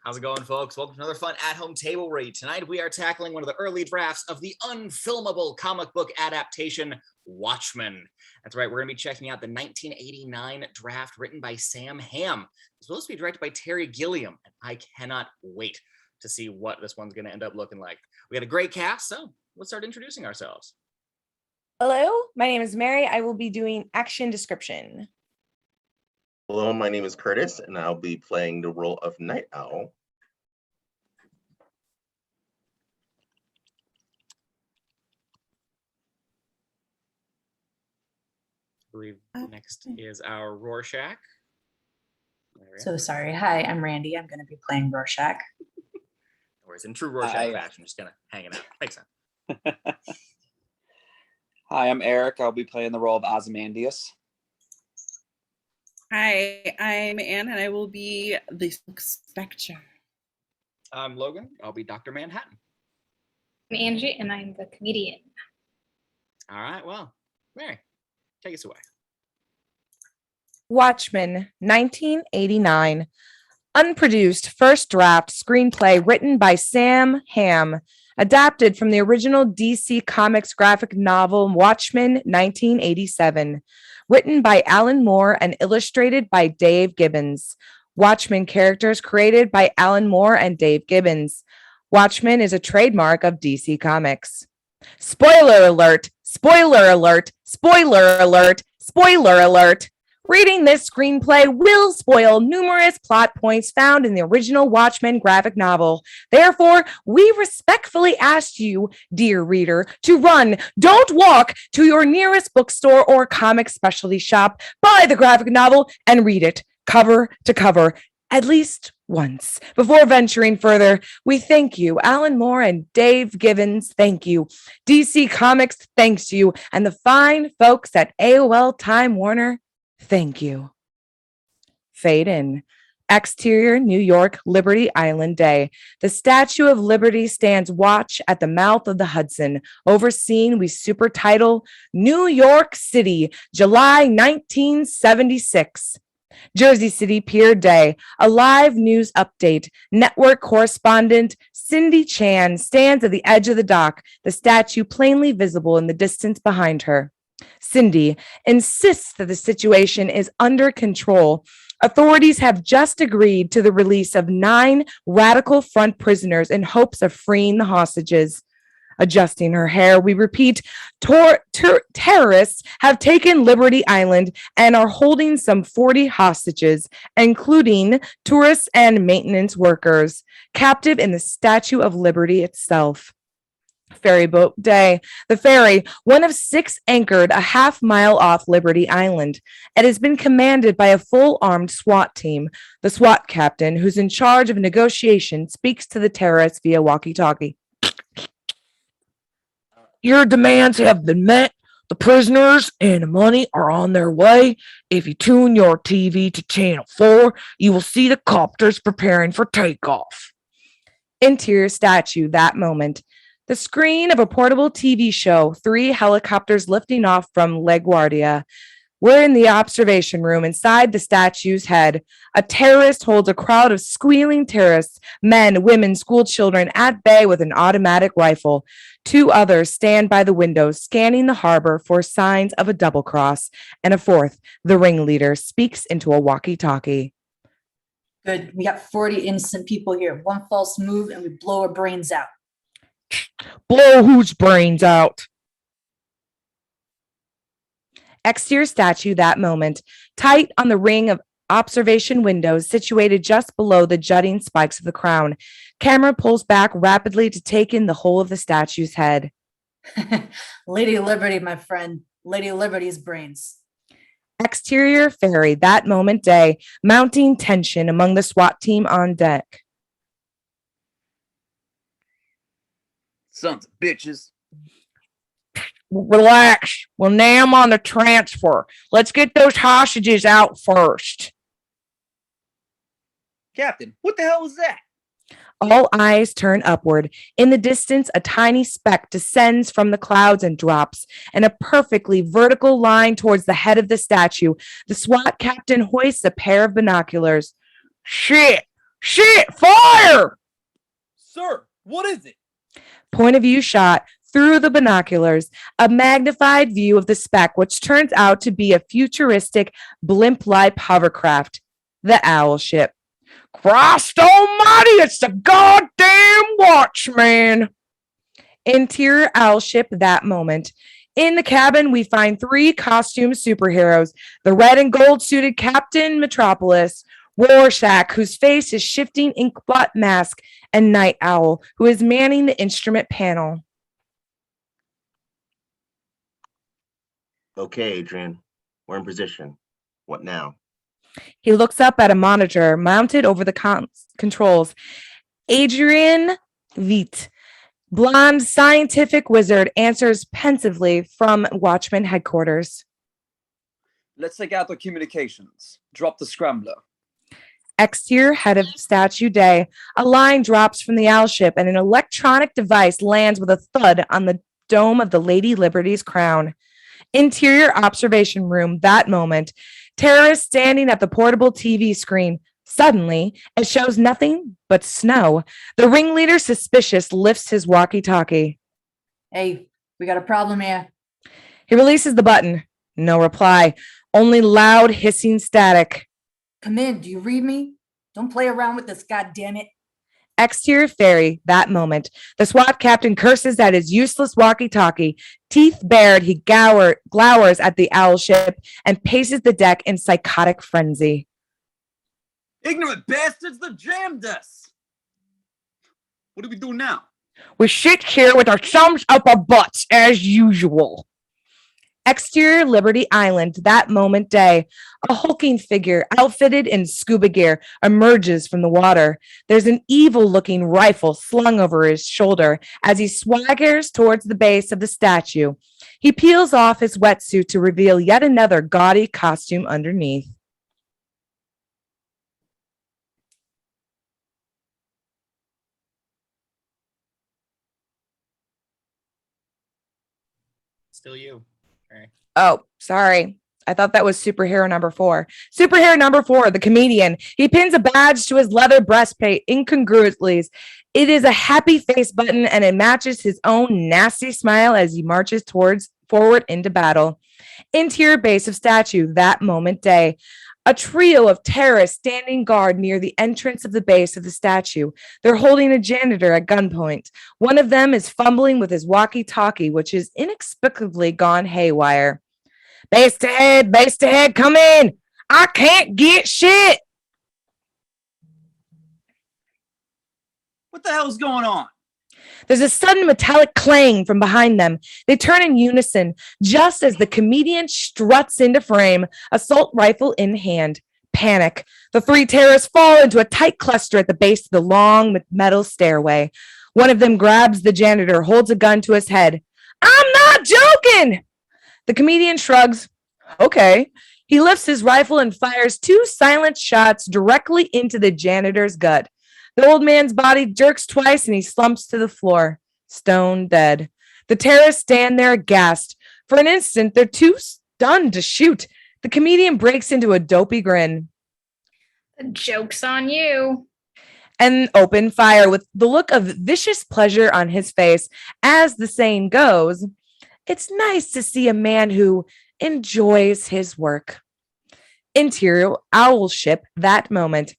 How's it going, folks? Welcome to another fun at-home table read. Tonight, we are tackling one of the early drafts of the unfilmable comic book adaptation, Watchmen. That's right, we're going to be checking out the 1989 draft written by Sam Hamm. It's supposed to be directed by Terry Gilliam, and I cannot wait to see what this one's going to end up looking like. We got a great cast, so let's start introducing ourselves. Hello, my name is Mary. I will be doing action description. Hello, my name is Curtis, and I'll be playing the role of Night Owl. I believe next is our Rorschach. So sorry. Hi, I'm Randi. I'm going to be playing Rorschach. Whereas in true Rorschach fashion, just kind of hanging out. Makes sense. Hi, I'm Erik. I'll be playing the role of Ozymandias. Hi, I'm Anne, and I will be the Spectre. I'm Logan. I'll be Dr. Manhattan. I'm Angie, and I'm the comedian. All right, well, Mary, take us away. Watchmen, 1989. Unproduced first draft screenplay written by Sam Hamm, adapted from the original DC Comics graphic novel Watchmen, 1987. Written by Alan Moore and illustrated by Dave Gibbons. Watchmen characters created by Alan Moore and Dave Gibbons. Watchmen is a trademark of DC Comics. Spoiler alert! Spoiler alert! Spoiler alert! Spoiler alert! Reading this screenplay will spoil numerous plot points found in the original Watchmen graphic novel. Therefore, we respectfully ask you, dear reader, to run, don't walk, to your nearest bookstore or comic specialty shop, buy the graphic novel, and read it, cover to cover, at least once. Before venturing further, we thank you, Alan Moore and Dave Gibbons, thank you. DC Comics thanks you, and the fine folks at AOL Time Warner, thank you. Fade in. Exterior, New York, Liberty Island Day. The Statue of Liberty stands watch at the mouth of the Hudson. Overseen, we super title New York City, July 1976. Jersey City Pier Day. A live news update. Network correspondent Cindy Chan stands at the edge of the dock, the statue plainly visible in the distance behind her. Cindy insists that the situation is under control. Authorities have just agreed to the release of 9 Radical Front prisoners in hopes of freeing the hostages. Adjusting her hair, we repeat, terrorists have taken Liberty Island and are holding some 40 hostages, including tourists and maintenance workers, captive in the Statue of Liberty itself. Ferry boat day. The ferry, one of 6 anchored a half-mile off Liberty Island. It has been commanded by a full-armed SWAT team. The SWAT captain, who's in charge of negotiation, speaks to the terrorists via walkie-talkie. Your demands have been met. The prisoners and the money are on their way. If you tune your TV to channel 4, you will see the copters preparing for takeoff. Interior statue that moment. The screen of a portable TV show, 3 helicopters lifting off from LaGuardia. We're in the observation room inside the statue's head. A terrorist holds a crowd of squealing terrorists, men, women, school children at bay with an automatic rifle. 2 others stand by the window, scanning the harbor for signs of a double cross. And a 4th, the ringleader, speaks into a walkie-talkie. Good. We got 40 innocent people here. One false move and we blow our brains out. Blow whose brains out? Exterior statue that moment, tight on the ring of observation windows situated just below the jutting spikes of the crown. Camera pulls back rapidly to take in the whole of the statue's head. Lady Liberty, my friend. Lady Liberty's brains. Exterior ferry that moment day, mounting tension among the SWAT team on deck. Sons of bitches. Relax. We'll name on the transfer. Let's get those hostages out first. Captain, what the hell was that? All eyes turn upward. In the distance, a tiny speck descends from the clouds and drops in a perfectly vertical line towards the head of the statue. The SWAT captain hoists a pair of binoculars. Shit, Shit, fire! Sir, what is it? Point of view shot through the binoculars, a magnified view of the speck, which turns out to be a futuristic blimp-like hovercraft, the Owl ship. Christ almighty, it's the goddamn Watchmen! Interior Owl ship that moment. In the cabin, we find 3 costume superheroes, the red and gold suited Captain Metropolis, Rorschach, whose face is shifting inkblot mask, and Night Owl, who is manning the instrument panel. Okay, Adrian, we're in position. What now? He looks up at a monitor mounted over the controls. Adrian Veidt, blonde scientific wizard, answers pensively from Watchmen headquarters. Let's take out the communications. Drop the scrambler. Exterior head of statue day. A line drops from the owl ship and an electronic device lands with a thud on the dome of the Lady Liberty's crown. Interior observation room that moment. Terrorists standing at the portable TV screen. Suddenly, it shows nothing but snow. The ringleader, suspicious, lifts his walkie-talkie. Hey, we got a problem here. He releases the button. No reply. Only loud hissing static. Come in, do you read me? Don't play around with this, goddammit. Exterior ferry that moment. The SWAT captain curses at his useless walkie-talkie. Teeth bared, he glowers at the owl ship and paces the deck in psychotic frenzy. Ignorant bastards that jammed us! What do we do now? We sit here with our thumbs up our butts as usual. Exterior Liberty Island that moment day. A hulking figure outfitted in scuba gear emerges from the water. There's an evil-looking rifle slung over his shoulder as he swaggers towards the base of the statue. He peels off his wetsuit to reveal yet another gaudy costume underneath. Still you. All right. Oh, sorry. I thought that was superhero number 4. Superhero number 4, the comedian. He pins a badge to his leather breastplate incongruously. It is a happy face button and it matches his own nasty smile as he marches forward into battle. Interior base of statue that moment day. A trio of terrorists standing guard near the entrance of the base of the statue. They're holding a janitor at gunpoint. One of them is fumbling with his walkie-talkie, which is inexplicably gone haywire. Base to head, come in. I can't get shit. What the hell's going on? There's a sudden metallic clang from behind them. They turn in unison, just as the comedian struts into frame, assault rifle in hand. Panic. The 3 terrorists fall into a tight cluster at the base of the long metal stairway. One of them grabs the janitor, holds a gun to his head. I'm not joking! The comedian shrugs. Okay. He lifts his rifle and fires 2 silent shots directly into the janitor's gut. The old man's body jerks twice and he slumps to the floor, stone dead. The terrorists stand there aghast. For an instant, they're too stunned to shoot. The comedian breaks into a dopey grin. The joke's on you. And open fire with the look of vicious pleasure on his face. As the saying goes, it's nice to see a man who enjoys his work. Interior owl ship that moment.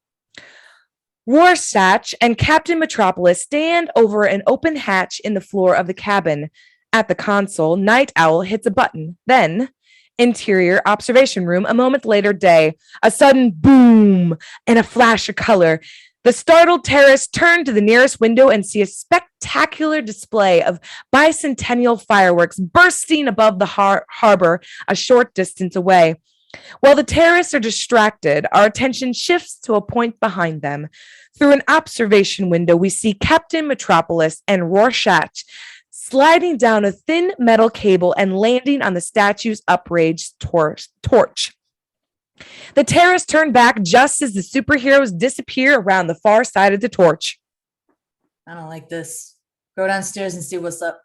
Rorschach and Captain Metropolis stand over an open hatch in the floor of the cabin. At the console, Night Owl hits a button. Then, interior observation room, a moment later day, a sudden boom and a flash of color. The startled terrorists turn to the nearest window and see a spectacular display of bicentennial fireworks bursting above the harbor a short distance away. While the terrorists are distracted, our attention shifts to a point behind them. Through an observation window, we see Captain Metropolis and Rorschach sliding down a thin metal cable and landing on the statue's upraised torch. The terrorists turn back just as the superheroes disappear around the far side of the torch. I don't like this. Go downstairs and see what's up.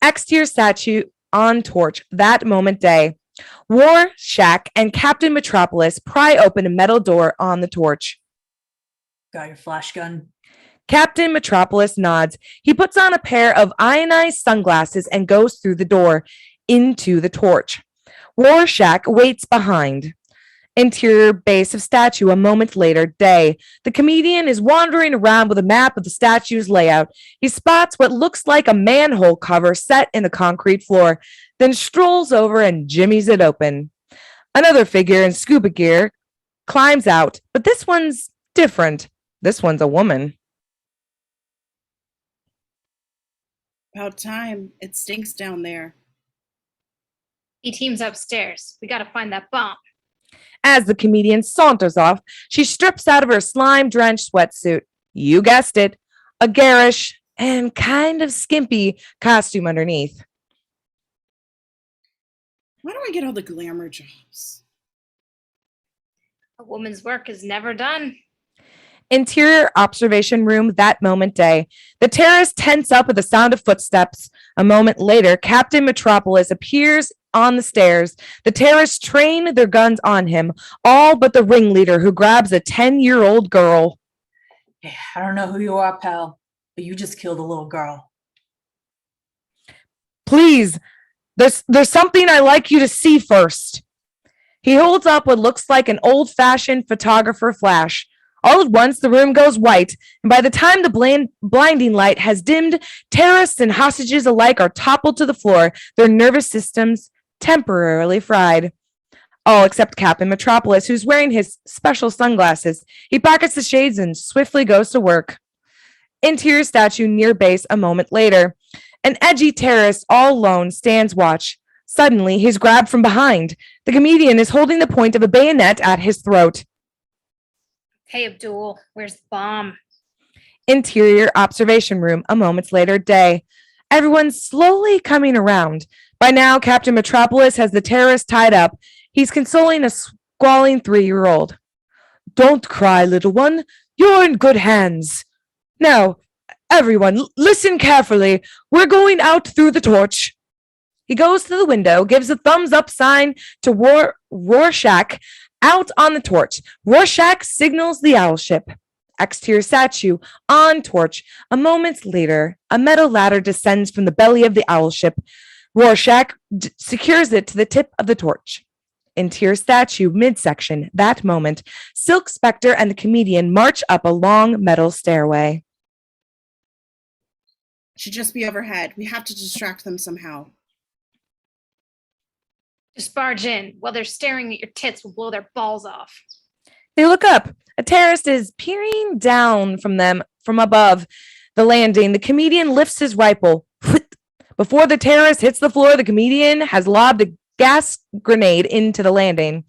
Exterior statue on torch that moment day. Rorschach and Captain Metropolis pry open a metal door on the torch. Got your flash gun? Captain Metropolis nods. He puts on a pair of ionized sunglasses and goes through the door into the torch. Rorschach waits behind. Interior base of statue a moment later, day. The comedian is wandering around with a map of the statue's layout. He spots what looks like a manhole cover set in the concrete floor, then strolls over and jimmies it open. Another figure in scuba gear climbs out, but this one's different. This one's a woman. About time. It stinks down there. Team's upstairs. We gotta find that bomb. As the comedian saunters off, she strips out of her slime-drenched sweatsuit. You guessed it, a garish and kind of skimpy costume underneath. Why do I get all the glamour jobs? A woman's work is never done. Interior observation room that moment, day. The terrorists tense up at the sound of footsteps. A moment later, Captain Metropolis appears on the stairs. The terrorists train their guns on him, all but the ringleader, who grabs a 10-year-old girl. Yeah, I don't know who you are, pal, but you just killed a little girl. Please, there's something I'd like you to see first. He holds up what looks like an old-fashioned photographer flash. All at once, the room goes white, and by the time the blinding light has dimmed, terrorists and hostages alike are toppled to the floor, their nervous systems temporarily fried. All except Captain Metropolis, who's wearing his special sunglasses. He pockets the shades and swiftly goes to work. Interior statue near base a moment later. An edgy terrorist all alone stands watch. Suddenly, he's grabbed from behind. The comedian is holding the point of a bayonet at his throat. Hey, Abdul, where's the bomb? Interior observation room a moment later, day. Everyone's slowly coming around. By now, Captain Metropolis has the terrorist tied up. He's consoling a squalling 3-year-old. Don't cry, little one. You're in good hands. Now, everyone, listen carefully. We're going out through the torch. He goes to the window, gives a thumbs up sign to Rorschach. Out on the torch, Rorschach signals the owl ship. Exterior statue on torch. A moment later, a metal ladder descends from the belly of the owl ship. Rorschach secures it to the tip of the torch. Interior statue midsection. That moment, Silk Spectre and the comedian march up a long metal stairway. Should just be overhead. We have to distract them somehow. Just barge in. While they're staring at your tits, we'll blow their balls off. They look up. A terrorist is peering down from them from above the landing. The comedian lifts his rifle. Before the terrorist hits the floor, the comedian has lobbed a gas grenade into the landing.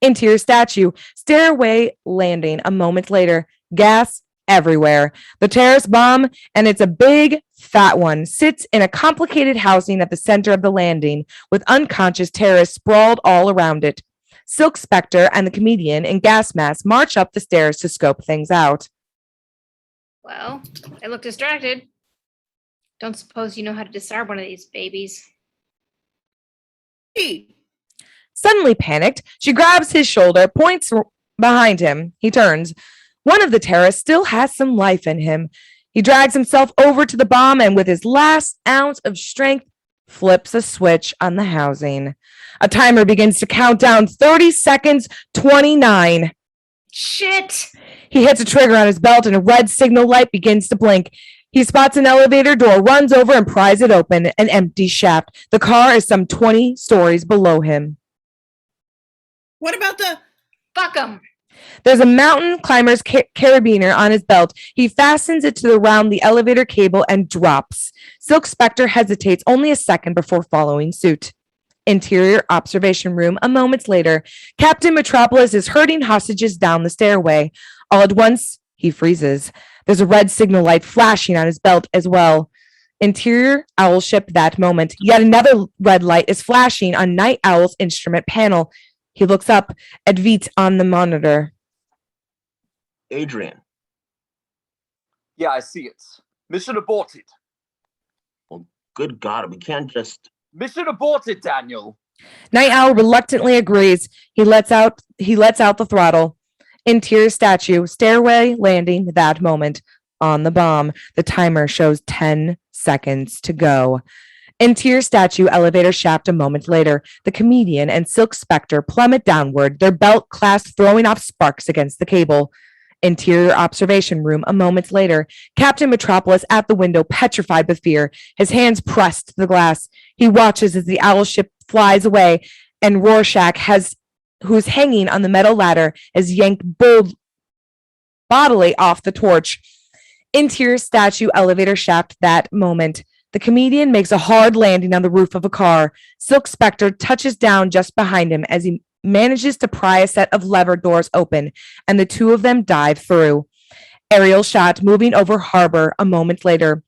Interior statue, stairway landing a moment later. Gas everywhere. The terrorist bomb, and it's a big, fat one, sits in a complicated housing at the center of the landing, with unconscious terrorists sprawled all around it. Silk Spectre and the comedian in gas masks march up the stairs to scope things out. Well, they look distracted. Don't suppose you know how to disarm one of these babies. Hey, Suddenly panicked, she grabs his shoulder, points behind him. He turns. One of the terrorists still has some life in him. He drags himself over to the bomb and with his last ounce of strength, flips a switch on the housing. A timer begins to count down. 30 seconds, 29. Shit! He hits a trigger on his belt and a red signal light begins to blink. He spots an elevator door, runs over and pries it open, an empty shaft. The car is some 20 stories below him. what about the... Fuck 'em! There's a mountain climber's carabiner on his belt. He fastens it to around the elevator cable and drops. Silk Spectre hesitates only a second before following suit. Interior observation room a moment later. Captain Metropolis is herding hostages down the stairway. All at once, he freezes. There's a red signal light flashing on his belt as well. Interior owl ship that moment. Yet another red light is flashing on Night Owl's instrument panel. He looks up at Veidt on the monitor. Adrian, Yeah, I see it. Mission aborted. good God, we can't just... Mission aborted, Daniel. Night Owl reluctantly agrees. He lets out the throttle. Interior statue, stairway landing that moment on the bomb. The timer shows 10 seconds to go. Interior statue, elevator shaft a moment later. The comedian and Silk Spectre plummet downward, their belt clasp throwing off sparks against the cable. Interior observation room a moment later. Captain Metropolis at the window, petrified with fear, his hands pressed to the glass. He watches as the owl ship flies away, and Rorschach, who's hanging on the metal ladder, is yanked bodily off the torch. Interior statue, elevator shaft that moment. The comedian makes a hard landing on the roof of a car. Silk Spectre touches down just behind him as he manages to pry a set of lever doors open, and the two of them dive through. Aerial shot moving over harbor a moment later.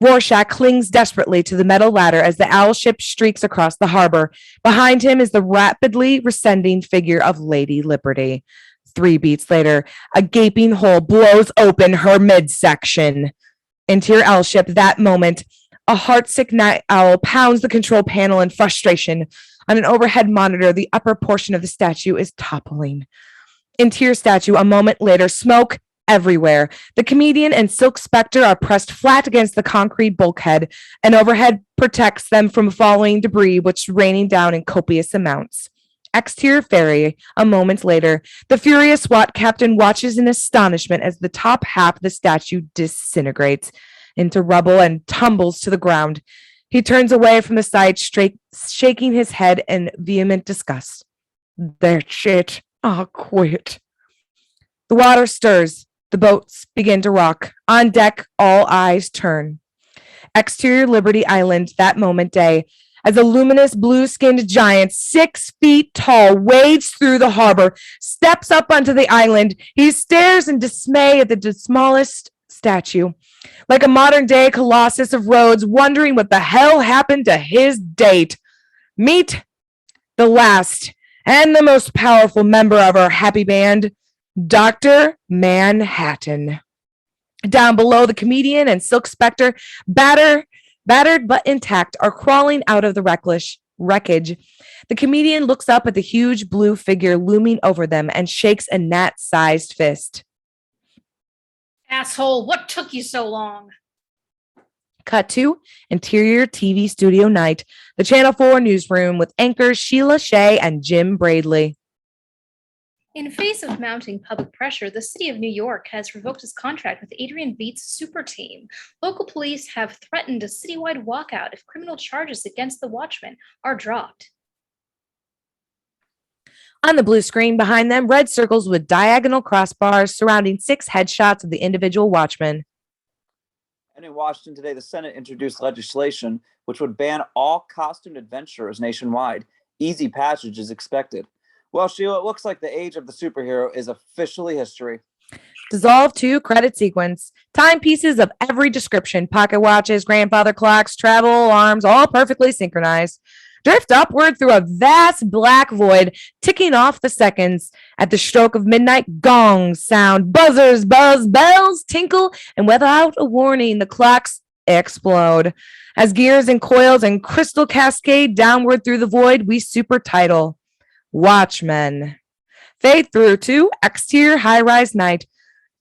Rorschach clings desperately to the metal ladder as the owl ship streaks across the harbor. Behind him is the rapidly descending figure of Lady Liberty. 3 beats later, a gaping hole blows open her midsection. Interior owl ship that moment. A heartsick night owl pounds the control panel in frustration. On an overhead monitor, the upper portion of the statue is toppling. Interior statue a moment later, smoke everywhere. The comedian and Silk Spectre are pressed flat against the concrete bulkhead. An overhead protects them from falling debris, which is raining down in copious amounts. Exterior ferry a moment later. The furious SWAT captain watches in astonishment as the top half of the statue disintegrates into rubble and tumbles to the ground. He turns away from the sight, shaking his head in vehement disgust. That's it. I'll quit. The water stirs. The boats begin to rock. On deck, all eyes turn. Exterior Liberty Island that moment day, as a luminous blue-skinned giant 6 feet tall wades through the harbor, steps up onto the island. He stares in dismay at the smallest statue, like a modern-day Colossus of Rhodes, wondering what the hell happened to his date. Meet the last and the most powerful member of our happy band, Dr. Manhattan. Down below, the comedian and Silk Spectre, battered but intact, are crawling out of the wreckage. The comedian looks up at the huge blue figure looming over them and shakes a gnat-sized fist. Asshole, what took you so long? Cut to interior TV studio night, the Channel 4 newsroom with anchors Sheila Shea and Jim Bradley. In face of mounting public pressure, the city of New York has revoked its contract with Adrian Veidt's super team. Local police have threatened a citywide walkout if criminal charges against the Watchmen are dropped. On the blue screen behind them, red circles with diagonal crossbars surrounding 6 headshots of the individual Watchmen. And in Washington today, the Senate introduced legislation which would ban all costumed adventurers nationwide. Easy passage is expected. Well, Sheila, it looks like the age of the superhero is officially history. Dissolve to credit sequence. Timepieces of every description, pocket watches, grandfather clocks, travel alarms, all perfectly synchronized. Drift upward through a vast black void, ticking off the seconds. At the stroke of midnight, gongs sound, buzzers buzz, bells tinkle, and without a warning, the clocks explode. As gears and coils and crystal cascade downward through the void, we super title Watchmen. Fade through to exterior high-rise night.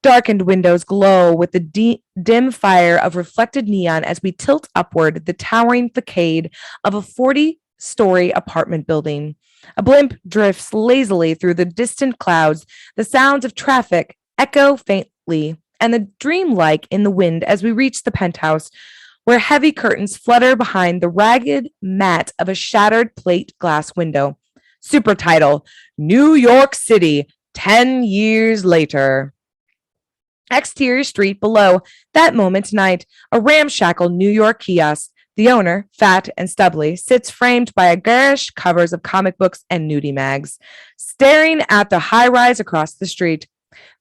Darkened windows glow with the dim fire of reflected neon as we tilt upward the towering facade of a 40-story apartment building. A blimp drifts lazily through the distant clouds. The sounds of traffic echo faintly, and the dreamlike in the wind as we reach the penthouse, where heavy curtains flutter behind the ragged mat of a shattered plate glass window. Super title, New York City, 10 years later. Exterior street below, that moment night, a ramshackle New York kiosk. The owner, fat and stubbly, sits framed by a garish covers of comic books and nudie mags, staring at the high-rise across the street.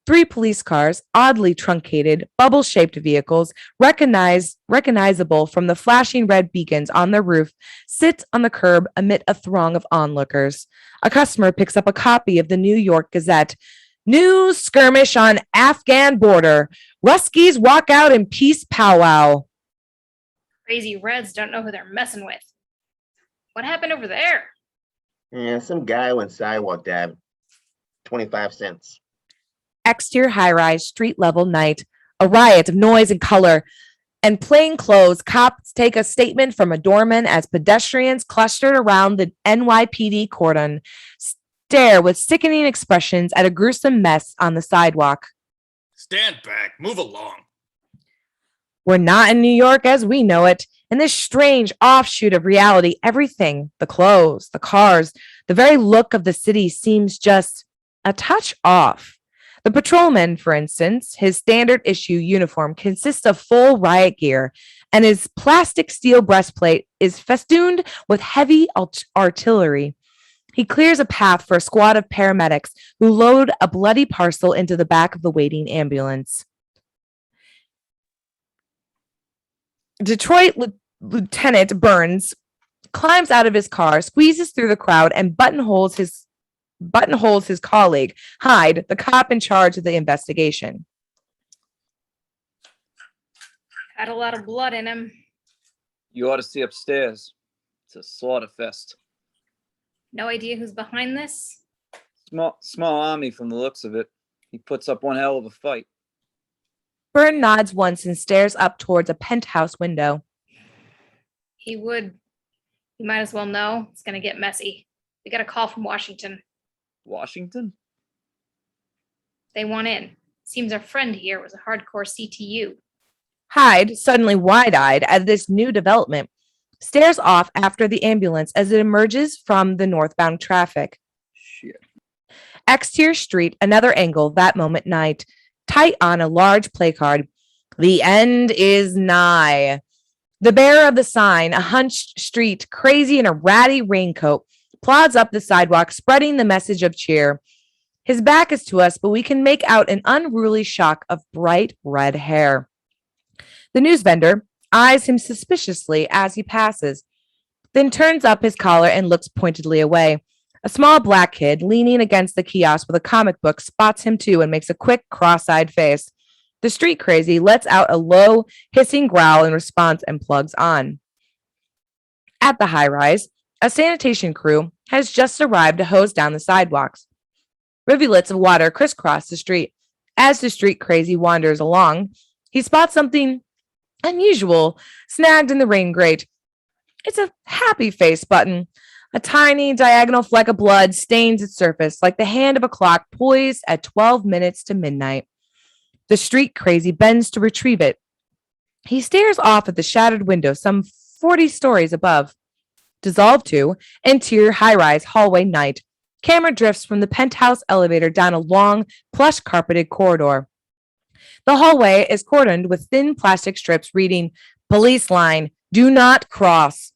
3 police cars, oddly truncated, bubble-shaped vehicles, recognizable from the flashing red beacons on their roof, sit on the curb amid a throng of onlookers. A customer picks up a copy of the New York Gazette. New skirmish on Afghan border. Ruskies walk out in peace powwow. Crazy Reds don't know who they're messing with. What happened over there? Yeah, some guy went sidewalk dab. 25 cents. exterior high-rise street-level night, a riot of noise and color, and plainclothes cops take a statement from a doorman as pedestrians clustered around the NYPD cordon stare with sickening expressions at a gruesome mess on the sidewalk. Stand back, move along. We're not in New York as we know it. In this strange offshoot of reality, everything, the clothes, the cars, the very look of the city seems just a touch off. The patrolman, for instance, his standard issue uniform consists of full riot gear, and his plastic steel breastplate is festooned with heavy artillery. He clears a path for a squad of paramedics who load a bloody parcel into the back of the waiting ambulance. Detroit Lieutenant Burns climbs out of his car, squeezes through the crowd, and buttonholes his colleague, Hyde, the cop in charge of the investigation. Had a lot of blood in him. You ought to see upstairs. It's a slaughter fest. No idea who's behind this? Small army from the looks of it. He puts up one hell of a fight. Burn nods once and stares up towards a penthouse window. He would. You might as well know. It's going to get messy. We got a call from Washington. Washington? They want in. Seems our friend here was a hardcore CTU. Hyde, suddenly wide-eyed at this new development, stares off after the ambulance as it emerges from the northbound traffic. Shit. Exterior street, another angle, that moment night. Tight on a large placard. The end is nigh. The bearer of the sign, a hunched street, crazy in a ratty raincoat, plods up the sidewalk, spreading the message of cheer. His back is to us, but we can make out an unruly shock of bright red hair. The news vendor eyes him suspiciously as he passes, then turns up his collar and looks pointedly away. A small black kid leaning against the kiosk with a comic book spots him too and makes a quick, cross-eyed face. The street crazy lets out a low, hissing growl in response and plugs on. At the high-rise, a sanitation crew has just arrived to hose down the sidewalks. Rivulets of water crisscross the street. As the street crazy wanders along, he spots something unusual snagged in the rain grate. It's a happy face button. A tiny diagonal fleck of blood stains its surface like the hand of a clock poised at 12 minutes to midnight. The street crazy bends to retrieve it. He stares off at the shattered window some 40 stories above. Dissolved to interior high-rise hallway night. Camera drifts from the penthouse elevator down a long, plush-carpeted corridor. The hallway is cordoned with thin plastic strips reading, "Police line, do not cross."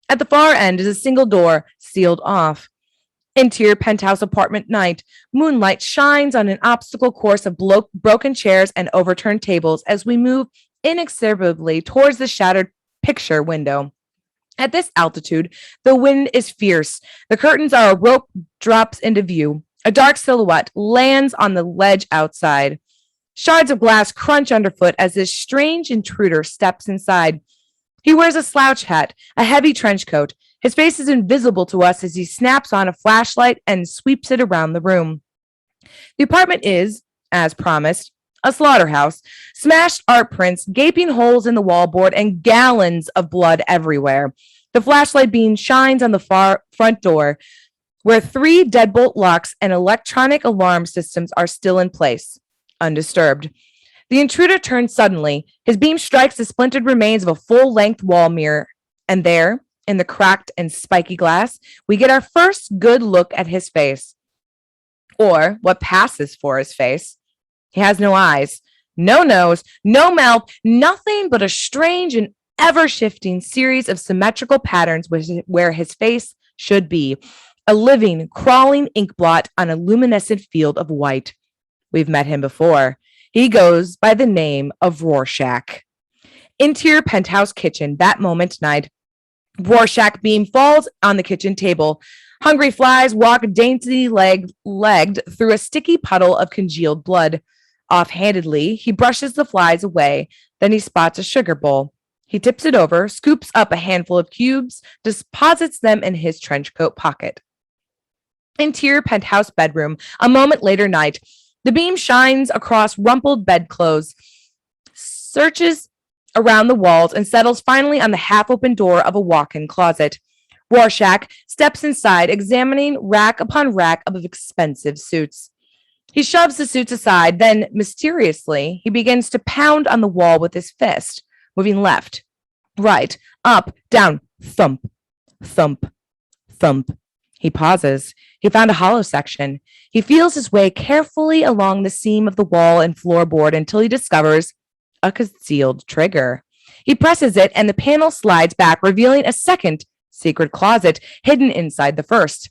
At the far end is a single door, sealed off. Interior penthouse apartment night. Moonlight shines on an obstacle course of broken chairs and overturned tables as we move inexorably towards the shattered picture window. At this altitude, the wind is fierce. The curtains are a rope drops into view. A dark silhouette lands on the ledge outside. Shards of glass crunch underfoot as this strange intruder steps inside. He wears a slouch hat, a heavy trench coat. His face is invisible to us as he snaps on a flashlight and sweeps it around the room. The apartment is, as promised, a slaughterhouse. Smashed art prints, gaping holes in the wallboard, and gallons of blood everywhere. The flashlight beam shines on the far front door, where 3 deadbolt locks and electronic alarm systems are still in place, undisturbed. The intruder turns suddenly. His beam strikes the splintered remains of a full-length wall mirror. And there, in the cracked and spiky glass, we get our first good look at his face. Or what passes for his face. He has no eyes, no nose, no mouth, nothing but a strange and ever-shifting series of symmetrical patterns where his face should be. A living, crawling ink blot on a luminescent field of white. We've met him before. He goes by the name of Rorschach. Interior penthouse kitchen, that moment night. Rorschach beam falls on the kitchen table. Hungry flies walk daintily legged through a sticky puddle of congealed blood. Offhandedly, he brushes the flies away. Then he spots a sugar bowl. He tips it over, scoops up a handful of cubes, deposits them in his trench coat pocket. Interior penthouse bedroom, a moment later night. The beam shines across rumpled bedclothes, searches around the walls, and settles finally on the half-open door of a walk-in closet. Rorschach steps inside, examining rack upon rack of expensive suits. He shoves the suits aside, then, mysteriously, he begins to pound on the wall with his fist, moving left, right, up, down, thump, thump, thump. He pauses. He found a hollow section. He feels his way carefully along the seam of the wall and floorboard until he discovers a concealed trigger. He presses it, and the panel slides back, revealing a second secret closet hidden inside the first.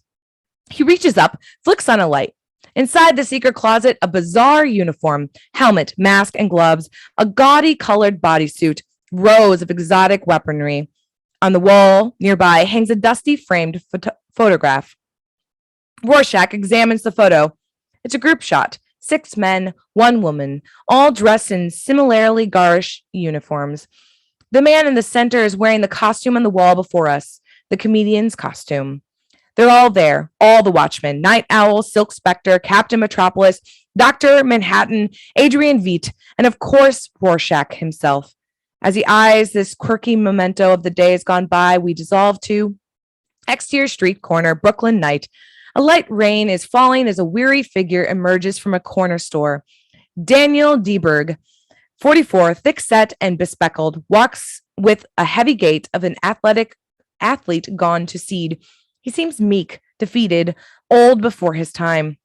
He reaches up, flicks on a light. Inside the secret closet, a bizarre uniform, helmet, mask, and gloves, a gaudy colored bodysuit, rows of exotic weaponry. On the wall nearby hangs a dusty framed photograph. Rorschach examines the photo. It's a group shot. 6 men, 1 woman, all dressed in similarly garish uniforms. The man in the center is wearing the costume on the wall before us, the comedian's costume. They're all there, all the Watchmen, Night Owl, Silk Spectre, Captain Metropolis, Dr. Manhattan, Adrian Veidt, and of course, Rorschach himself. As he eyes this quirky memento of the days gone by, we dissolve to exterior street corner, Brooklyn night. A light rain is falling as a weary figure emerges from a corner store. Daniel Dreiberg, 44, thick-set and bespectacled, walks with a heavy gait of an athletic athlete gone to seed. He seems meek, defeated, old before his time.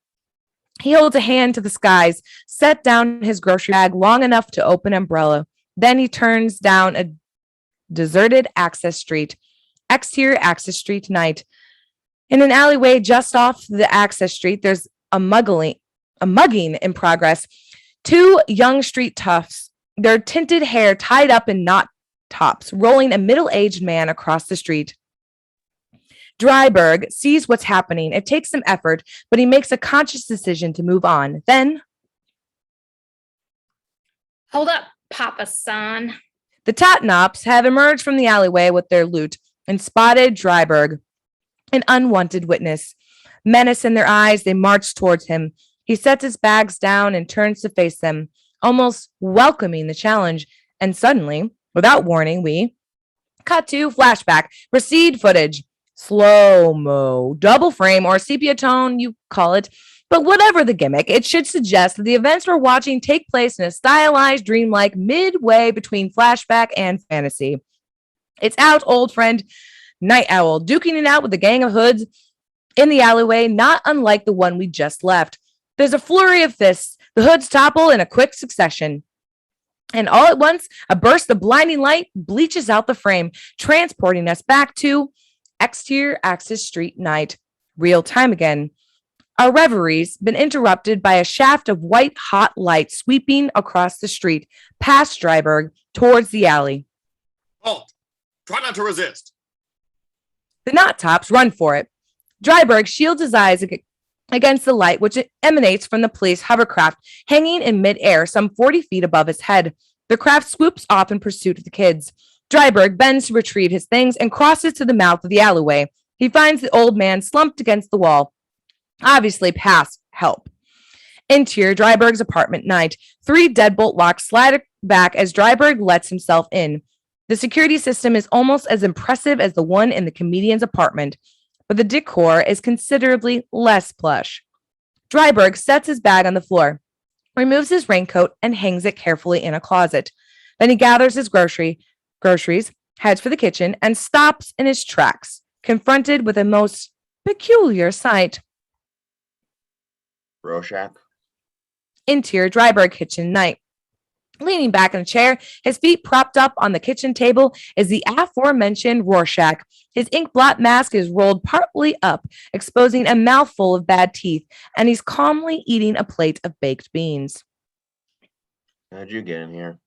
He holds a hand to the skies, set down his grocery bag long enough to open an umbrella. Then he turns down a deserted access street. Exterior access street night. In an alleyway just off the access street, there's a mugging in progress. 2 young street toughs, their tinted hair tied up in knot tops, rolling a middle-aged man across the street. Dreiberg sees what's happening. It takes some effort, but he makes a conscious decision to move on. Then, Hold up, Papa San. the Tatnops have emerged from the alleyway with their loot and spotted Dreiberg, an unwanted witness. Menace in their eyes, they march towards him. He sets his bags down and turns to face them, almost welcoming the challenge. And suddenly, without warning, we cut to flashback, proceed footage, slow-mo, double frame, or sepia tone, you call it. But whatever the gimmick, it should suggest that the events we're watching take place in a stylized, dreamlike midway between flashback and fantasy. It's out, old friend Night Owl, duking it out with a gang of hoods in the alleyway, not unlike the one we just left. There's a flurry of fists. The hoods topple in a quick succession. And all at once, a burst of blinding light bleaches out the frame, transporting us back to exterior access street night. Real time again. Our reverie's been interrupted by a shaft of white-hot light sweeping across the street, past Dreiberg, towards the alley. Halt! Try not to resist. The knot tops run for it. Dreiberg shields his eyes against the light, which emanates from the police hovercraft hanging in midair some 40 feet above his head. The craft swoops off in pursuit of the kids. Dreiberg bends to retrieve his things and crosses to the mouth of the alleyway. He finds the old man slumped against the wall, obviously past help. Interior Dreiberg's apartment night. 3 deadbolt locks slide back as Dreiberg lets himself in. The security system is almost as impressive as the one in the comedian's apartment, but the decor is considerably less plush. Dreiberg sets his bag on the floor, removes his raincoat, and hangs it carefully in a closet. Then he gathers his groceries, heads for the kitchen, and stops in his tracks, confronted with a most peculiar sight. Rorschach. Interior Dreiberg kitchen night. Leaning back in a chair, his feet propped up on the kitchen table, is the aforementioned Rorschach. His ink blot mask is rolled partly up, exposing a mouthful of bad teeth, and he's calmly eating a plate of baked beans. How'd you get in here?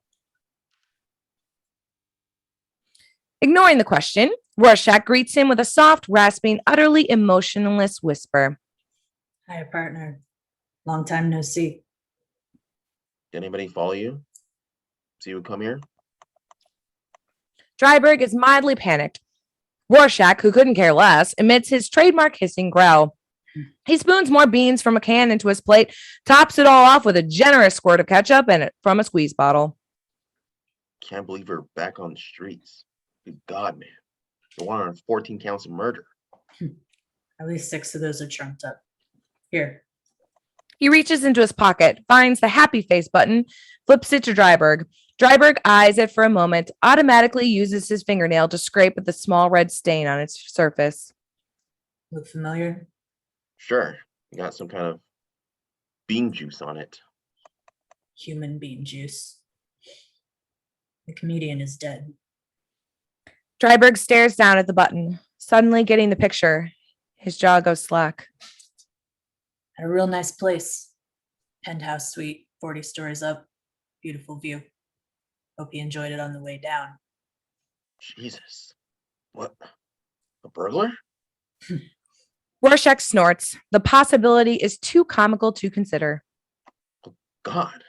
Ignoring the question, Rorschach greets him with a soft, rasping, utterly emotionless whisper. Hi, partner. Long time no see. Did anybody follow you? So you would come here? Dreiberg is mildly panicked. Rorschach, who couldn't care less, emits his trademark hissing growl. He spoons more beans from a can into his plate, tops it all off with a generous squirt of ketchup and from a squeeze bottle. Can't believe we're back on the streets. Good God, man. The one on 14 counts of murder. At least 6 of those are trumped up. Here. He reaches into his pocket, finds the happy face button, flips it to Dreiberg. Dreiberg eyes it for a moment, automatically uses his fingernail to scrape at the small red stain on its surface. Look familiar? Sure, you got some kind of bean juice on it. Human bean juice. The comedian is dead. Dreiberg stares down at the button, suddenly getting the picture. His jaw goes slack. At a real nice place. Penthouse suite, 40 stories up. Beautiful view. Hope you enjoyed it on the way down. Jesus. What? A burglar? Rorschach snorts. The possibility is too comical to consider. Oh, God.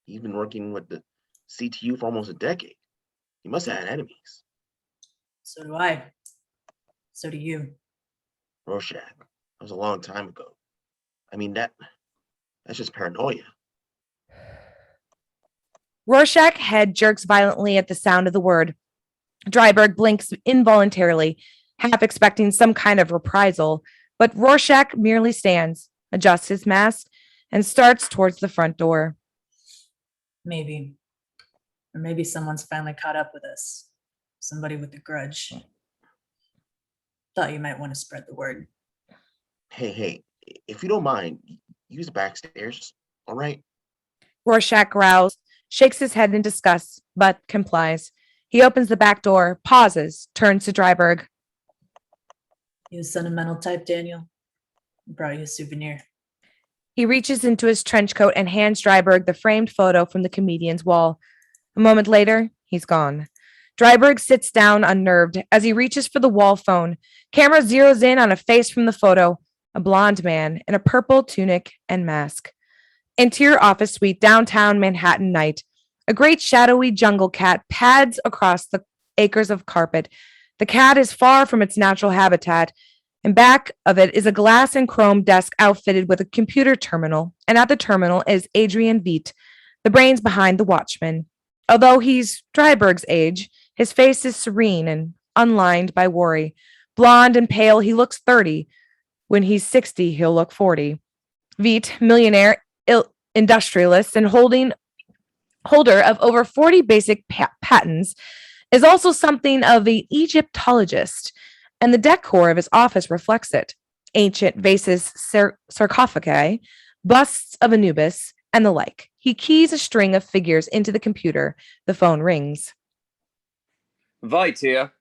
You've been working with the CTU for almost a decade. You must have had enemies. So do I. So do you. Rorschach. That was a long time ago. I mean, that's just paranoia. Rorschach's head jerks violently at the sound of the word. Dreiberg blinks involuntarily, half expecting some kind of reprisal, but Rorschach merely stands, adjusts his mask, and starts towards the front door. Maybe. Or maybe someone's finally caught up with us. Somebody with a grudge. Thought you might want to spread the word. Hey, if you don't mind, use the back stairs, all right? Rorschach growls, shakes his head in disgust, but complies. He opens the back door, pauses, turns to Dreiberg. You a sentimental type, Daniel? I brought you a souvenir. He reaches into his trench coat and hands Dreiberg the framed photo from the comedian's wall. A moment later, he's gone. Dreiberg sits down unnerved as he reaches for the wall phone. Camera zeroes in on a face from the photo, a blonde man in a purple tunic and mask. Interior office suite, downtown Manhattan night. A great shadowy jungle cat pads across the acres of carpet. The cat is far from its natural habitat, and back of it is a glass and chrome desk outfitted with a computer terminal, and at the terminal is Adrian Veidt, the brains behind the Watchmen. Although he's Dreiberg's age, his face is serene and unlined by worry. Blonde and pale, he looks 30. When he's 60, he'll look 40. Veidt, millionaire, industrialist, and holder of over 40 basic patents, is also something of an Egyptologist, and the decor of his office reflects it. Ancient vases, sarcophagi, busts of Anubis, and the like. He keys a string of figures into the computer. The phone rings. Veidt here.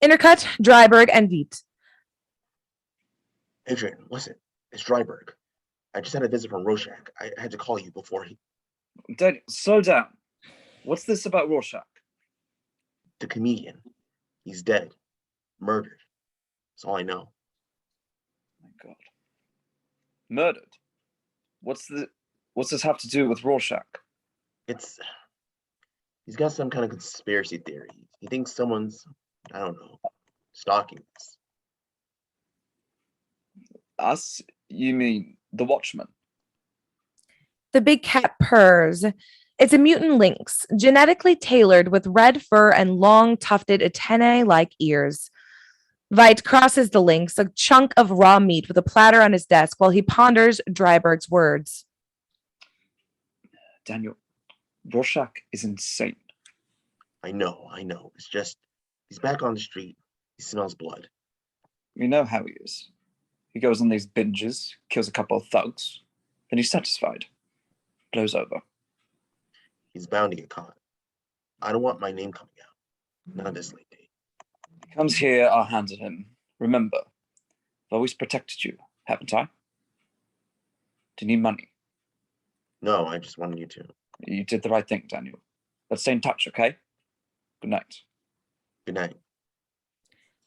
Intercut, Dreiberg and Veidt. Adrian, listen, it's Dreiberg. I just had a visit from Rorschach. I had to call you before he... Daniel, slow down. What's this about Rorschach? The comedian. He's dead. Murdered. That's all I know. My God. Murdered? What's this have to do with Rorschach? He's got some kind of conspiracy theory. He thinks someone's, I don't know, stalking us. Us? You mean the Watchmen? The big cat purrs. It's a mutant lynx, genetically tailored with red fur and long tufted antennae-like ears. Veidt crosses the lynx, a chunk of raw meat with a platter on his desk while he ponders Dreiberg's words. Daniel, Rorschach is insane. I know. It's just, he's back on the street. He smells blood. You know how he is. He goes on these binges, kills a couple of thugs, then he's satisfied. Blows over. He's bound to get caught. I don't want my name coming out. Not this late date. He comes here, our hands on him. Remember, I've always protected you, haven't I? Do you need money? No, I just wanted you to. You did the right thing, Daniel. Let's stay in touch, okay? Good night. Good night.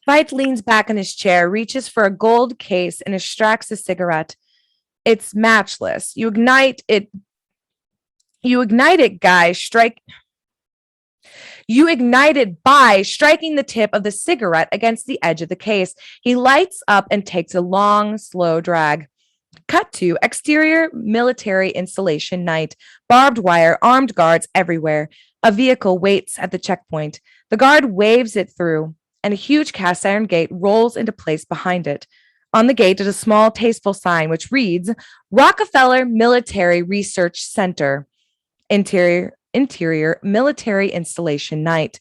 Veidt leans back in his chair, reaches for a gold case, and extracts a cigarette. It's matchless. You ignite it, guy. You ignite it by striking the tip of the cigarette against the edge of the case. He lights up and takes a long, slow drag. Cut to exterior military installation night. Barbed wire, armed guards everywhere. A vehicle waits at the checkpoint. The guard waves it through, and a huge cast iron gate rolls into place behind it. On the gate is a small, tasteful sign which reads Rockefeller Military Research Center. Interior military installation night.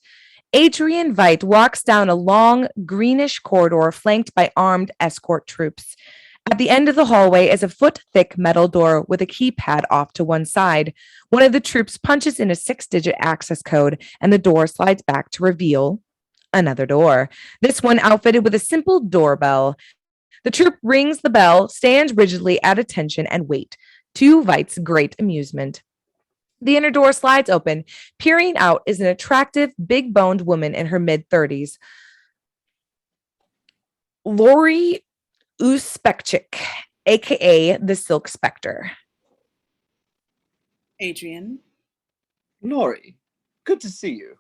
Adrian Veidt walks down a long, greenish corridor flanked by armed escort troops. At the end of the hallway is a foot-thick metal door with a keypad off to one side. One of the troops punches in a 6-digit access code, and the door slides back to reveal another door. This one outfitted with a simple doorbell. The troop rings the bell, stands rigidly at attention, and wait, to Veidt's great amusement. The inner door slides open. Peering out is an attractive, big-boned woman in her mid-30s. Laurie Uspekchik, aka the Silk Spectre. Adrian. Laurie, good to see you.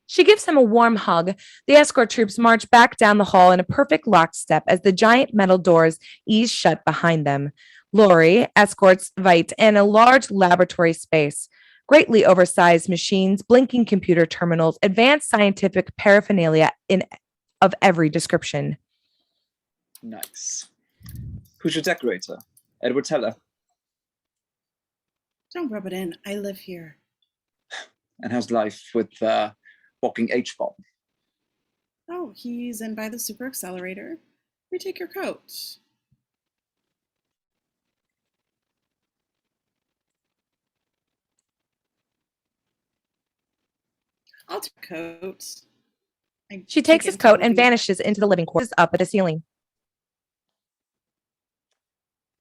She gives him a warm hug. The escort troops march back down the hall in a perfect lockstep as the giant metal doors ease shut behind them. Laurie escorts Veidt in a large laboratory space. Greatly oversized machines, blinking computer terminals, advanced scientific paraphernalia of every description. Nice. Who's your decorator? Edward Teller. Don't rub it in. I live here. And how's life with walking H-bomb? Oh, he's in by the super accelerator. Retake your coat. I'll take a coat. She takes his coat and vanishes into the living quarters up at the ceiling.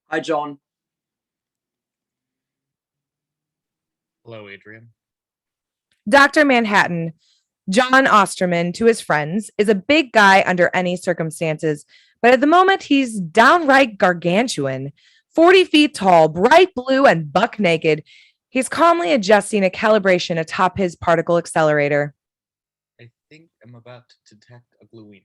Hi, John. Hello, Adrian. Dr. Manhattan, John Osterman, to his friends, is a big guy under any circumstances, but at the moment he's downright gargantuan. 40 feet tall, bright blue, and buck naked. He's calmly adjusting a calibration atop his particle accelerator. I think I'm about to detect a bluina.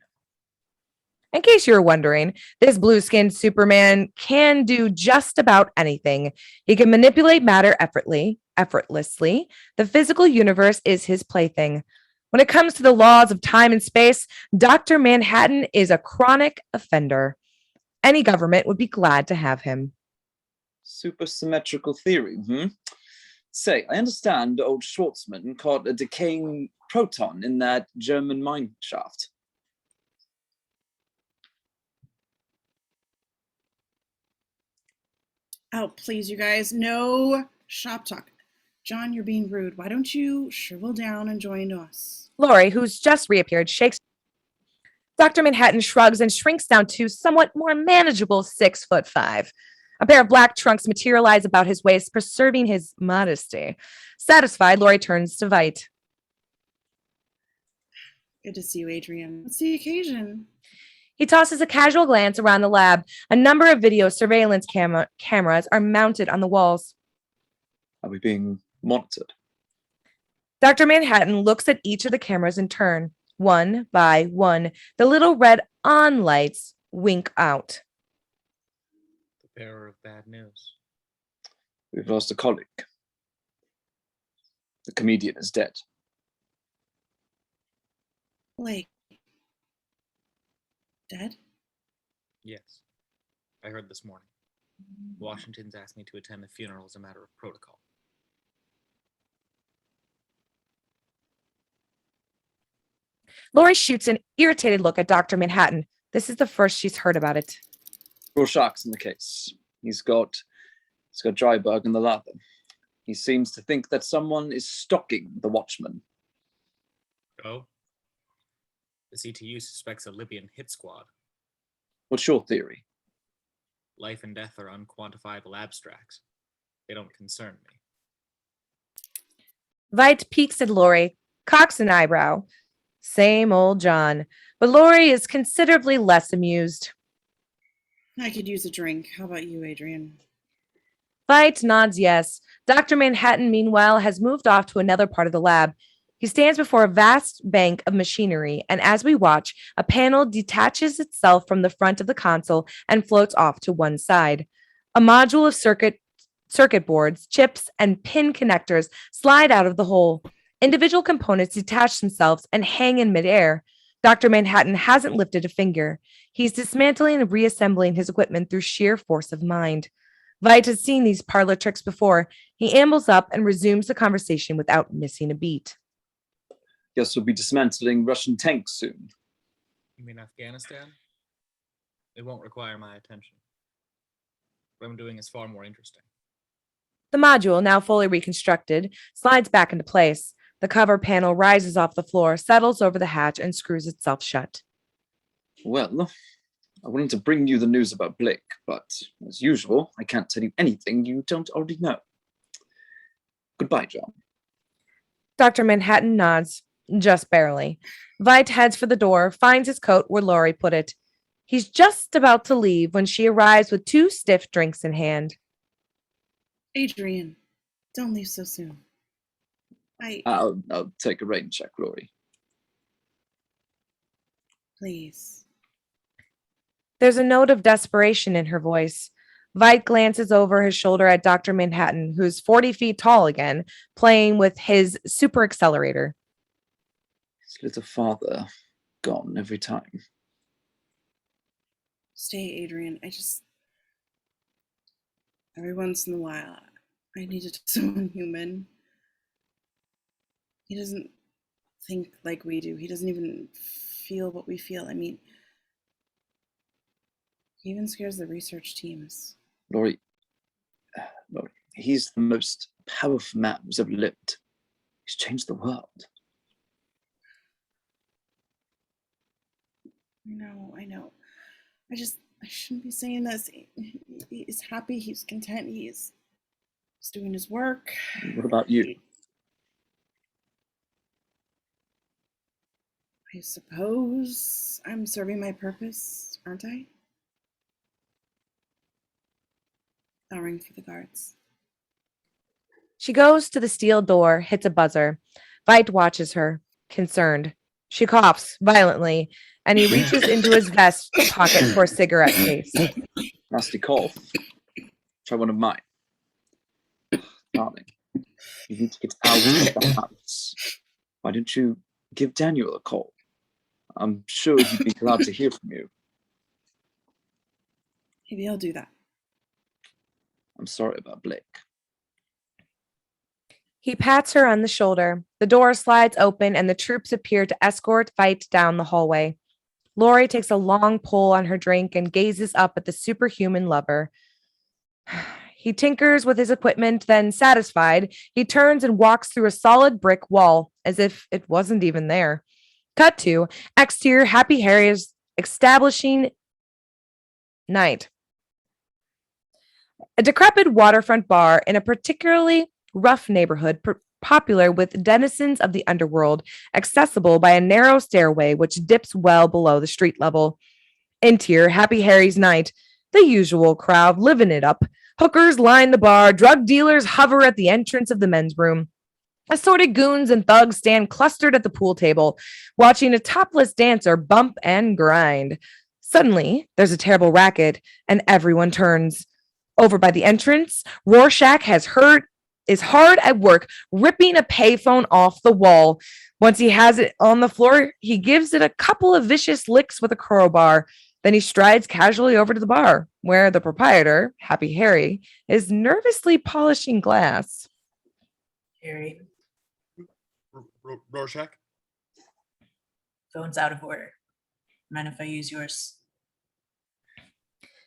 In case you're wondering, this blue-skinned Superman can do just about anything. He can manipulate matter effortlessly. The physical universe is his plaything. When it comes to the laws of time and space, Dr. Manhattan is a chronic offender. Any government would be glad to have him. Supersymmetrical theory, Say, I understand old Schwartzman caught a decaying proton in that German mine shaft. Oh, please, you guys. No shop talk. John, you're being rude. Why don't you shrivel down and join us? Laurie, who's just reappeared, shakes. Dr. Manhattan shrugs and shrinks down to somewhat more manageable 6'5". A pair of black trunks materialize about his waist, preserving his modesty. Satisfied, Laurie turns to Veidt. Good to see you, Adrian. What's the occasion? He tosses a casual glance around the lab. A number of video surveillance cameras are mounted on the walls. Are we being monitored? Dr. Manhattan looks at each of the cameras in turn. One by one, the little red on lights wink out. The bearer of bad news. We've lost a colleague. The comedian is dead. Blake. Dead? Yes. I heard this morning. Washington's asked me to attend the funeral as a matter of protocol. Laurie shoots an irritated look at Dr. Manhattan. This is the first she's heard about it. Rorschach's in the case. He's got Dreiberg in the lab. He seems to think that someone is stalking the Watchmen. Oh? The CTU suspects a Libyan hit squad. What's your theory? Life and death are unquantifiable abstracts. They don't concern me. Veidt peeks at Laurie, cocks an eyebrow. Same old John. But Laurie is considerably less amused. I could use a drink. How about you, Adrian? Veidt nods yes. Dr. Manhattan, meanwhile, has moved off to another part of the lab. He stands before a vast bank of machinery, and as we watch, a panel detaches itself from the front of the console and floats off to one side. A module of circuit boards, chips, and pin connectors slide out of the hole. Individual components detach themselves and hang in midair. Dr. Manhattan hasn't lifted a finger. He's dismantling and reassembling his equipment through sheer force of mind. Veidt has seen these parlor tricks before. He ambles up and resumes the conversation without missing a beat. Guess we'll be dismantling Russian tanks soon. You mean Afghanistan? It won't require my attention. What I'm doing is far more interesting. The module, now fully reconstructed, slides back into place. The cover panel rises off the floor, settles over the hatch, and screws itself shut. Well, I wanted to bring you the news about Blake, but as usual, I can't tell you anything you don't already know. Goodbye, John. Dr. Manhattan nods, just barely. Veidt heads for the door, finds his coat where Laurie put it. He's just about to leave when she arrives with 2 stiff drinks in hand. Adrian, don't leave so soon. I'll take a rain check, Laurie. Please. There's a note of desperation in her voice. Veidt glances over his shoulder at Dr. Manhattan, who's 40 feet tall again, playing with his super accelerator. His little father, gone every time. Stay, Adrian. Every once in a while, I need to talk to someone human. He doesn't think like we do. He doesn't even feel what we feel. I mean, he even scares the research teams. Laurie, he's the most powerful man who's ever lived. He's changed the world. I know. I shouldn't be saying this. He's happy. He's content. He's doing his work. What about you? I suppose I'm serving my purpose, aren't I? I'll ring for the guards. She goes to the steel door, hits a buzzer. Veidt watches her, concerned. She coughs violently, and he reaches into his vest pocket for a cigarette case. Nasty cough. Try one of mine. Darling, you need to get out of the house. Why don't you give Daniel a call? I'm sure he'd be glad to hear from you. Maybe I'll do that. I'm sorry about Blake. He pats her on the shoulder. The door slides open, and the troops appear to escort Veidt down the hallway. Laurie takes a long pull on her drink and gazes up at the superhuman lover. He tinkers with his equipment, then, satisfied, he turns and walks through a solid brick wall, as if it wasn't even there. Cut to exterior Happy Harry's establishing night. A decrepit waterfront bar in a particularly rough neighborhood, popular with denizens of the underworld, accessible by a narrow stairway which dips well below the street level. Interior Happy Harry's night. The usual crowd living it up. Hookers line the bar. Drug dealers hover at the entrance of the men's room. Assorted goons and thugs stand clustered at the pool table, watching a topless dancer bump and grind. Suddenly, there's a terrible racket, and everyone turns. Over by the entrance, Rorschach is hard at work ripping a payphone off the wall. Once he has it on the floor, he gives it a couple of vicious licks with a crowbar. Then he strides casually over to the bar, where the proprietor, Happy Harry, is nervously polishing glass. Harry, Rorschach? phone's out of order. Mind if I use yours?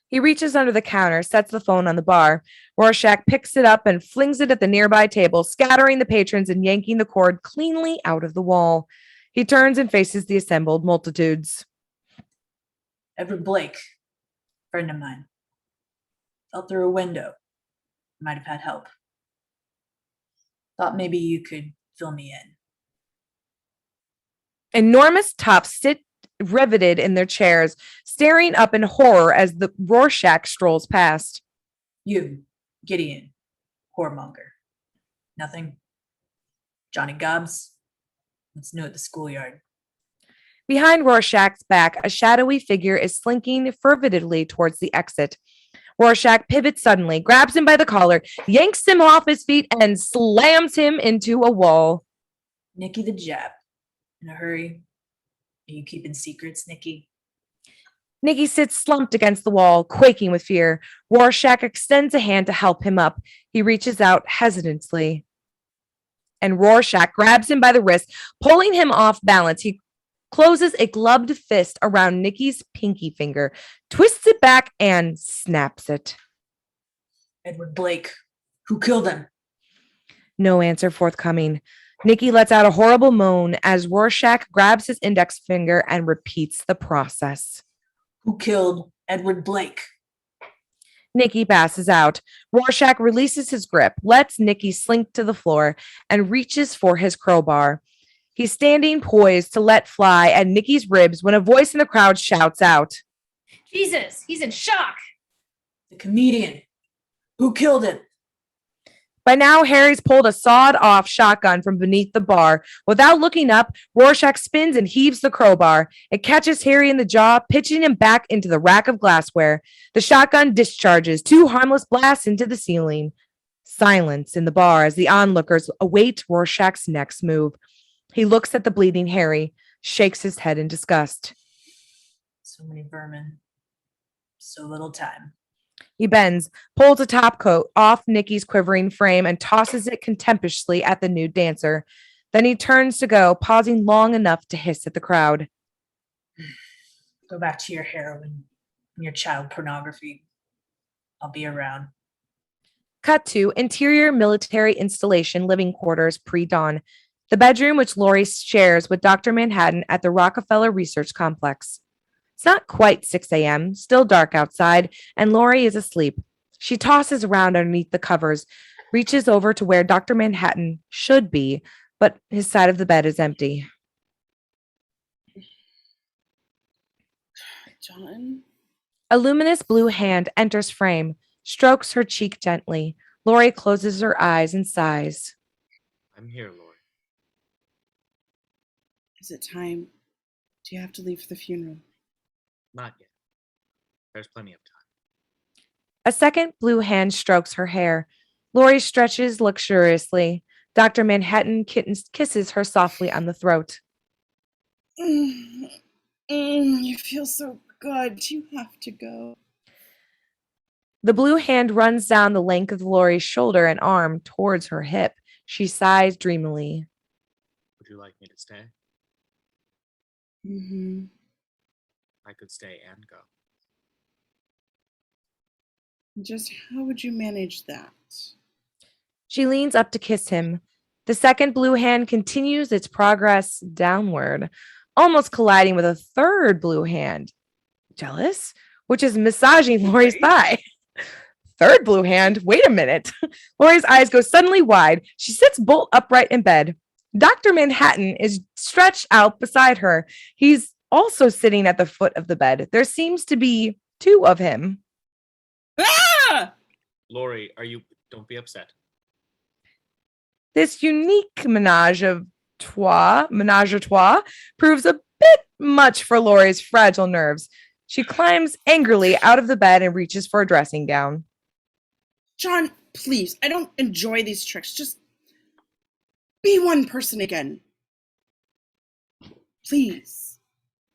He reaches under the counter, sets the phone on the bar. Rorschach picks it up and flings it at the nearby table, scattering the patrons and yanking the cord cleanly out of the wall. He turns and faces the assembled multitudes. Edward Blake, friend of mine. Fell through a window. Might have had help. Thought maybe you could fill me in. Enormous tops sit riveted in their chairs, staring up in horror as the Rorschach strolls past. You, Gideon, whoremonger. Nothing? Johnny Gobbs? Let's note the schoolyard. Behind Rorschach's back, a shadowy figure is slinking furtively towards the exit. Rorschach pivots suddenly, grabs him by the collar, yanks him off his feet, and slams him into a wall. Nicky the Jap. In a hurry. Are you keeping secrets, Nicky? Nicky sits slumped against the wall, quaking with fear. Rorschach extends a hand to help him up. He reaches out hesitantly, and Rorschach grabs him by the wrist, pulling him off balance. He closes a gloved fist around Nicky's pinky finger, twists it back, and snaps it. Edward Blake. Who killed him? No answer forthcoming. Nicky lets out a horrible moan as Rorschach grabs his index finger and repeats the process. Who killed Edward Blake? Nicky passes out. Rorschach releases his grip, lets Nicky slink to the floor, and reaches for his crowbar. He's standing poised to let fly at Nicky's ribs when a voice in the crowd shouts out. Jesus, he's in shock. The comedian. Who killed him? By now, Harry's pulled a sawed-off shotgun from beneath the bar. Without looking up, Rorschach spins and heaves the crowbar. It catches Harry in the jaw, pitching him back into the rack of glassware. The shotgun discharges 2 harmless blasts into the ceiling. Silence in the bar as the onlookers await Rorschach's next move. He looks at the bleeding Harry, shakes his head in disgust. So many vermin. So little time. He bends, pulls a topcoat off Nicky's quivering frame, and tosses it contemptuously at the nude dancer. Then he turns to go, pausing long enough to hiss at the crowd. Go back to your heroin and your child pornography. I'll be around. Cut to interior military installation living quarters pre-dawn. The bedroom which Laurie shares with Dr. Manhattan at the Rockefeller Research Complex. It's not quite 6 a.m., still dark outside, and Laurie is asleep. She tosses around underneath the covers, reaches over to where Dr. Manhattan should be, but his side of the bed is empty. John? A luminous blue hand enters frame, strokes her cheek gently. Laurie closes her eyes and sighs. I'm here, Laurie. Is it time? Do you have to leave for the funeral? Not yet. There's plenty of time. A second blue hand strokes her hair. Laurie stretches luxuriously. Dr. Manhattan kisses her softly on the throat. You feel so good. You have to go. The blue hand runs down the length of Laurie's shoulder and arm towards her hip. She sighs dreamily. Would you like me to stay? Mm-hmm. I could stay and go. Just how would you manage that? She leans up to kiss him. The second blue hand continues its progress downward, almost colliding with a third blue hand. Jealous? Which is massaging Laurie's thigh. Third blue hand? Wait a minute. Laurie's eyes go suddenly wide. She sits bolt upright in bed. Dr. Manhattan is stretched out beside her. He's also sitting at the foot of the bed. There seems to be 2 of him. Ah! Laurie, don't be upset. This unique menage a trois proves a bit much for Laurie's fragile nerves. She climbs angrily out of the bed and reaches for a dressing gown. John, please, I don't enjoy these tricks. Just be one person again. Please.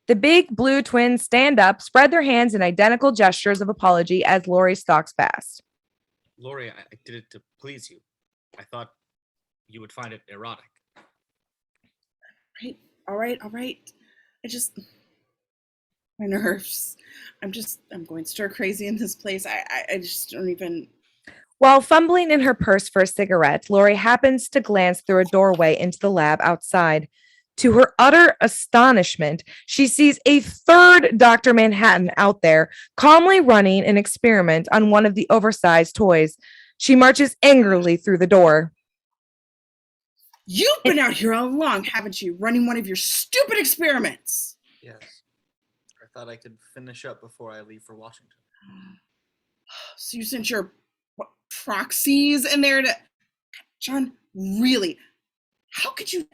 The big blue twins stand up, spread their hands in identical gestures of apology as Laurie stalks past. Laurie, I did it to please you. I thought you would find it erotic. All right. My nerves. I'm going stir crazy in this place. I just don't even. While fumbling in her purse for a cigarette, Laurie happens to glance through a doorway into the lab outside. To her utter astonishment, she sees a third Dr. Manhattan out there, calmly running an experiment on one of the oversized toys. She marches angrily through the door. You've been out here all along, haven't you? Running one of your stupid experiments. Yes. I thought I could finish up before I leave for Washington. So you sent your proxies in there to... John, really? How could you...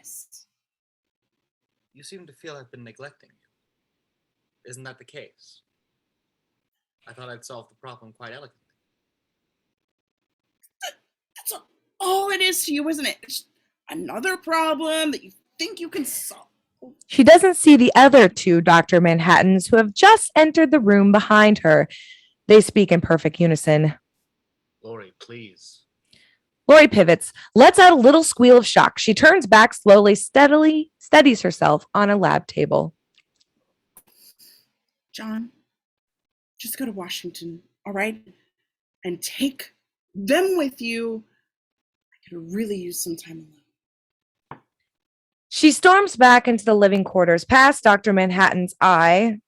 You seem to feel I've been neglecting you. Isn't that the case? I thought I'd solved the problem quite elegantly. That's all it is to you, isn't it? It's another problem that you think you can solve. She doesn't see the other two Dr. Manhattans who have just entered the room behind her. They speak in perfect unison. Laurie, please. Laurie pivots, lets out a little squeal of shock. She turns back slowly, steadies herself on a lab table. John, just go to Washington, all right? And take them with you. I could really use some time alone. She storms back into the living quarters, past Dr. Manhattan's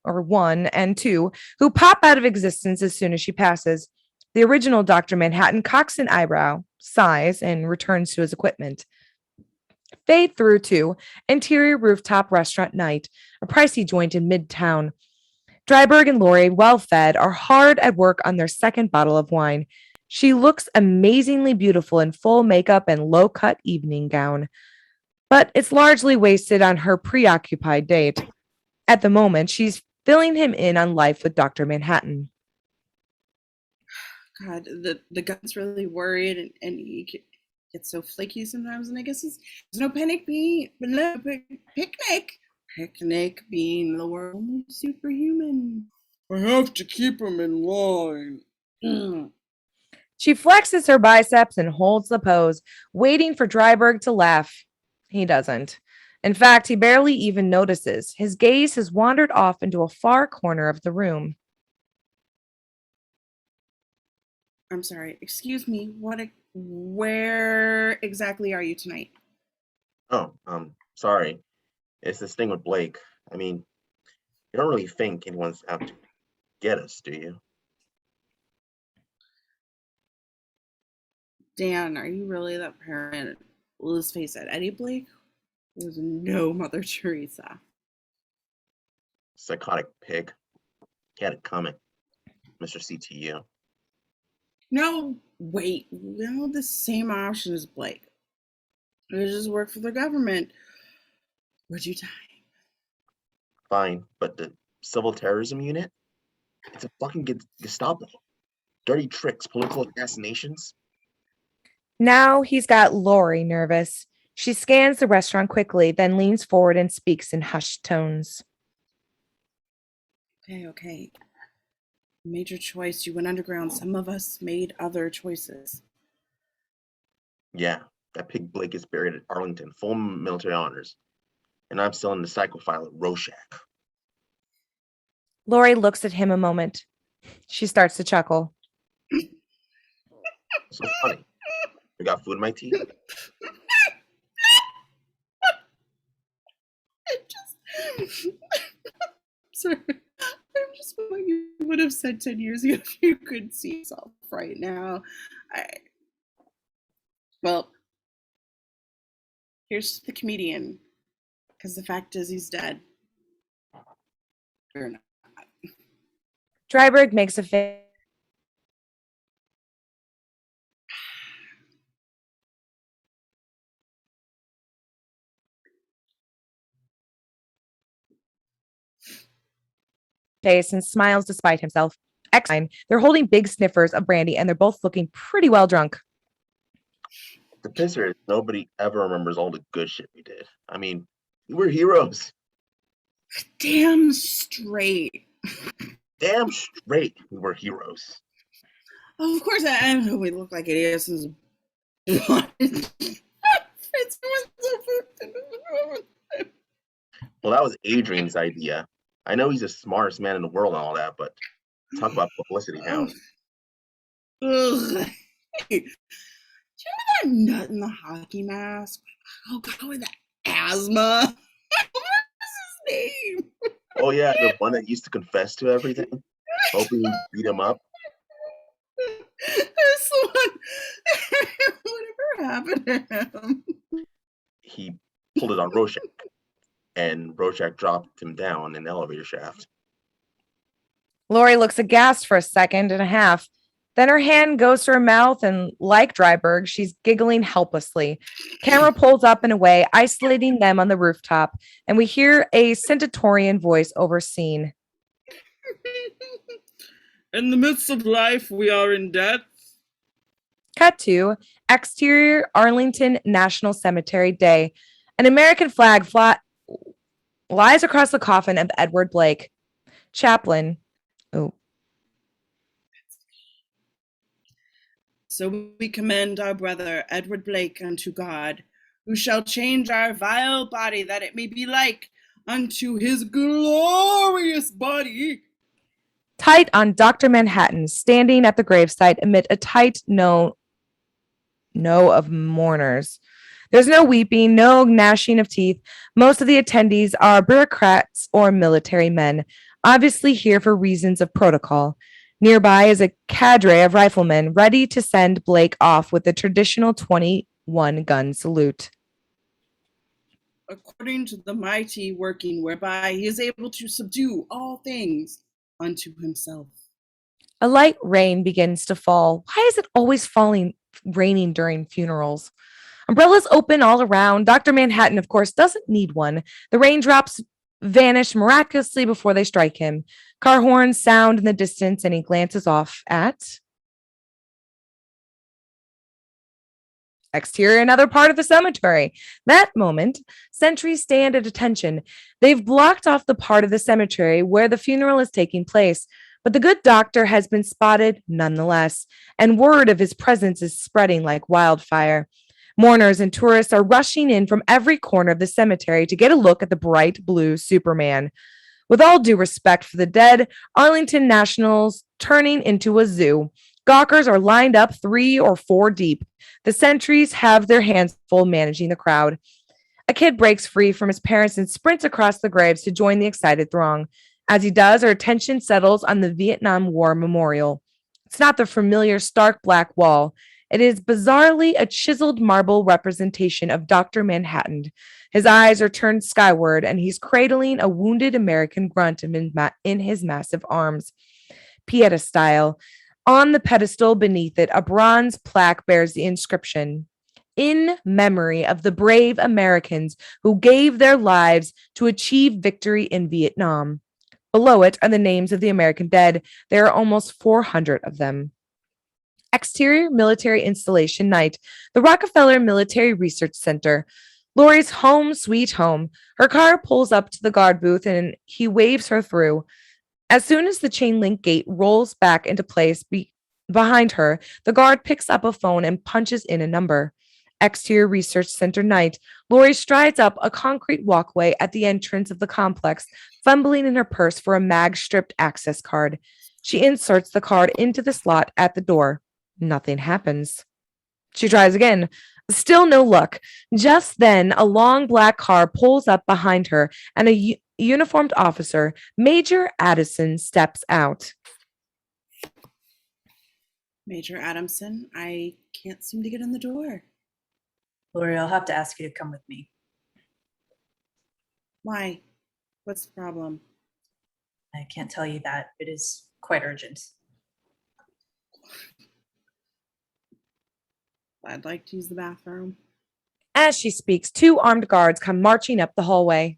one and two, who pop out of existence as soon as she passes. The original Dr. Manhattan cocks an eyebrow, sighs, and returns to his equipment. Fade through to interior rooftop restaurant night, a pricey joint in Midtown. Dreiberg and Laurie, well fed, are hard at work on their second bottle of wine. She looks amazingly beautiful in full makeup and low-cut evening gown, but it's largely wasted on her preoccupied date. At the moment, she's filling him in on life with Dr. Manhattan. God, the guy's really worried, and he gets so flaky sometimes, and I guess there's no picnic being the world superhuman. I have to keep him in line. She flexes her biceps and holds the pose, waiting for Dreiberg to laugh. He doesn't. In fact, he barely even notices. His gaze has wandered off into a far corner of the room. I'm sorry, excuse me, where exactly are you tonight? Oh, sorry. It's this thing with Blake. I mean, you don't really think anyone's out to get us, do you? Dan, are you really that parent? Let's face it, Eddie Blake was no Mother Teresa. Psychotic pig. He had it coming, Mr. CTU. No, wait, we don't have the same option as Blake. We just work for the government. Would you die? Fine, but the civil terrorism unit? It's a fucking Gestapo. Dirty tricks, political assassinations. Now he's got Laurie nervous. She scans the restaurant quickly, then leans forward and speaks in hushed tones. Okay. You made your choice. You went underground. Some of us made other choices. Yeah, that pig Blake is buried at Arlington, full military honors. And I'm still in the psychophile at Rorschach. Laurie looks at him a moment. She starts to chuckle. So funny. I got food in my teeth. Sorry. I'm just what you would have said 10 years ago if you could see yourself right now. Well, here's the comedian. Because the fact is he's dead. Or not. Dreiberg makes a face. And smiles despite himself. Excellent. They're holding big sniffers of brandy and they're both looking pretty well drunk. The pisser is nobody ever remembers all the good shit we did. I mean, we were heroes. Damn straight. Damn straight we were heroes. Of course, I know we look like idiots. Well, that was Adrian's idea. I know he's the smartest man in the world and all that, but talk about publicity now. Ugh. Hey, do you remember that nut in the hockey mask? Oh, God, with that asthma. What was his name? Oh, yeah, the one that used to confess to everything, hoping we beat him up. That's the one. Whatever happened to him? He pulled it on Rorschach, and Rorschach dropped him down in the elevator shaft. Laurie looks aghast for a second and a half. Then her hand goes to her mouth, and like Dreiberg, she's giggling helplessly. Camera pulls up and away, isolating them on the rooftop, and we hear a Centaurian voice over scene. In the midst of life, we are in death. Cut to exterior Arlington National Cemetery day. An American flag lies across the coffin of Edward Blake. Chaplain. Oh. So we commend our brother Edward Blake unto God, who shall change our vile body that it may be like unto his glorious body. Tight on Dr. Manhattan, standing at the gravesite amid a tight no of mourners. There's no weeping, no gnashing of teeth. Most of the attendees are bureaucrats or military men, obviously here for reasons of protocol. Nearby is a cadre of riflemen ready to send Blake off with the traditional 21-gun salute. According to the mighty working whereby he is able to subdue all things unto himself. A light rain begins to fall. Why is it always raining during funerals? Umbrellas open all around. Dr. Manhattan, of course, doesn't need one. The raindrops vanish miraculously before they strike him. Car horns sound in the distance, and he glances off at exterior, another part of the cemetery. That moment, sentries stand at attention. They've blocked off the part of the cemetery where the funeral is taking place, but the good doctor has been spotted nonetheless, and word of his presence is spreading like wildfire. Mourners and tourists are rushing in from every corner of the cemetery to get a look at the bright blue Superman. With all due respect for the dead, Arlington National's turning into a zoo. Gawkers are lined up 3 or 4 deep. The sentries have their hands full managing the crowd. A kid breaks free from his parents and sprints across the graves to join the excited throng. As he does, our attention settles on the Vietnam War memorial. It's not the familiar stark black wall. It is bizarrely a chiseled marble representation of Dr. Manhattan. His eyes are turned skyward, and he's cradling a wounded American grunt in his massive arms. Pieta style. On the pedestal beneath it, a bronze plaque bears the inscription, "In memory of the brave Americans who gave their lives to achieve victory in Vietnam." Below it are the names of the American dead. There are almost 400 of them. Exterior military installation night. The Rockefeller Military Research Center. Laurie's home sweet home. Her car pulls up to the guard booth and he waves her through. As soon as the chain link gate rolls back into place behind her, the guard picks up a phone and punches in a number. Exterior Research Center night. Laurie strides up a concrete walkway at the entrance of the complex, fumbling in her purse for a mag-stripped access card. She inserts the card into the slot at the door. Nothing happens. She tries again. Still no luck. Just then, a long black car pulls up behind her, and a uniformed officer, Major Adamson, steps out. Major Adamson, I can't seem to get in the door. Laurie, I'll have to ask you to come with me. Why? What's the problem? I can't tell you that. It is quite urgent. I'd like to use the bathroom. As she speaks, 2 armed guards come marching up the hallway.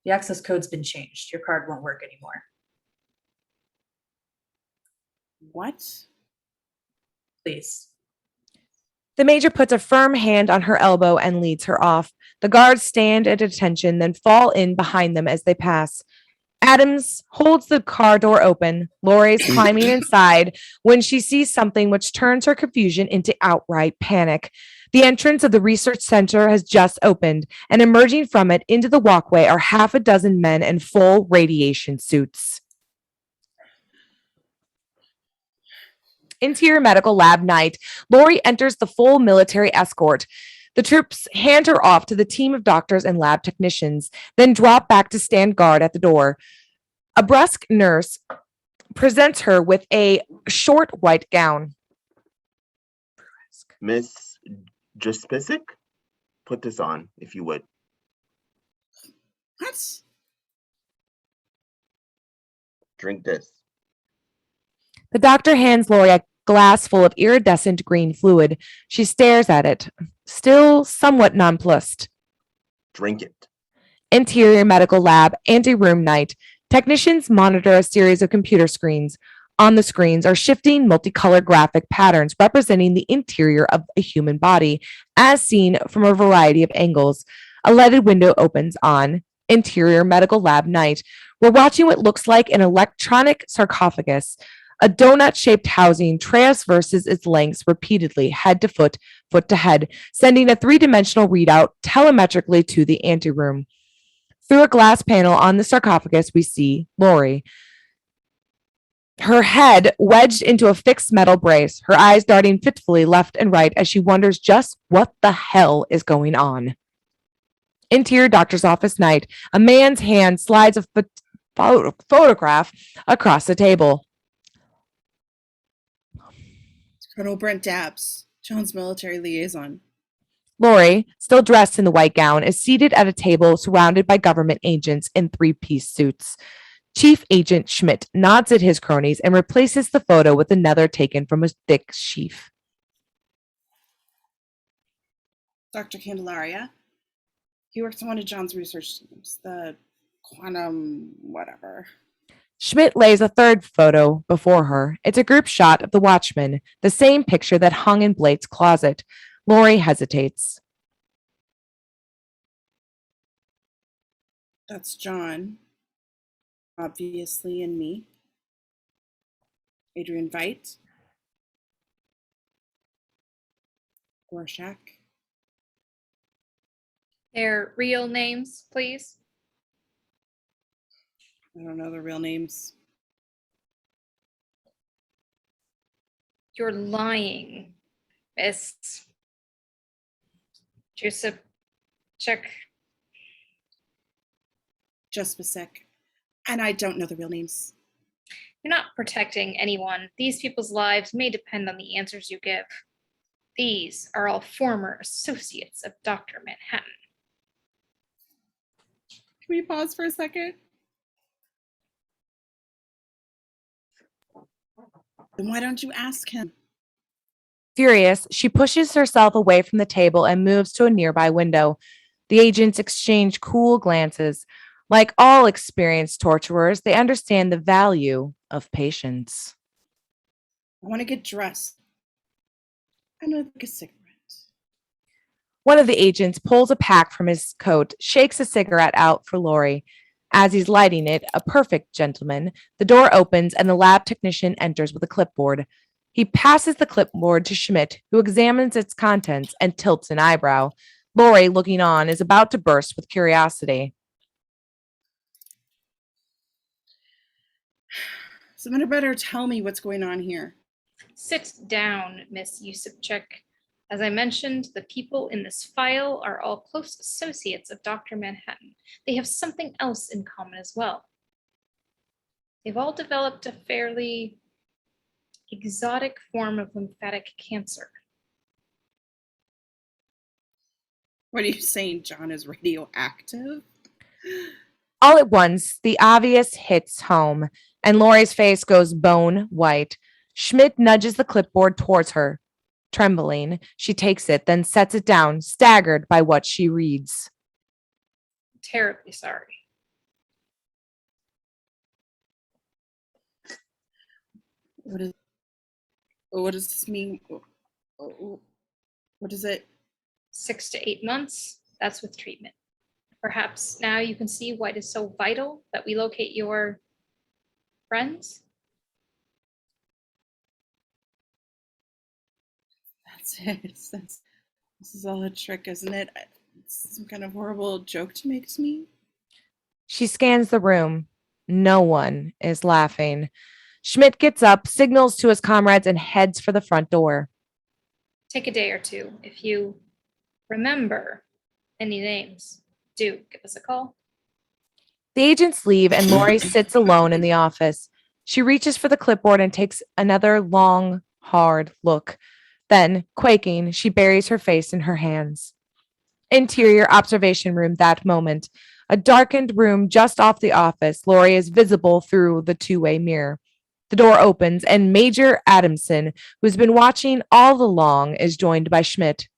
The access code's been changed. Your card won't work anymore. What? Please. The major puts a firm hand on her elbow and leads her off. The guards stand at attention, then fall in behind them as they pass. Adams holds the car door open. Laurie's climbing inside when she sees something which turns her confusion into outright panic. The entrance of the research center has just opened, and emerging from it into the walkway are 6 men in full radiation suits. Interior medical lab night. Laurie enters the full military escort. The troops hand her off to the team of doctors and lab technicians, then drop back to stand guard at the door. A brusque nurse presents her with a short white gown. Miss Jaspisic, put this on, if you would. What? Drink this. The doctor hands Laurie a glass full of iridescent green fluid. She stares at it, still somewhat nonplussed. Drink it. Interior medical lab, anteroom night. Technicians monitor a series of computer screens. On the screens are shifting multicolored graphic patterns representing the interior of a human body, as seen from a variety of angles. A leaded window opens on interior medical lab night. We're watching what looks like an electronic sarcophagus. A donut-shaped housing transverses its lengths repeatedly, head to foot, foot to head, sending a three-dimensional readout telemetrically to the anteroom. Through a glass panel on the sarcophagus, we see Laurie. Her head wedged into a fixed metal brace, her eyes darting fitfully left and right as she wonders just what the hell is going on. Interior doctor's office night. A man's hand slides a photograph across the table. Colonel Brent Dabbs, John's military liaison. Laurie, still dressed in the white gown, is seated at a table surrounded by government agents in three-piece suits. Chief Agent Schmidt nods at his cronies and replaces the photo with another taken from a thick sheaf. Dr. Candelaria. He works on one of John's research teams, the quantum whatever. Schmidt lays a third photo before her. It's a group shot of the Watchmen, the same picture that hung in Blake's closet. Laurie hesitates. That's John. Obviously, and me. Adrian Veidt. Rorschach. Their real names, please. I don't know the real names. You're lying, Miss Joseph. Check. Just a sec. And I don't know the real names. You're not protecting anyone. These people's lives may depend on the answers you give. These are all former associates of Dr. Manhattan. Can we pause for a second? Then why don't you ask him? Furious, she pushes herself away from the table and moves to a nearby window. The agents exchange cool glances. Like all experienced torturers, they understand the value of patience. I want to get dressed. I'm gonna take a cigarette. One of the agents pulls a pack from his coat, shakes a cigarette out for Laurie. As he's lighting it, a perfect gentleman, the door opens and the lab technician enters with a clipboard. He passes the clipboard to Schmidt, who examines its contents and tilts an eyebrow. Laurie, looking on, is about to burst with curiosity. Someone better tell me what's going on here. Sit down, Miss Yusupchik. As I mentioned, the people in this file are all close associates of Dr. Manhattan. They have something else in common as well. They've all developed a fairly exotic form of lymphatic cancer. What are you saying, John is radioactive? All at once, the obvious hits home, and Laurie's face goes bone white. Schmidt nudges the clipboard towards her. Trembling, she takes it, then sets it down, staggered by what she reads. Terribly sorry. What does this mean? What is it? 6 to 8 months, that's with treatment. Perhaps now you can see why it is so vital that we locate your friends. That's it. This is all a trick, isn't it? It's some kind of horrible joke to make to me. She scans the room. No one is laughing. Schmidt gets up, signals to his comrades, and heads for the front door. Take a day or two. If you remember any names, do give us a call. The agents leave, and Laurie sits alone in the office. She reaches for the clipboard and takes another long, hard look. Then, quaking, she buries her face in her hands. Interior observation room that moment. A darkened room just off the office. Laurie is visible through the two-way mirror. The door opens, and Major Adamson, who's been watching all along, is joined by Schmidt.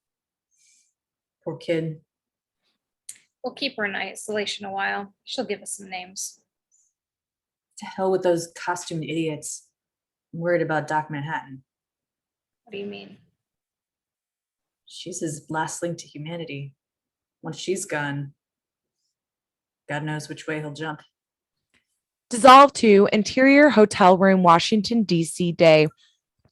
Poor kid. We'll keep her in isolation a while. She'll give us some names. To hell with those costumed idiots. I'm worried about Doc Manhattan. What do you mean? She's his last link to humanity. Once she's gone, God knows which way he'll jump. Dissolved to interior hotel room, Washington, D.C. day.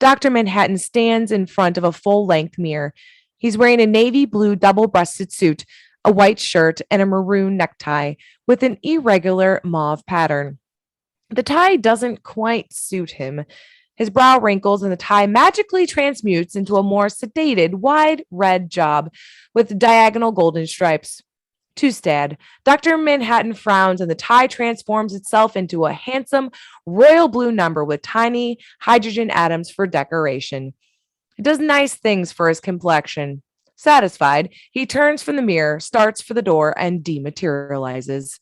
Dr. Manhattan stands in front of a full-length mirror. He's wearing a navy blue double-breasted suit, a white shirt, and a maroon necktie with an irregular mauve pattern. The tie doesn't quite suit him. His brow wrinkles and the tie magically transmutes into a more sedated, wide red job with diagonal golden stripes. Tustad, Dr. Manhattan frowns and the tie transforms itself into a handsome royal blue number with tiny hydrogen atoms for decoration. It does nice things for his complexion. Satisfied, he turns from the mirror, starts for the door, and dematerializes.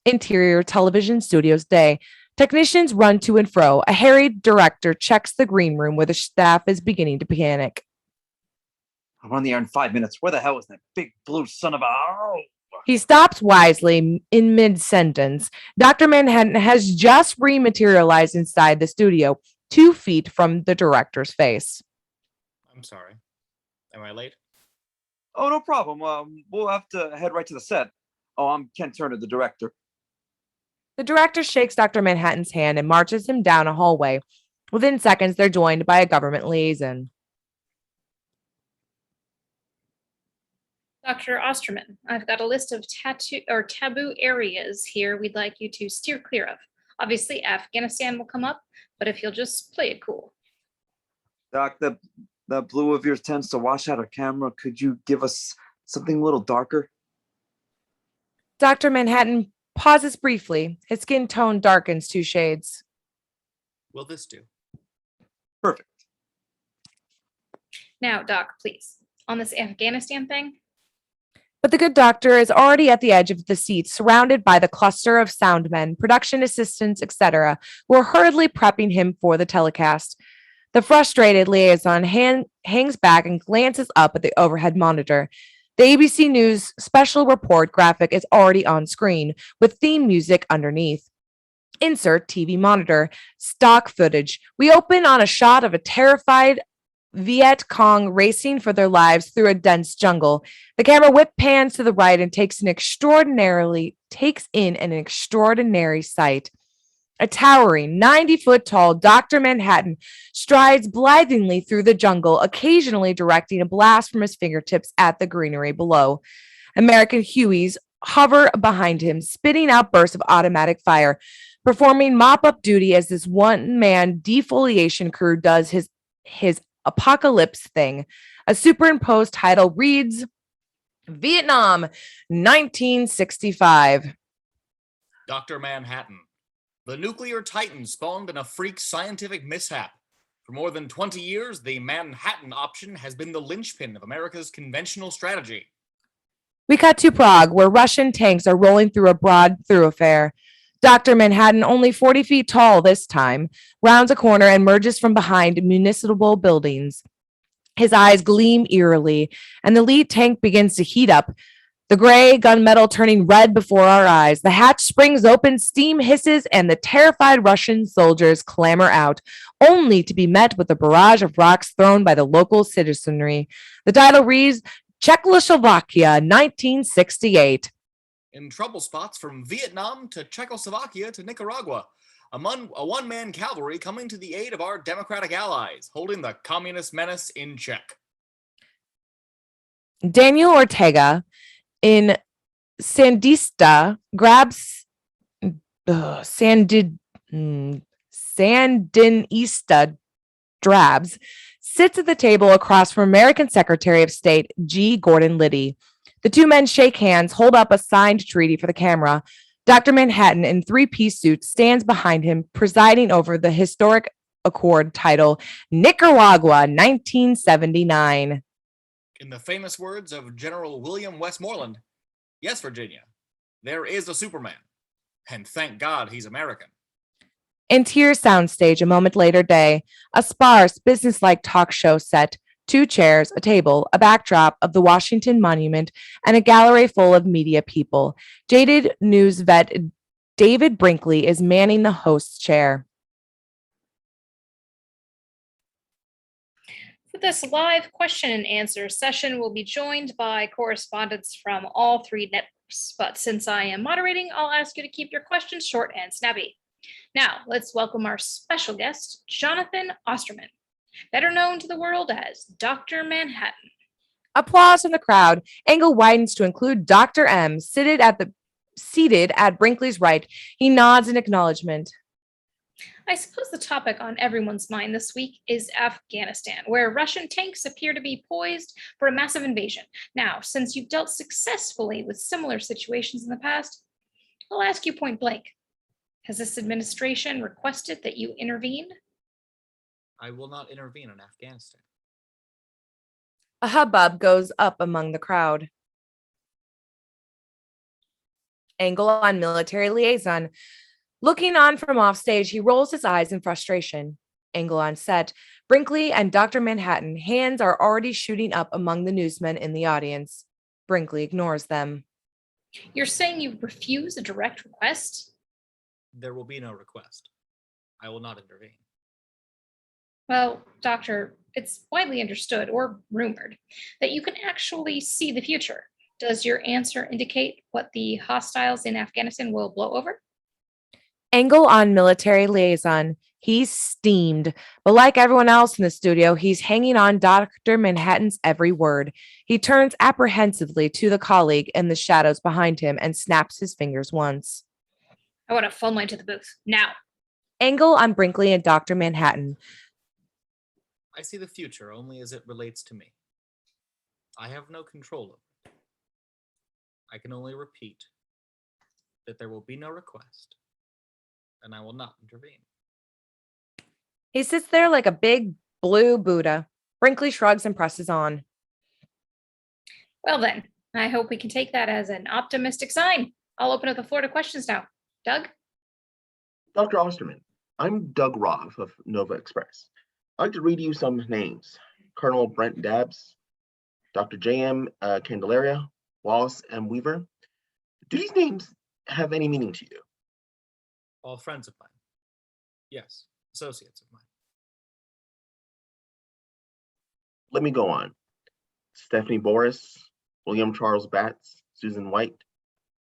Interior television studios day. Technicians run to and fro. A harried director checks the green room where the staff is beginning to panic. I'm on the air in 5 minutes. Where the hell is that big blue son of a... Oh! He stops wisely in mid-sentence. Dr. Manhattan has just rematerialized inside the studio, 2 feet from the director's face. I'm sorry. Am I late? Oh, no problem. We'll have to head right to the set. Oh, I'm Ken Turner, the director. The director shakes Dr. Manhattan's hand and marches him down a hallway. Within seconds, they're joined by a government liaison. Dr. Osterman, I've got a list of taboo areas here we'd like you to steer clear of. Obviously, Afghanistan will come up, but if you'll just play it cool. Doc, the blue of yours tends to wash out our camera. Could you give us something a little darker? Dr. Manhattan pauses briefly. His skin tone darkens 2 shades. Will this do? Perfect. Now, Doc, please, on this Afghanistan thing. But the good doctor is already at the edge of the seat, surrounded by the cluster of sound men, production assistants, etc., who are hurriedly prepping him for the telecast. The frustrated liaison hangs back and glances up at the overhead monitor. The ABC News special report graphic is already on screen, with theme music underneath. Insert TV monitor. Stock footage. We open on a shot of a terrified Viet Cong racing for their lives through a dense jungle. The camera whip pans to the right and takes in an extraordinary sight. A towering 90-foot tall Dr. Manhattan strides blithely through the jungle, occasionally directing a blast from his fingertips at the greenery below. American Hueys hover behind him, spitting out bursts of automatic fire, performing mop-up duty as this one-man defoliation crew does his apocalypse thing. A superimposed title reads, Vietnam, 1965. Dr. Manhattan. The nuclear titan spawned in a freak scientific mishap. For more than 20 years, the Manhattan option has been the linchpin of America's conventional strategy. We cut to Prague, where Russian tanks are rolling through a broad thoroughfare. Dr. Manhattan, only 40 feet tall this time, rounds a corner and emerges from behind municipal buildings. His eyes gleam eerily, and the lead tank begins to heat up, the gray gunmetal turning red before our eyes. The hatch springs open, steam hisses, and the terrified Russian soldiers clamber out, only to be met with a barrage of rocks thrown by the local citizenry. The title reads, Czechoslovakia, 1968. In trouble spots from Vietnam to Czechoslovakia to Nicaragua, a one-man cavalry coming to the aid of our democratic allies, holding the communist menace in check. Daniel Ortega in Sandinista grabs Sandinista drabs, sits at the table across from American Secretary of State G. Gordon Liddy. The 2 men shake hands, hold up a signed treaty for the camera. Dr. Manhattan, in 3-piece suit, stands behind him, presiding over the historic accord title, Nicaragua, 1979. In the famous words of General William Westmoreland, yes, Virginia, there is a Superman, and thank God he's American. Interior soundstage a moment later day. A sparse, businesslike talk show set. 2 chairs, a table, a backdrop of the Washington Monument, and a gallery full of media people. Jaded news vet David Brinkley is manning the host's chair. For this live question and answer session, we'll be joined by correspondents from all 3 networks. But since I am moderating, I'll ask you to keep your questions short and snappy. Now, let's welcome our special guest, Jonathan Osterman, better known to the world as Dr. Manhattan. Applause from the crowd. Angle widens to include Dr. M, seated at Brinkley's right. He nods in acknowledgement. I suppose the topic on everyone's mind this week is Afghanistan, where Russian tanks appear to be poised for a massive invasion. Now, since you've dealt successfully with similar situations in the past, I'll ask you point blank. Has this administration requested that you intervene? I will not intervene in Afghanistan. A hubbub goes up among the crowd. Angle on military liaison. Looking on from offstage, he rolls his eyes in frustration. Angle on set. Brinkley and Dr. Manhattan, hands are already shooting up among the newsmen in the audience. Brinkley ignores them. You're saying you refuse a direct request? There will be no request. I will not intervene. Well, Doctor, it's widely understood or rumored that you can actually see the future. Does your answer indicate what the hostiles in Afghanistan will blow over? Angle on military liaison. He's steamed, but like everyone else in the studio, he's hanging on Dr. Manhattan's every word. He turns apprehensively to the colleague in the shadows behind him and snaps his fingers once. I want a phone line to the booth, now. Angle on Brinkley and Dr. Manhattan. I see the future only as it relates to me. I have no control over it. I can only repeat that there will be no request, and I will not intervene. He sits there like a big blue Buddha. Brinkley shrugs and presses on. Well then, I hope we can take that as an optimistic sign. I'll open up the floor to questions now. Doug? Dr. Osterman, I'm Doug Roth of Nova Express. I'd like to read you some names. Colonel Brent Dabbs, Dr. J.M. Candelaria, Wallace M. Weaver. Do these names have any meaning to you? All friends of mine. Yes, associates of mine. Let me go on. Stephanie Boris, William Charles Batts, Susan White.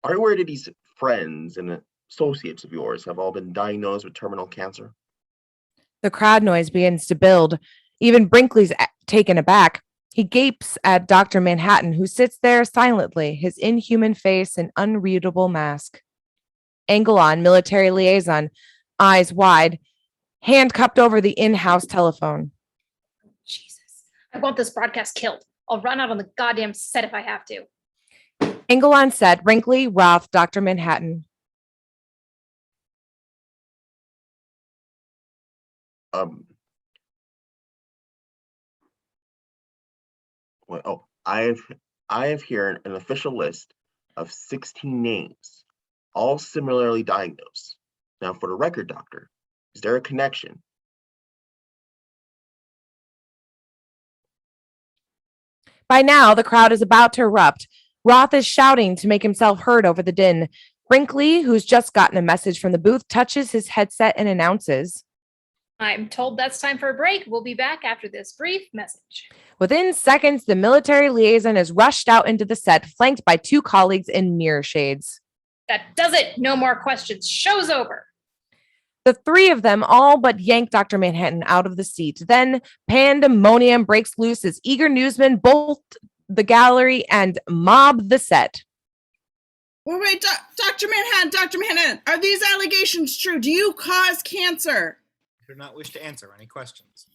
Are you aware that these friends and associates of yours have all been diagnosed with terminal cancer? The crowd noise begins to build. Even Brinkley's taken aback. He gapes at Dr. Manhattan, who sits there silently, his inhuman face an unreadable mask. Angle on, military liaison, eyes wide, hand cupped over the in-house telephone. Jesus, I want this broadcast killed. I'll run out on the goddamn set if I have to. Angle on set, Brinkley, Roth, Dr. Manhattan. I have here an official list of 16 names, all similarly diagnosed. Now, for the record, doctor, is there a connection? By now, the crowd is about to erupt. Roth is shouting to make himself heard over the din. Brinkley, who's just gotten a message from the booth, touches his headset and announces. I'm told that's time for a break. We'll be back after this brief message. Within seconds, the military liaison is rushed out into the set, flanked by 2 colleagues in mirror shades. That does it. No more questions. Show's over. The 3 of them all but yank Dr. Manhattan out of the seat. Then pandemonium breaks loose as eager newsmen bolt the gallery and mob the set. Wait, Dr. Manhattan, are these allegations true? Do you cause cancer? I do not wish to answer any questions.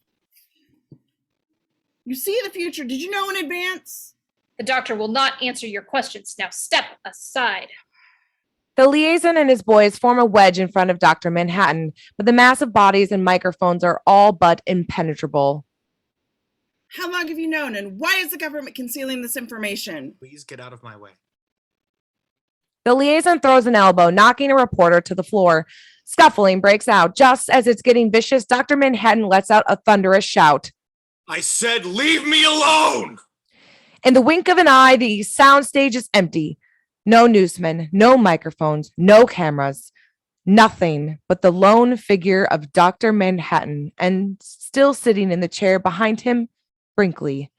You see the future. Did you know in advance? The doctor will not answer your questions. Now step aside. The liaison and his boys form a wedge in front of Dr. Manhattan, but the massive bodies and microphones are all but impenetrable. How long have you known, and why is the government concealing this information? Please get out of my way. The liaison throws an elbow, knocking a reporter to the floor. Scuffling breaks out. Just as it's getting vicious, Dr. Manhattan lets out a thunderous shout. I said, leave me alone! In the wink of an eye, the soundstage is empty. No newsmen, no microphones, no cameras. Nothing but the lone figure of Dr. Manhattan, and still sitting in the chair behind him, Brinkley.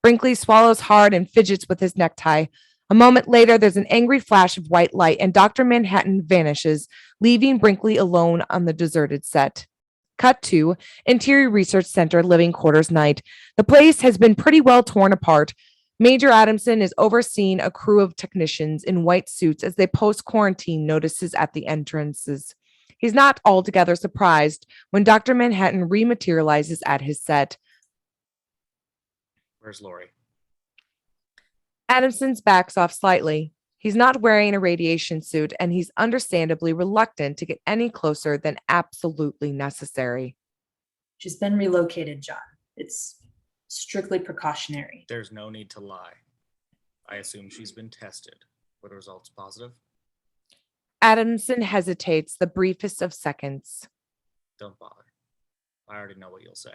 Brinkley swallows hard and fidgets with his necktie. A moment later, there's an angry flash of white light, and Dr. Manhattan vanishes, leaving Brinkley alone on the deserted set. Cut to Interior Research Center living quarters night. The place has been pretty well torn apart. Major Adamson is overseeing a crew of technicians in white suits as they post quarantine notices at the entrances. He's not altogether surprised when Dr. Manhattan rematerializes at his set. Where's Laurie? Adamson's backs off slightly. He's not wearing a radiation suit, and he's understandably reluctant to get any closer than absolutely necessary. She's been relocated, John. It's strictly precautionary. There's no need to lie. I assume she's been tested. Were the results positive? Adamson hesitates the briefest of seconds. Don't bother. I already know what you'll say.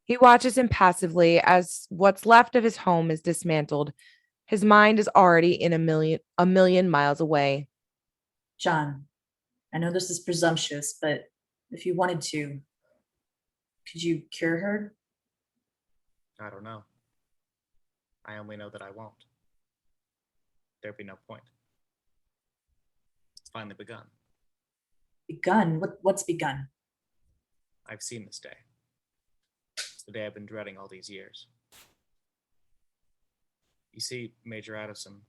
He watches impassively as what's left of his home is dismantled. His mind is already in a million miles away. John, I know this is presumptuous, but if you wanted to, could you cure her? I don't know. I only know that I won't. There'd be no point. It's finally begun. Begun? What's begun? I've seen this day. It's the day I've been dreading all these years. You see, Major Adamson,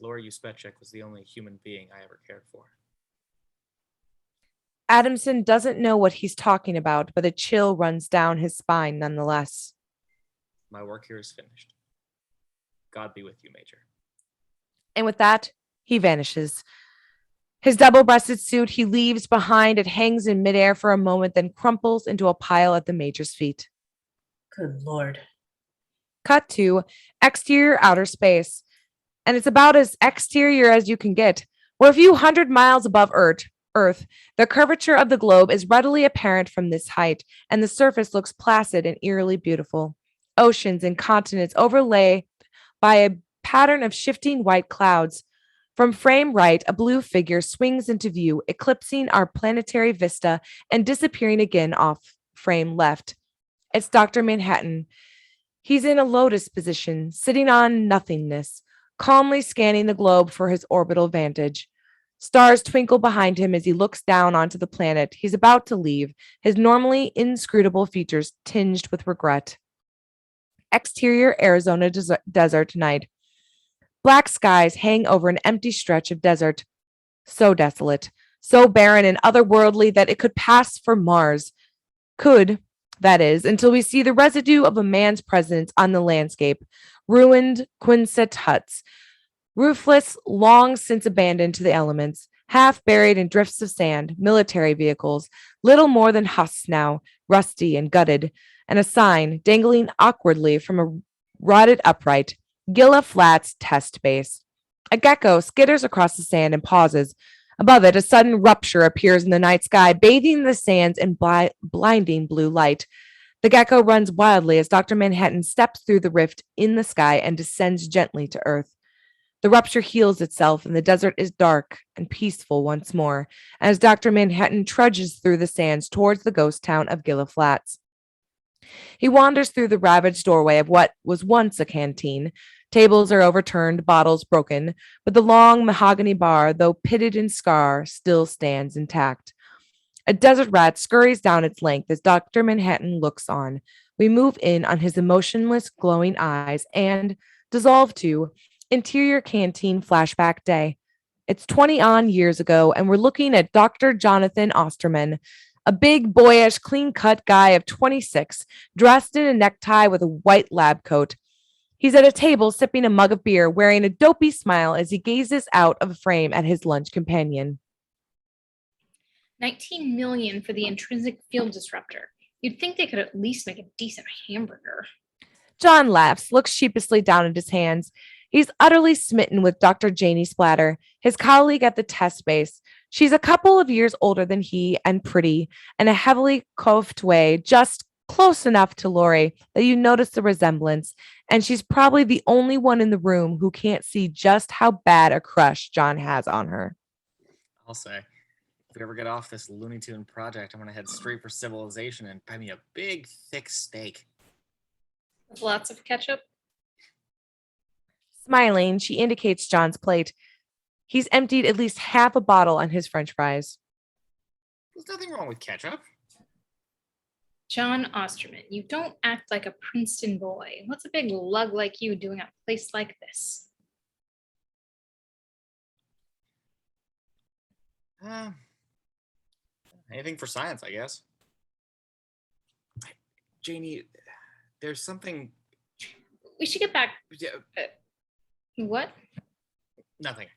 Laurie Uspechek was the only human being I ever cared for. Adamson doesn't know what he's talking about, but a chill runs down his spine nonetheless. My work here is finished. God be with you, Major. And with that, he vanishes. His double-breasted suit he leaves behind. It hangs in midair for a moment, then crumples into a pile at the Major's feet. Good Lord. Cut to exterior outer space. And it's about as exterior as you can get. We're a few hundred miles above Earth. The curvature of the globe is readily apparent from this height, and the surface looks placid and eerily beautiful. Oceans and continents overlay by a pattern of shifting white clouds. From frame right, a blue figure swings into view, eclipsing our planetary vista and disappearing again off frame left. It's Dr. Manhattan. He's in a lotus position, sitting on nothingness, calmly scanning the globe for his orbital vantage. Stars twinkle behind him as he looks down onto the planet he's about to leave, his normally inscrutable features tinged with regret. Exterior Arizona desert night. Black skies hang over an empty stretch of desert. So desolate, so barren and otherworldly that it could pass for Mars. Could, that is, until we see the residue of a man's presence on the landscape. Ruined quinset huts, roofless, long since abandoned to the elements, half buried in drifts of sand, military vehicles, little more than husks now, rusty and gutted, and a sign dangling awkwardly from a rotted upright. Gila Flats Test Base. A gecko skitters across the sand and pauses. Above it, a sudden rupture appears in the night sky, bathing the sands in blinding blue light. The gecko runs wildly as Dr. Manhattan steps through the rift in the sky and descends gently to Earth. The rupture heals itself, and the desert is dark and peaceful once more, as Dr. Manhattan trudges through the sands towards the ghost town of Gila Flats. He wanders through the ravaged doorway of what was once a canteen. Tables are overturned, bottles broken, but the long mahogany bar, though pitted and scar, still stands intact. A desert rat scurries down its length as Dr. Manhattan looks on. We move in on his emotionless, glowing eyes and dissolve to interior canteen flashback day. It's 20 years ago, and we're looking at Dr. Jonathan Osterman, a big, boyish, clean-cut guy of 26, dressed in a necktie with a white lab coat. He's at a table sipping a mug of beer, wearing a dopey smile as he gazes out of a frame at his lunch companion. 19 million for the intrinsic field disruptor. You'd think they could at least make a decent hamburger. John laughs, looks sheepishly down at his hands. He's utterly smitten with Dr. Janie Splatter, his colleague at the test base. She's a couple of years older than he and pretty, in a heavily coiffed way, just close enough to Laurie that you notice the resemblance, and she's probably the only one in the room who can't see just how bad a crush John has on her. I'll say, if we ever get off this Looney Tune project, I'm gonna head straight for civilization and buy me a big, thick steak. With lots of ketchup. Smiling, she indicates John's plate. He's emptied at least half a bottle on his French fries. There's nothing wrong with ketchup. John Osterman, you don't act like a Princeton boy. What's a big lug like you doing at a place like this? Anything for science, I guess. Janie, there's something. We should get back. What? Nothing.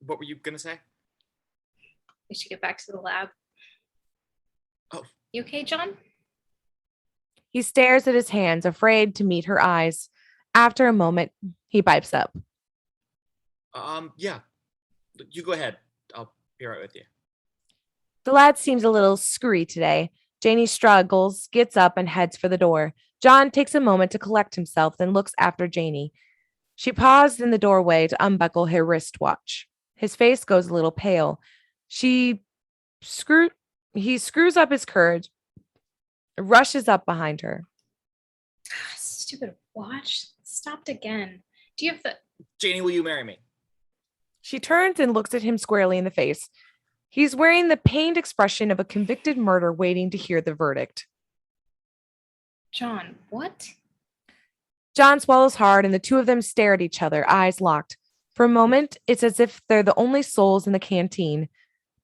What were you gonna say? We should get back to the lab. Oh. You okay, John? He stares at his hands, afraid to meet her eyes. After a moment, he pipes up. Yeah. You go ahead. I'll be right with you. The lad seems a little screwy today. Janie struggles, gets up, and heads for the door. John takes a moment to collect himself, then looks after Janie. She paused in the doorway to unbuckle her wristwatch. His face goes a little pale. He screws up his courage, rushes up behind her. Stupid watch. Stopped again. Do you have the... Janie, will you marry me? She turns and looks at him squarely in the face. He's wearing the pained expression of a convicted murderer waiting to hear the verdict. John, what? John swallows hard, and the two of them stare at each other, eyes locked. For a moment, it's as if they're the only souls in the canteen.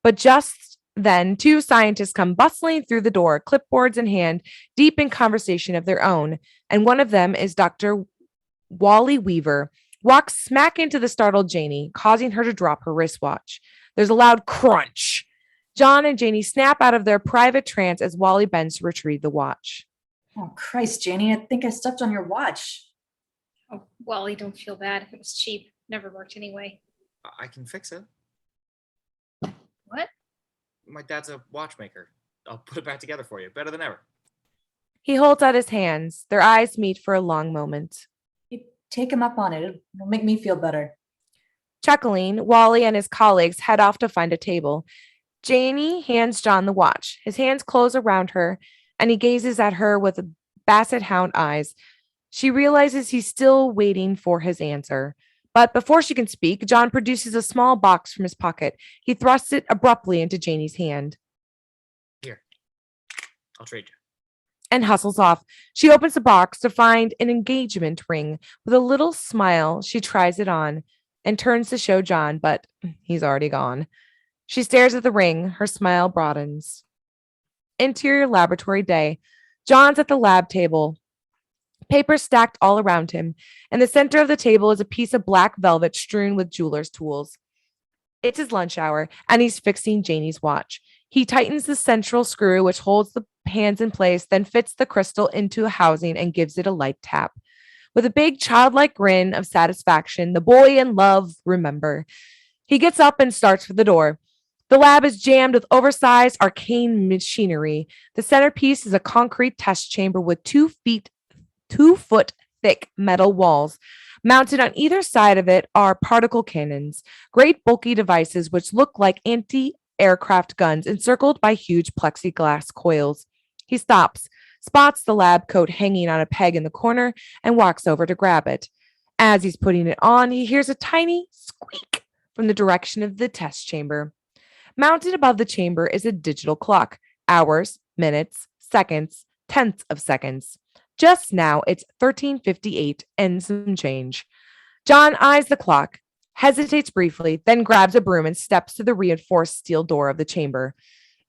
But just then, two scientists come bustling through the door, clipboards in hand, deep in conversation of their own. And one of them is Dr. Wally Weaver, walks smack into the startled Janie, causing her to drop her wristwatch. There's a loud crunch. John and Janie snap out of their private trance as Wally bends to retrieve the watch. Oh, Christ, Janie, I think I stepped on your watch. Oh, Wally, don't feel bad. It was cheap. Never worked anyway. I can fix it. What? My dad's a watchmaker. I'll put it back together for you. Better than ever. He holds out his hands. Their eyes meet for a long moment. You take him up on it. It'll make me feel better. Chuckling, Wally and his colleagues head off to find a table. Janie hands John the watch. His hands close around her, and he gazes at her with basset hound eyes. She realizes he's still waiting for his answer. But before she can speak, John produces a small box from his pocket. He thrusts it abruptly into Janie's hand. Here, I'll trade you. And hustles off. She opens the box to find an engagement ring. With a little smile, she tries it on and turns to show John, but he's already gone. She stares at the ring. Her smile broadens. Interior laboratory day. John's at the lab table. Papers stacked all around him. In the center of the table is a piece of black velvet strewn with jeweler's tools. It's his lunch hour, and he's fixing Janie's watch. He tightens the central screw, which holds the hands in place, then fits the crystal into a housing and gives it a light tap. With a big childlike grin of satisfaction, the boy in love, remember. He gets up and starts for the door. The lab is jammed with oversized arcane machinery. The centerpiece is a concrete test chamber with 2-foot thick metal walls. Mounted on either side of it are particle cannons, great bulky devices which look like anti-aircraft guns encircled by huge plexiglass coils. He stops, spots the lab coat hanging on a peg in the corner, and walks over to grab it. As he's putting it on, he hears a tiny squeak from the direction of the test chamber. Mounted above the chamber is a digital clock. Hours, minutes, seconds, tenths of seconds. Just now, it's 13:58 and some change. John eyes the clock, hesitates briefly, then grabs a broom and steps to the reinforced steel door of the chamber.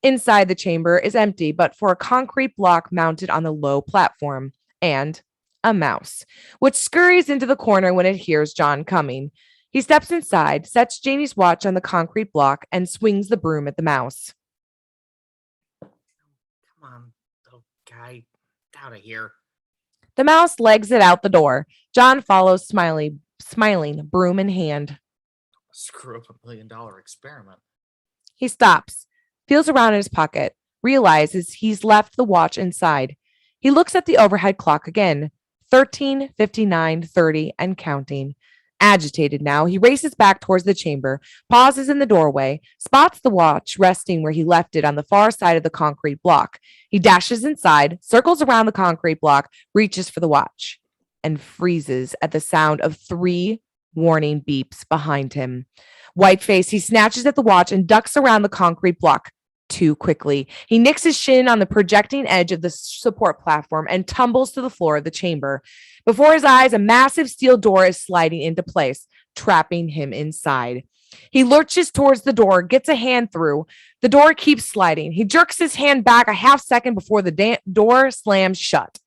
Inside the chamber is empty, but for a concrete block mounted on the low platform, and a mouse, which scurries into the corner when it hears John coming. He steps inside, sets Janie's watch on the concrete block, and swings the broom at the mouse. Come on, little guy. Out of here. The mouse legs it out the door. John follows, smiling, broom in hand. Screw up $1 million experiment. He stops, feels around in his pocket, realizes he's left the watch inside. He looks at the overhead clock again, 13:59:30 and counting. Agitated now, he races back towards the chamber, pauses in the doorway, spots the watch resting where he left it on the far side of the concrete block. He dashes inside, circles around the concrete block, reaches for the watch, and freezes at the sound of 3 warning beeps behind him. White-faced, he snatches at the watch and ducks around the concrete block too quickly. He nicks his shin on the projecting edge of the support platform and tumbles to the floor of the chamber. Before his eyes, a massive steel door is sliding into place, trapping him inside. He lurches towards the door, gets a hand through. The door keeps sliding. He jerks his hand back a half second before the door slams shut.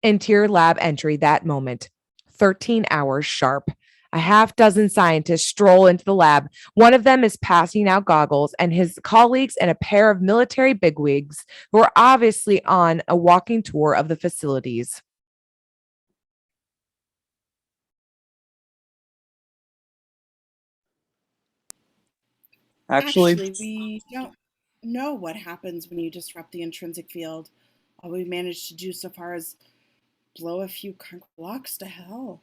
Interior lab entry that moment. 13 hours sharp. A half dozen scientists stroll into the lab. One of them is passing out goggles, and his colleagues and a pair of military bigwigs who are obviously on a walking tour of the facilities. Actually, we don't know what happens when you disrupt the intrinsic field. All we've managed to do so far is blow a few concrete blocks to hell.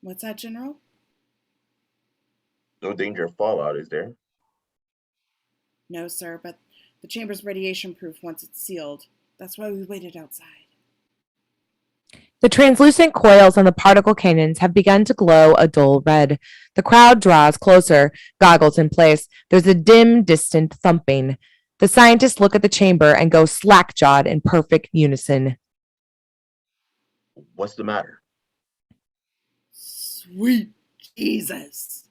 What's that, General? No danger of fallout, is there? No, sir, but the chamber's radiation proof once it's sealed. That's why we waited outside. The translucent coils on the particle cannons have begun to glow a dull red. The crowd draws closer, goggles in place. There's a dim, distant thumping. The scientists look at the chamber and go slack-jawed in perfect unison. What's the matter? Sweet Jesus.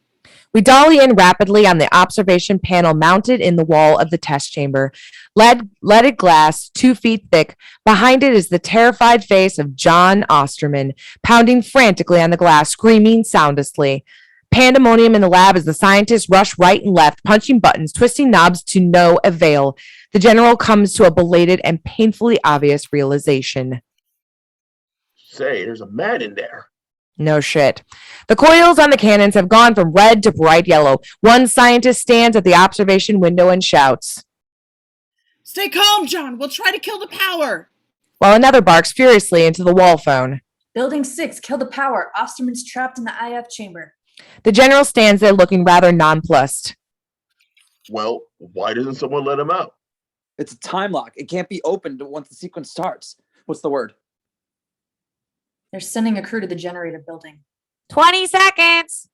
We dolly in rapidly on the observation panel mounted in the wall of the test chamber. Leaded glass, 2 feet thick. Behind it is the terrified face of John Osterman, pounding frantically on the glass, screaming soundlessly. Pandemonium in the lab as the scientists rush right and left, punching buttons, twisting knobs to no avail. The general comes to a belated and painfully obvious realization. Say, there's a man in there. No shit. The coils on the cannons have gone from red to bright yellow. One scientist stands at the observation window and shouts, Stay calm, John. We'll try to kill the power. while another barks furiously into the wall phone. Building 6, kill the power. Osterman's trapped in the IF chamber. The general stands there looking rather nonplussed. Well, why doesn't someone let him out? it's a time lock. It can't be opened once the sequence starts. What's the word? They're sending a crew to the generator building. 20 seconds.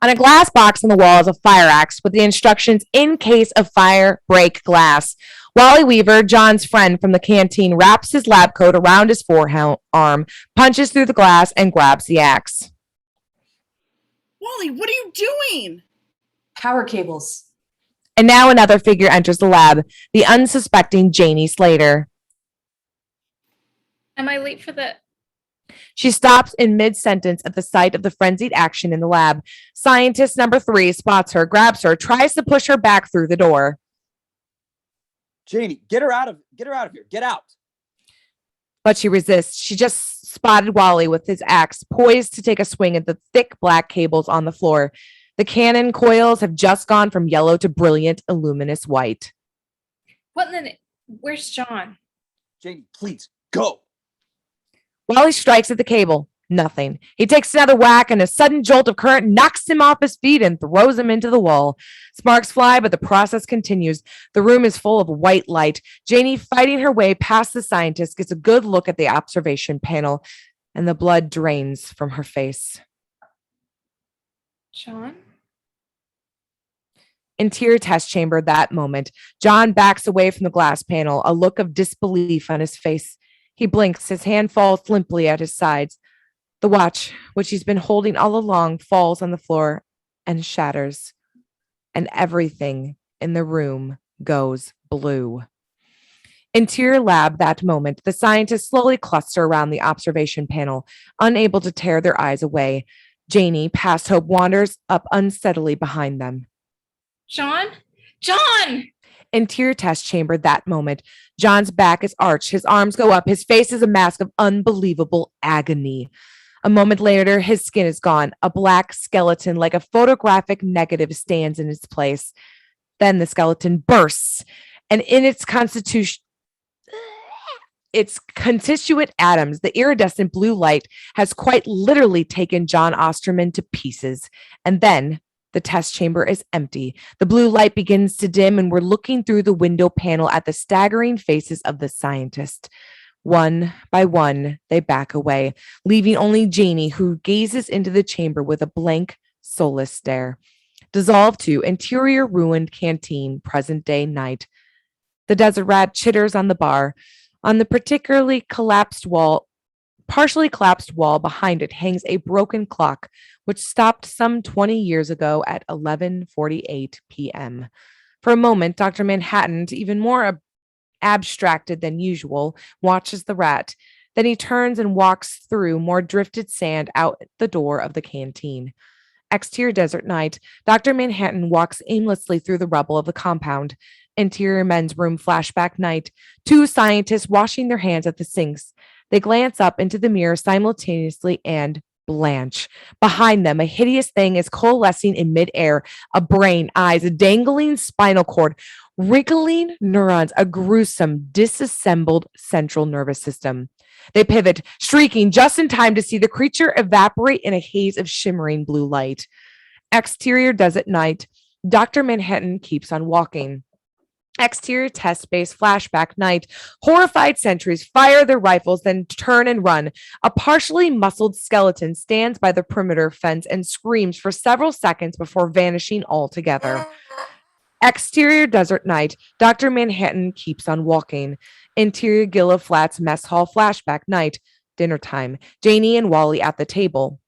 On a glass box on the wall is a fire axe with the instructions, in case of fire, break glass. Wally Weaver, John's friend from the canteen, wraps his lab coat around his forearm, punches through the glass, and grabs the axe. Wally, what are you doing? Power cables. And now another figure enters the lab, the unsuspecting Janie Slater. Am I late for the... She stops in mid-sentence at the sight of the frenzied action in the lab. Scientist number 3 spots her, grabs her, tries to push her back through the door. Janie, get her out of here. Get out. But she resists. She just spotted Wally with his axe, poised to take a swing at the thick black cables on the floor. The cannon coils have just gone from yellow to brilliant, luminous white. What in the... Where's John? Janie, please, go. Wally strikes at the cable. Nothing. He takes another whack, and a sudden jolt of current knocks him off his feet and throws him into the wall. Sparks fly, but the process continues. The room is full of white light. Janie, fighting her way past the scientist, gets a good look at the observation panel, and the blood drains from her face. John? Interior test chamber that moment. John backs away from the glass panel, a look of disbelief on his face. He blinks. His hand falls limply at his sides. The watch, which he's been holding all along, falls on the floor and shatters. And everything in the room goes blue. Interior lab that moment. The scientists slowly cluster around the observation panel, unable to tear their eyes away. Janie, past hope, wanders up unsteadily behind them. John? John! Interior test chamber. That moment, John's back is arched, his arms go up, his face is a mask of unbelievable agony. A moment later, his skin is gone. A black skeleton, like a photographic negative, stands in its place. Then the skeleton bursts, and in its constituent atoms, the iridescent blue light has quite literally taken John Osterman to pieces. And then the test chamber is empty. The blue light begins to dim, and we're looking through the window panel at the staggering faces of the scientists. One by one, they back away, leaving only Janie, who gazes into the chamber with a blank, soulless stare. Dissolved to interior ruined canteen, present day night. The desert rat chitters on the bar. On the partially collapsed wall behind it hangs a broken clock, which stopped some 20 years ago at 11:48 p.m. For a moment, Dr. Manhattan, even more abstracted than usual, watches the rat. Then he turns and walks through more drifted sand out the door of the canteen. Exterior desert night. Dr. Manhattan walks aimlessly through the rubble of the compound. Interior men's room flashback night. Two scientists washing their hands at the sinks. They glance up into the mirror simultaneously and blanch. Behind them, a hideous thing is coalescing in midair. A brain, eyes, a dangling spinal cord, wriggling neurons, a gruesome, disassembled central nervous system. They pivot, shrieking just in time to see the creature evaporate in a haze of shimmering blue light. Exterior desert night. Dr. Manhattan keeps on walking. Exterior test space flashback night. Horrified sentries fire their rifles, then turn and run. A partially muscled skeleton stands by the perimeter fence and screams for several seconds before vanishing altogether. Exterior desert night. Dr. Manhattan keeps on walking. Interior Gilla Flats mess hall flashback night. Dinner time. Janie and Wally at the table.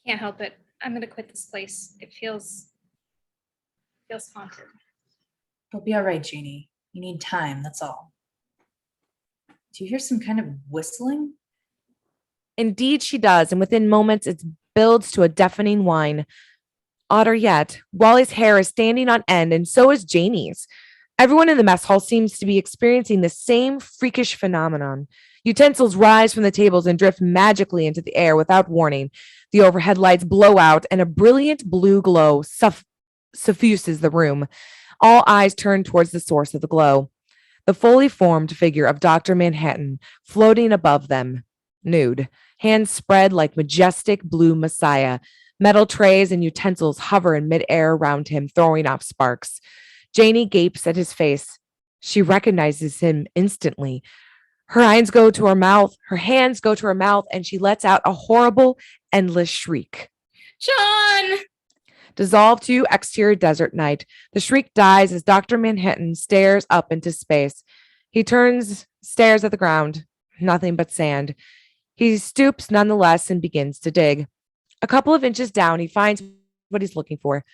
Can't help it. I'm gonna quit this place. It feels haunted. It'll be all right, Janie. You need time, that's all. Do you hear some kind of whistling? Indeed, she does, and within moments, it builds to a deafening whine. Odder yet, Wally's hair is standing on end, and so is Janie's. Everyone in the mess hall seems to be experiencing the same freakish phenomenon. Utensils rise from the tables and drift magically into the air without warning. The overhead lights blow out, and a brilliant blue glow suffuses the room. All eyes turn towards the source of the glow. The fully formed figure of Dr. Manhattan floating above them, nude, hands spread like majestic blue messiah. Metal trays and utensils hover in midair around him, throwing off sparks. Janie gapes at his face. She recognizes him instantly. Her hands go to her mouth, and she lets out a horrible, endless shriek. John! Dissolved to exterior desert night. The shriek dies as Dr. Manhattan stares up into space. He stares at the ground. Nothing but sand. He stoops nonetheless and begins to dig. A couple of inches down, he finds what he's looking for.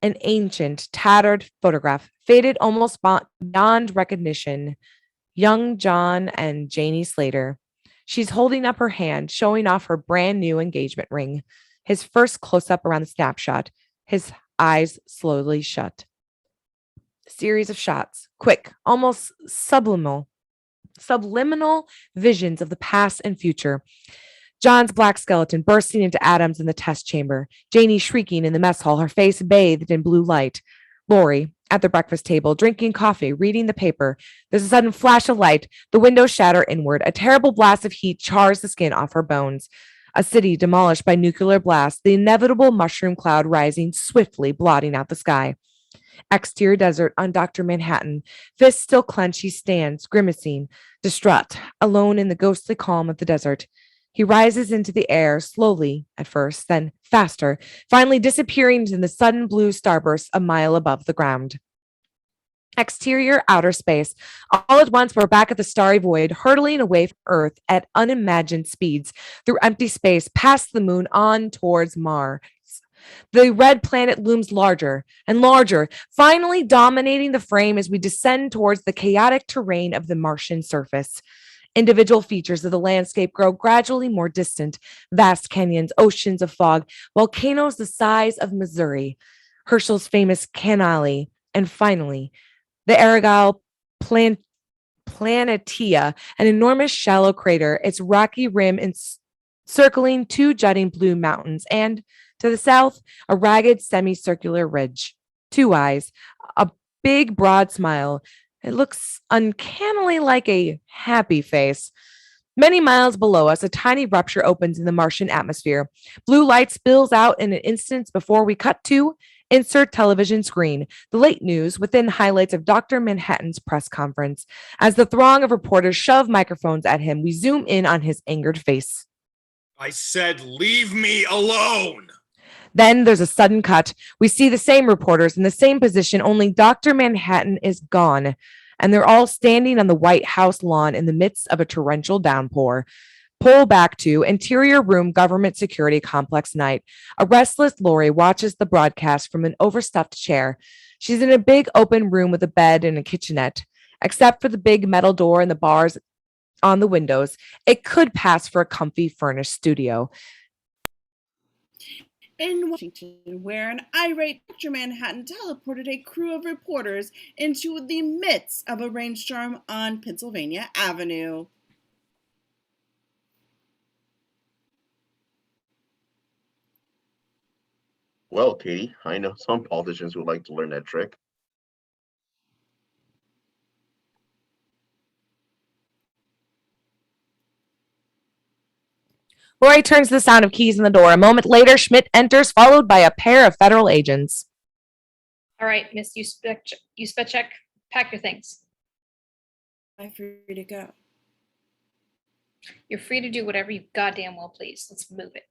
An ancient, tattered photograph, faded almost beyond recognition. Young John and Janie Slater. She's holding up her hand, showing off her brand new engagement ring. His first close-up around the snapshot. His eyes slowly shut. A series of shots, quick, almost subliminal visions of the past and future. John's black skeleton bursting into atoms in the test chamber. Janie shrieking in the mess hall, her face bathed in blue light. Laurie at the breakfast table, drinking coffee, reading the paper. There's a sudden flash of light. The windows shatter inward. A terrible blast of heat chars the skin off her bones. A city demolished by nuclear blast, the inevitable mushroom cloud rising swiftly, blotting out the sky. Exterior desert on Dr. Manhattan. Fists still clenched, he stands, grimacing, distraught, alone in the ghostly calm of the desert. He rises into the air, slowly at first, then faster, finally disappearing in the sudden blue starburst a mile above the ground. Exterior outer space. All at once, we're back at the starry void, hurtling away from Earth at unimagined speeds, through empty space, past the moon, on towards Mars. The red planet looms larger and larger, finally dominating the frame as we descend towards the chaotic terrain of the Martian surface. Individual features of the landscape grow gradually more distant. Vast canyons, oceans of fog, volcanoes the size of Missouri. Herschel's famous canali, And finally, the Argyle Planetia, an enormous shallow crater, its rocky rim encircling two jutting blue mountains, and to the south, a ragged semicircular ridge. Two eyes, a big broad smile. It looks uncannily like a happy face. Many miles below us, a tiny rupture opens in the Martian atmosphere. Blue light spills out in an instant before we cut to insert television screen. The late news within highlights of Dr. Manhattan's press conference. As the throng of reporters shove microphones at him, we zoom in on his angered face. I said, leave me alone. Then there's a sudden cut. We see the same reporters in the same position, only Dr. Manhattan is gone. And they're all standing on the White House lawn in the midst of a torrential downpour. Pull back to interior room government security complex night. A restless Laurie watches the broadcast from an overstuffed chair. She's in a big open room with a bed and a kitchenette. Except for the big metal door and the bars on the windows, it could pass for a comfy furnished studio. In Washington, where an irate Dr. Manhattan teleported a crew of reporters into the midst of a rainstorm on Pennsylvania Avenue. Well, Katie, I know some politicians would like to learn that trick. Laurie turns to the sound of keys in the door. A moment later, Schmidt enters, followed by a pair of federal agents. All right, Miss Uspechek, pack your things. I'm free to go. You're free to do whatever you goddamn well please. Let's move it.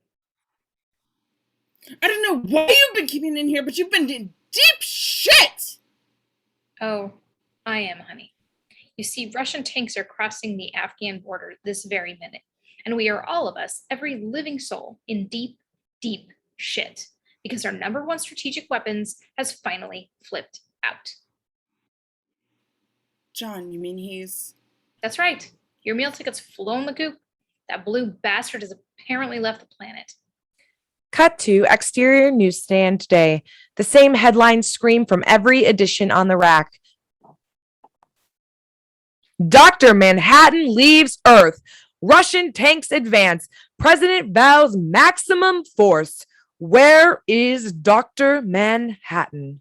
I don't know why you've been keeping in here, but you've been in deep shit! Oh, I am, honey. You see, Russian tanks are crossing the Afghan border this very minute. And we are all of us, every living soul, in deep, deep shit. Because our number one strategic weapons has finally flipped out. John, you mean he's... That's right. Your meal ticket's flown the coop. That blue bastard has apparently left the planet. Cut to exterior newsstand today. The same headlines scream from every edition on the rack. Dr. Manhattan leaves Earth. Russian tanks advance. President vows maximum force. Where is Dr. Manhattan?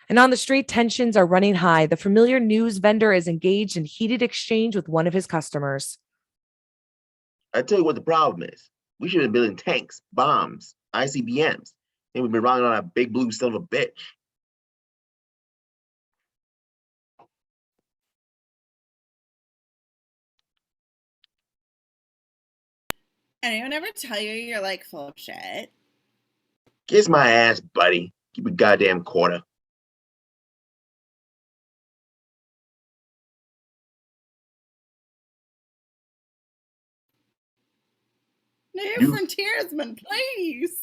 And on the street, tensions are running high. The familiar news vendor is engaged in heated exchange with one of his customers. I tell you what the problem is. We should have been building tanks, bombs, ICBMs. And we've been riding on a big blue son of a bitch. Anyone ever tell you you're like full of shit? Kiss my ass, buddy. Keep a goddamn quarter. New frontiersman, please.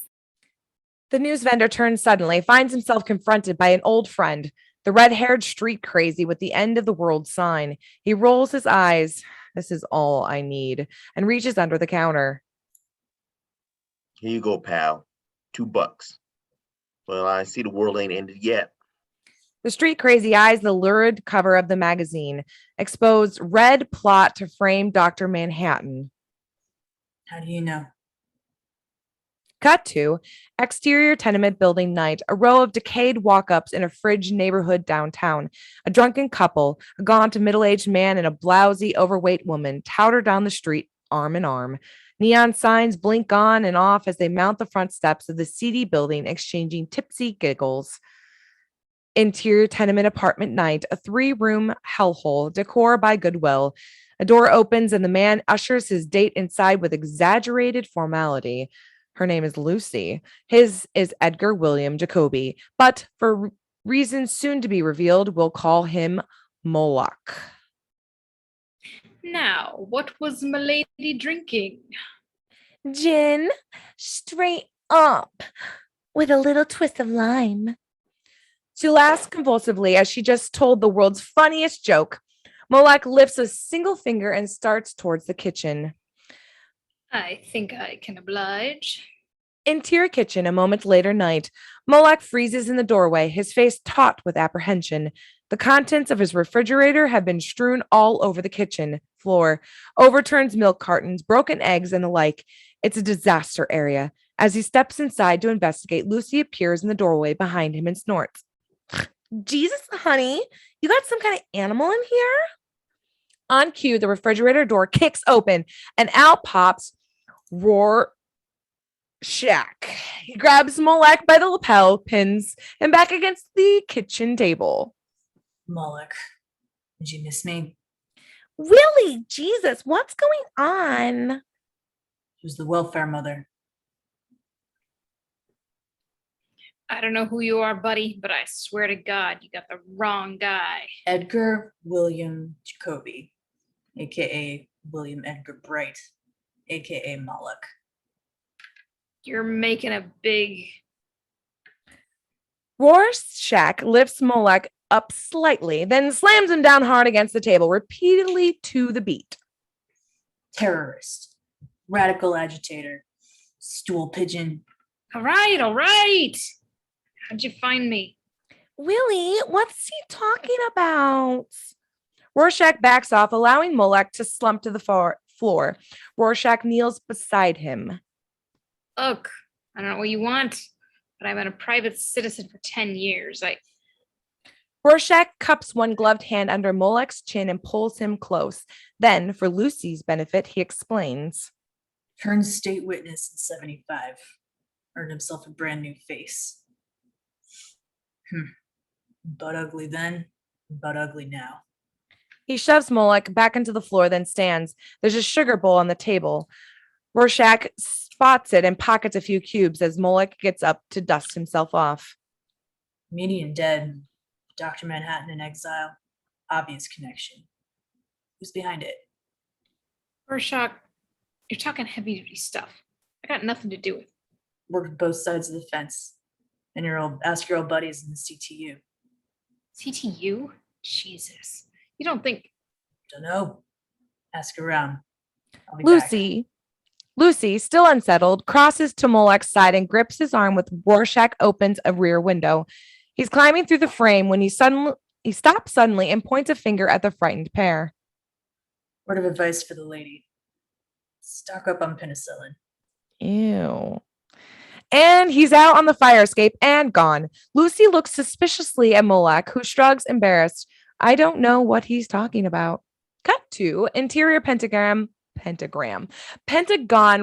The news vendor turns suddenly, finds himself confronted by an old friend, the red-haired street crazy with the end of the world sign. He rolls his eyes. This is all I need, and reaches under the counter. Here you go, pal. $2. Well, I see the world ain't ended yet. The street crazy eyes the lurid cover of the magazine, exposed red plot to frame Dr. Manhattan. How do you know? Cut to exterior tenement building night, a row of decayed walk-ups in a fridge neighborhood downtown. A drunken couple, a gaunt middle-aged man and a blousy, overweight woman, totter down the street arm in arm. Neon signs blink on and off as they mount the front steps of the seedy building, exchanging tipsy giggles. Interior tenement apartment night, a 3-room hellhole, decor by Goodwill. A door opens and the man ushers his date inside with exaggerated formality. Her name is Lucy. His is Edgar William Jacoby, but for reasons soon to be revealed, we'll call him Moloch. Now, what was Milady drinking? Gin, straight up, with a little twist of lime. She laughs convulsively as she just told the world's funniest joke. Moloch lifts a single finger and starts towards the kitchen. I think I can oblige. Interior kitchen, a moment later night. Moloch freezes in the doorway, his face taut with apprehension. The contents of his refrigerator have been strewn all over the kitchen floor, overturned milk cartons, broken eggs, and the like. It's a disaster area. As he steps inside to investigate, Lucy appears in the doorway behind him and snorts. Jesus, honey, you got some kind of animal in here? On cue, the refrigerator door kicks open and out pops Rorschach. He grabs Moloch by the lapel, pins him back against the kitchen table. Moloch, did you miss me? Really? Jesus, what's going on? She was the welfare mother. I don't know who you are, buddy, but I swear to God, you got the wrong guy. Edgar William Jacoby, aka William Edgar Bright, aka Moloch. You're making a big... Rorschach lifts Moloch up slightly, then slams him down hard against the table, repeatedly to the beat. Terrorist, radical agitator, stool pigeon. All right. How'd you find me? Willie, what's he talking about? Rorschach backs off, allowing Moloch to slump to the floor. Rorschach kneels beside him. Look, I don't know what you want, but I've been a private citizen for 10 years. Rorschach cups one gloved hand under Moloch's chin and pulls him close. Then, for Lucy's benefit, he explains. Turned state witness in 75. Earned himself a brand new face. But ugly then, but ugly now. He shoves Moloch back into the floor, then stands. There's a sugar bowl on the table. Rorschach spots it and pockets a few cubes as Moloch gets up to dust himself off. Median dead. Dr. Manhattan in exile. Obvious connection. Who's behind it? Rorschach, you're talking heavy duty stuff. I got nothing to do with it. Worked both sides of the fence. And ask your old buddies in the CTU. CTU? Jesus. You don't think... Dunno. Ask around. I'll be back. Lucy, still unsettled, crosses to Moloch's side and grips his arm with Rorschach opens a rear window. He's climbing through the frame when he stops suddenly and points a finger at the frightened pair. Word of advice for the lady. Stock up on penicillin. Ew. And he's out on the fire escape and gone. Lucy looks suspiciously at Moloch, who shrugs, embarrassed. I don't know what he's talking about. Cut to interior Pentagon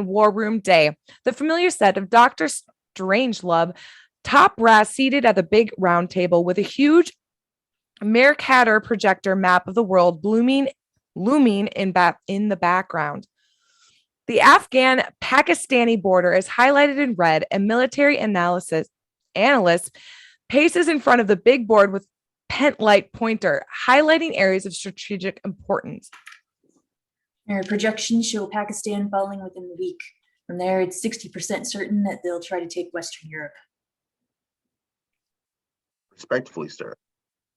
War Room Day. The familiar set of Dr. Strangelove, top brass seated at the big round table with a huge Mercator projector map of the world looming in the background. The Afghan-Pakistani border is highlighted in red, and military analyst paces in front of the big board with pen light pointer, highlighting areas of strategic importance. Our projections show Pakistan falling within the week. From there, it's 60% certain that they'll try to take Western Europe. Respectfully, sir,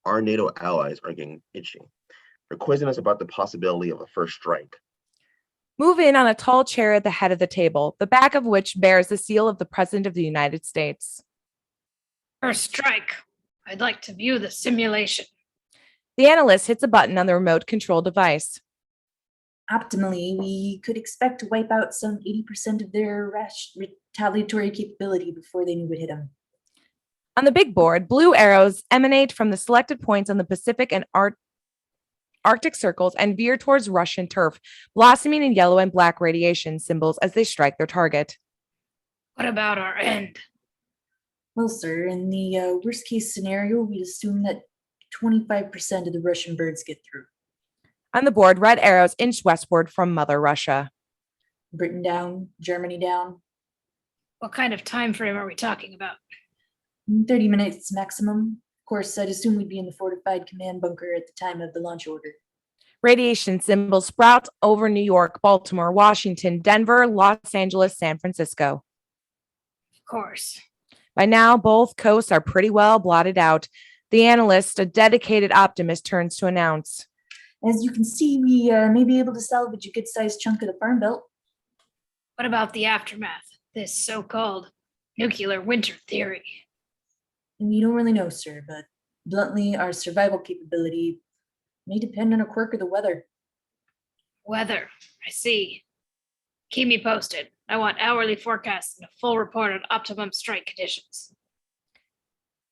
our NATO allies are getting itchy. They're quizzing us about the possibility of a first strike. Move in on a tall chair at the head of the table, the back of which bears the seal of the President of the United States. First strike. I'd like to view the simulation. The analyst hits a button on the remote control device. Optimally, we could expect to wipe out some 80% of their retaliatory capability before they knew what hit them. On the big board, blue arrows emanate from the selected points on the Pacific and Arctic circles and veer towards Russian turf, blossoming in yellow and black radiation symbols as they strike their target. What about our end? Well, sir, in the worst case scenario, we'd assume that 25% of the Russian birds get through. On the board, red arrows inch westward from Mother Russia. Britain down, Germany down. What kind of time frame are we talking about? 30 minutes maximum. Of course, I'd assume we'd be in the fortified command bunker at the time of the launch order. Radiation symbols sprout over New York, Baltimore, Washington, Denver, Los Angeles, San Francisco. Of course. By now, both coasts are pretty well blotted out. The analyst, a dedicated optimist, turns to announce. As you can see, we may be able to salvage a good-sized chunk of the farm belt. What about the aftermath? This so-called Nuclear winter theory. And we don't really know, sir, but bluntly, our survival capability may depend on a quirk of the weather. Weather. I see. Keep me posted. I want hourly forecasts and a full report on optimum strike conditions.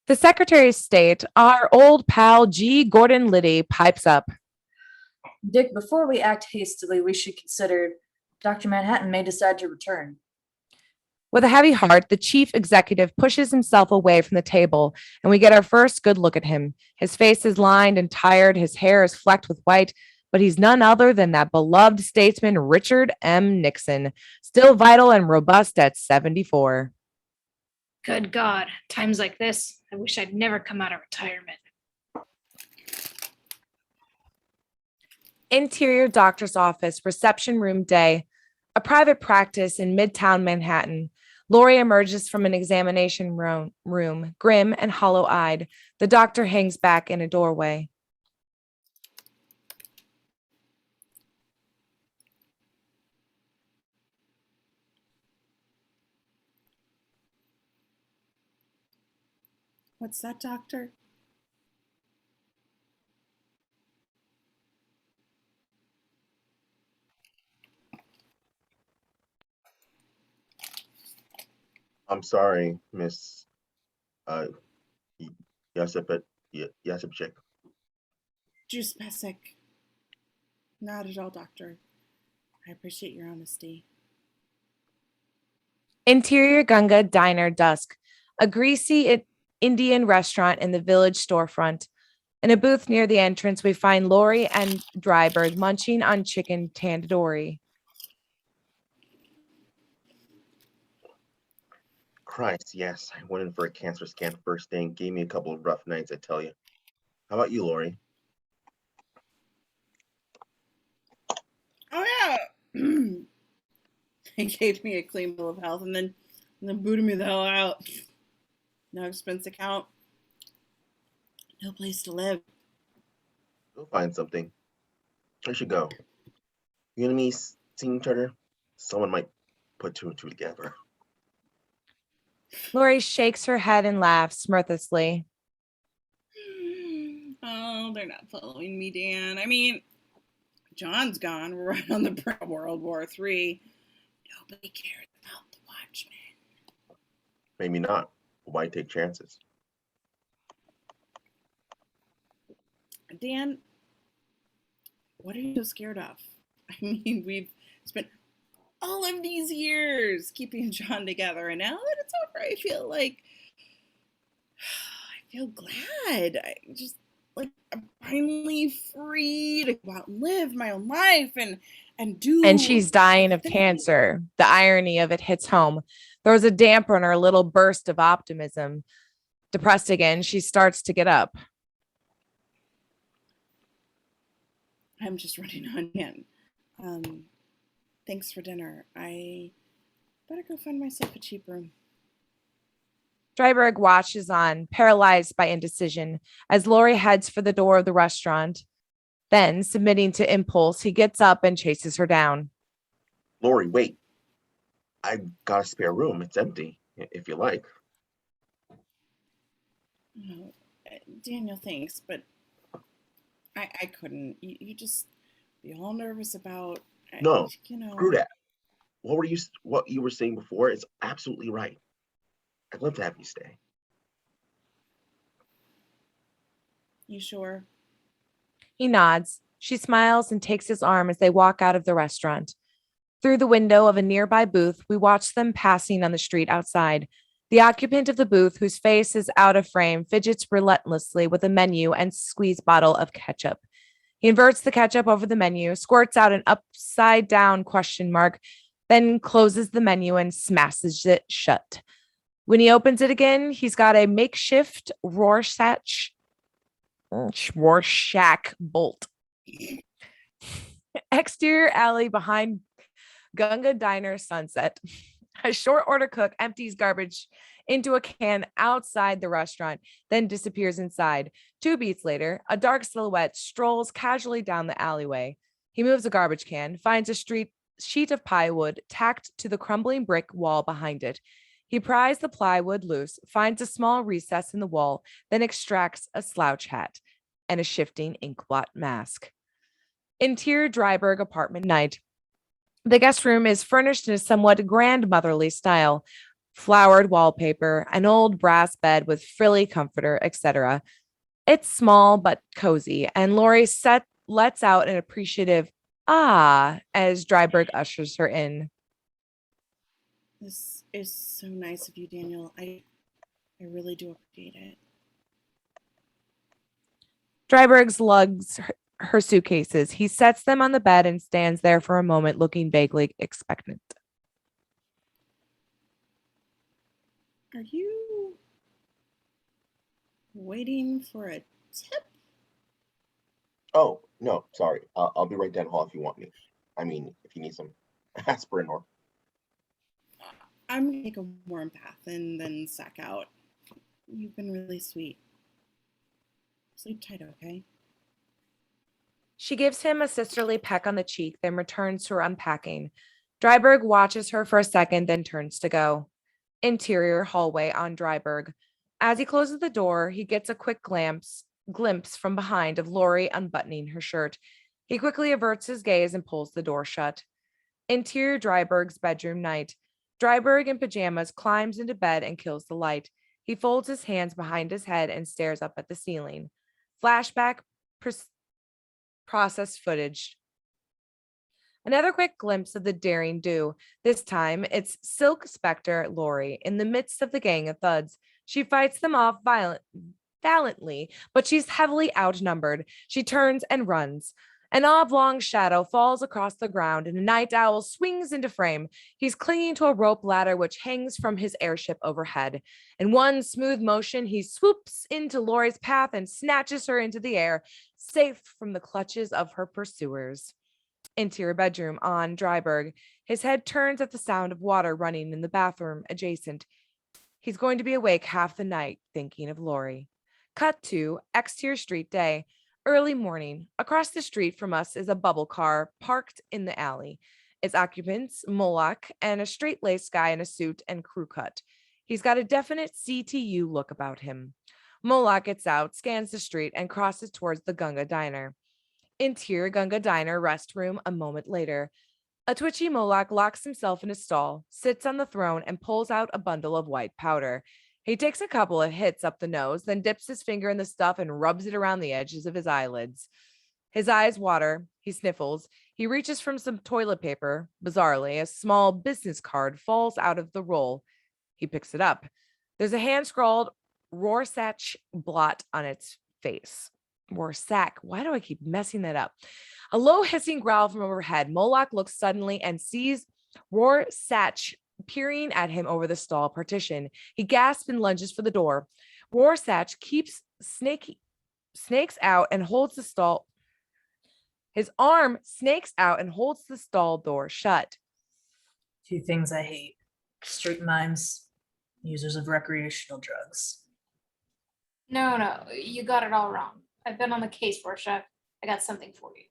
The Secretary of State, our old pal G. Gordon Liddy, pipes up. Dick, before we act hastily, we should consider Dr. Manhattan may decide to return. With a heavy heart, the chief executive pushes himself away from the table, and we get our first good look at him. His face is lined and tired, his hair is flecked with white, but he's none other than that beloved statesman Richard M. Nixon, still vital and robust at 74. Good God, times like this, I wish I'd never come out of retirement. Interior doctor's office, reception room day, a private practice in Midtown Manhattan. Laurie emerges from an examination room, grim and hollow-eyed. The doctor hangs back in a doorway. What's that, doctor? I'm sorry, Miss Yasipchik. Juice Pesek. Not at all, doctor. I appreciate your honesty. Interior Gunga Diner dusk, a greasy Indian restaurant in the village storefront. In a booth near the entrance, we find Laurie and Dreiberg munching on chicken tandoori. Christ, yes. I went in for a cancer scan first thing. Gave me a couple of rough nights, I tell you. How about you, Laurie? Oh yeah. They gave me a clean bill of health and then booted me the hell out. No expense account. No place to live. Go find something. I should go. You and me seeing each other? Someone might put two and two together. Laurie shakes her head and laughs mirthlessly. Oh, they're not following me, Dan. I mean, John's gone. We're right on the brink of World War III. Nobody cares about the Watchmen. Maybe not. Why take chances? Dan, what are you so scared of? I mean, we've spent all of these years keeping John together, and now that it's over, I feel glad. I'm finally free to go out and live my own life and do. And she's dying of cancer. The irony of it hits home. Throws a damper on her little burst of optimism. Depressed again, she starts to get up. I'm just running on in. Thanks for dinner. I better go find myself a cheap room. Dreiberg watches on, paralyzed by indecision, as Laurie heads for the door of the restaurant. Then, submitting to impulse, he gets up and chases her down. Laurie, wait. I've got a spare room. It's empty, if you like. Oh, Daniel, thanks, but I couldn't. You just be all nervous about. No, screw that. What you were saying before is absolutely right. I'd love to have you stay. You sure? He nods. She smiles and takes his arm as they walk out of the restaurant. Through the window of a nearby booth, we watch them passing on the street outside. The occupant of the booth, whose face is out of frame, fidgets relentlessly with a menu and squeeze bottle of ketchup. He inverts the ketchup over the menu, squirts out an upside-down question mark, then closes the menu and smashes it shut. When he opens it again, he's got a makeshift Rorschach bolt. Exterior alley behind Gunga Diner Sunset. A short order cook empties garbage into a can outside the restaurant, then disappears inside. 2 beats later, a dark silhouette strolls casually down the alleyway. He moves a garbage can, finds a sheet of plywood tacked to the crumbling brick wall behind it. He pries the plywood loose, finds a small recess in the wall, then extracts a slouch hat and a shifting inkblot mask. Interior Dreiberg apartment night. The guest room is furnished in a somewhat grandmotherly style. Flowered wallpaper, an old brass bed with frilly comforter, etc. It's small but cozy, and Laurie lets out an appreciative "ah" as Dreiberg ushers her in. This is so nice of you, Daniel. I really do appreciate it. Dreiberg lugs her suitcases. He sets them on the bed and stands there for a moment, looking vaguely expectant. Are you waiting for a tip? Oh, no, sorry. I'll be right down the hall if you want me. I mean, if you need some aspirin or... I'm gonna take a warm bath and then sack out. You've been really sweet. Sleep tight, okay? She gives him a sisterly peck on the cheek, then returns to her unpacking. Dreiberg watches her for a second, then turns to go. Interior hallway on Dreiberg. As he closes the door, he gets a quick glimpse from behind of Laurie unbuttoning her shirt. He quickly averts his gaze and pulls the door shut. Interior Dreiberg's bedroom night. Dreiberg in pajamas climbs into bed and kills the light. He folds his hands behind his head and stares up at the ceiling. Flashback process footage. Another quick glimpse of the daring do. This time, it's Silk Spectre Laurie in the midst of the gang of thuds. She fights them off valiantly, but she's heavily outnumbered. She turns and runs. An oblong shadow falls across the ground, and a night owl swings into frame. He's clinging to a rope ladder which hangs from his airship overhead. In one smooth motion, he swoops into Laurie's path and snatches her into the air, safe from the clutches of her pursuers. Interior bedroom on Dreiberg. His head turns at the sound of water running in the bathroom adjacent. He's going to be awake half the night thinking of Laurie. Cut to exterior street day. Early morning. Across the street from us is a bubble car parked in the alley. Its occupants, Moloch, and a straight-laced guy in a suit and crew cut. He's got a definite CTU look about him. Moloch gets out, scans the street, and crosses towards the Gunga Diner. Interior Gunga Diner restroom a moment later. A twitchy Moloch locks himself in a stall, sits on the throne, and pulls out a bundle of white powder. He takes a couple of hits up the nose, then dips his finger in the stuff and rubs it around the edges of his eyelids. His eyes water. He sniffles. He reaches for some toilet paper. Bizarrely, a small business card falls out of the roll. He picks it up. There's a hand-scrawled Rorschach blot on its face. Rorschach. Why do I keep messing that up? A low hissing growl from overhead. Moloch looks suddenly and sees Rorschach peering at him over the stall partition. He gasps and lunges for the door. Rorschach snakes out and holds the stall. His arm snakes out and holds the stall door shut. Two things I hate: street mimes, users of recreational drugs. No, you got it all wrong. I've been on the case, Rorschach. I got something for you.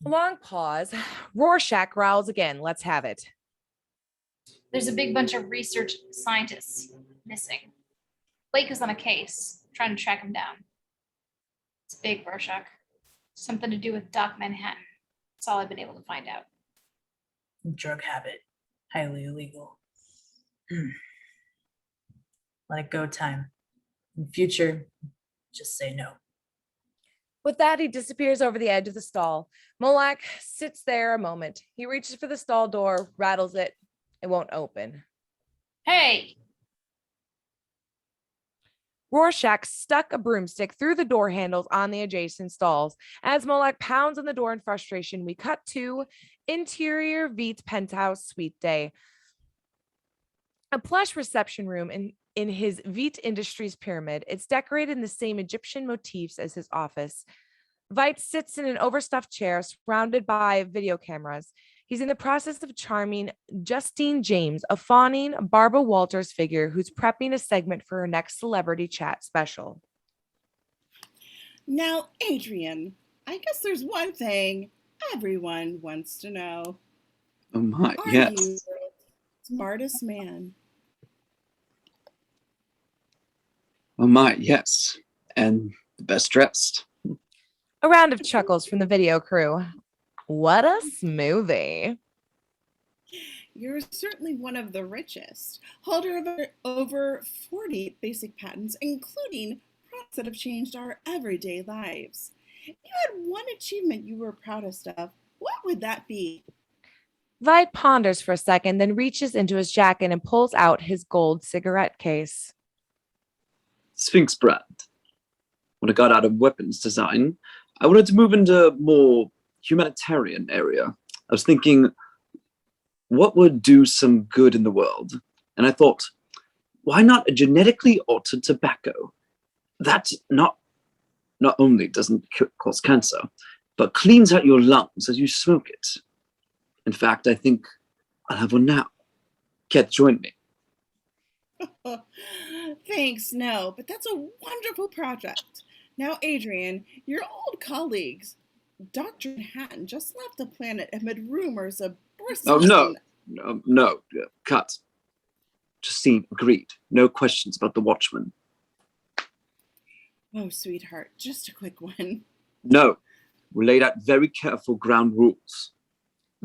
Long pause. Rorschach growls again. Let's have it. There's a big bunch of research scientists missing. Blake is on a case, trying to track him down. It's big, Rorschach. Something to do with Doc Manhattan. That's all I've been able to find out. Drug habit. Highly illegal. Let it go time. In future, just say no. With that, he disappears over the edge of the stall. Moloch sits there a moment. He reaches for the stall door, rattles it. It won't open. Hey! Rorschach stuck a broomstick through the door handles on the adjacent stalls. As Moloch pounds on the door in frustration, we cut to interior Veidt penthouse suite day. A plush reception room in his Veidt Industries pyramid. It's decorated in the same Egyptian motifs as his office. Veidt sits in an overstuffed chair surrounded by video cameras. He's in the process of charming Justine James, a fawning Barbara Walters figure who's prepping a segment for her next celebrity chat special. Now, Adrian, I guess there's one thing everyone wants to know. Oh my, Are yes. you the smartest man? Smartest man. Oh my, yes. And the best dressed. A round of chuckles from the video crew. What a smoothie. You're certainly one of the richest. Holder of over 40 basic patents, including products that have changed our everyday lives. If you had one achievement you were proudest of, what would that be? Veidt ponders for a second, then reaches into his jacket and pulls out his gold cigarette case. Sphinx brand. When I got out of weapons design, I wanted to move into a more humanitarian area. I was thinking, what would do some good in the world? And I thought, why not a genetically altered tobacco? That not only doesn't cause cancer, but cleans out your lungs as you smoke it. In fact, I think I'll have one now. Can't join me. Thanks, no, but that's a wonderful project. Now, Adrian, your old colleagues, Dr. Manhattan, just left the planet amid rumors of Oh, bristling. no, cut. Justine, agreed. No questions about the Watchmen. Oh, sweetheart, just a quick one. No, we laid out very careful ground rules.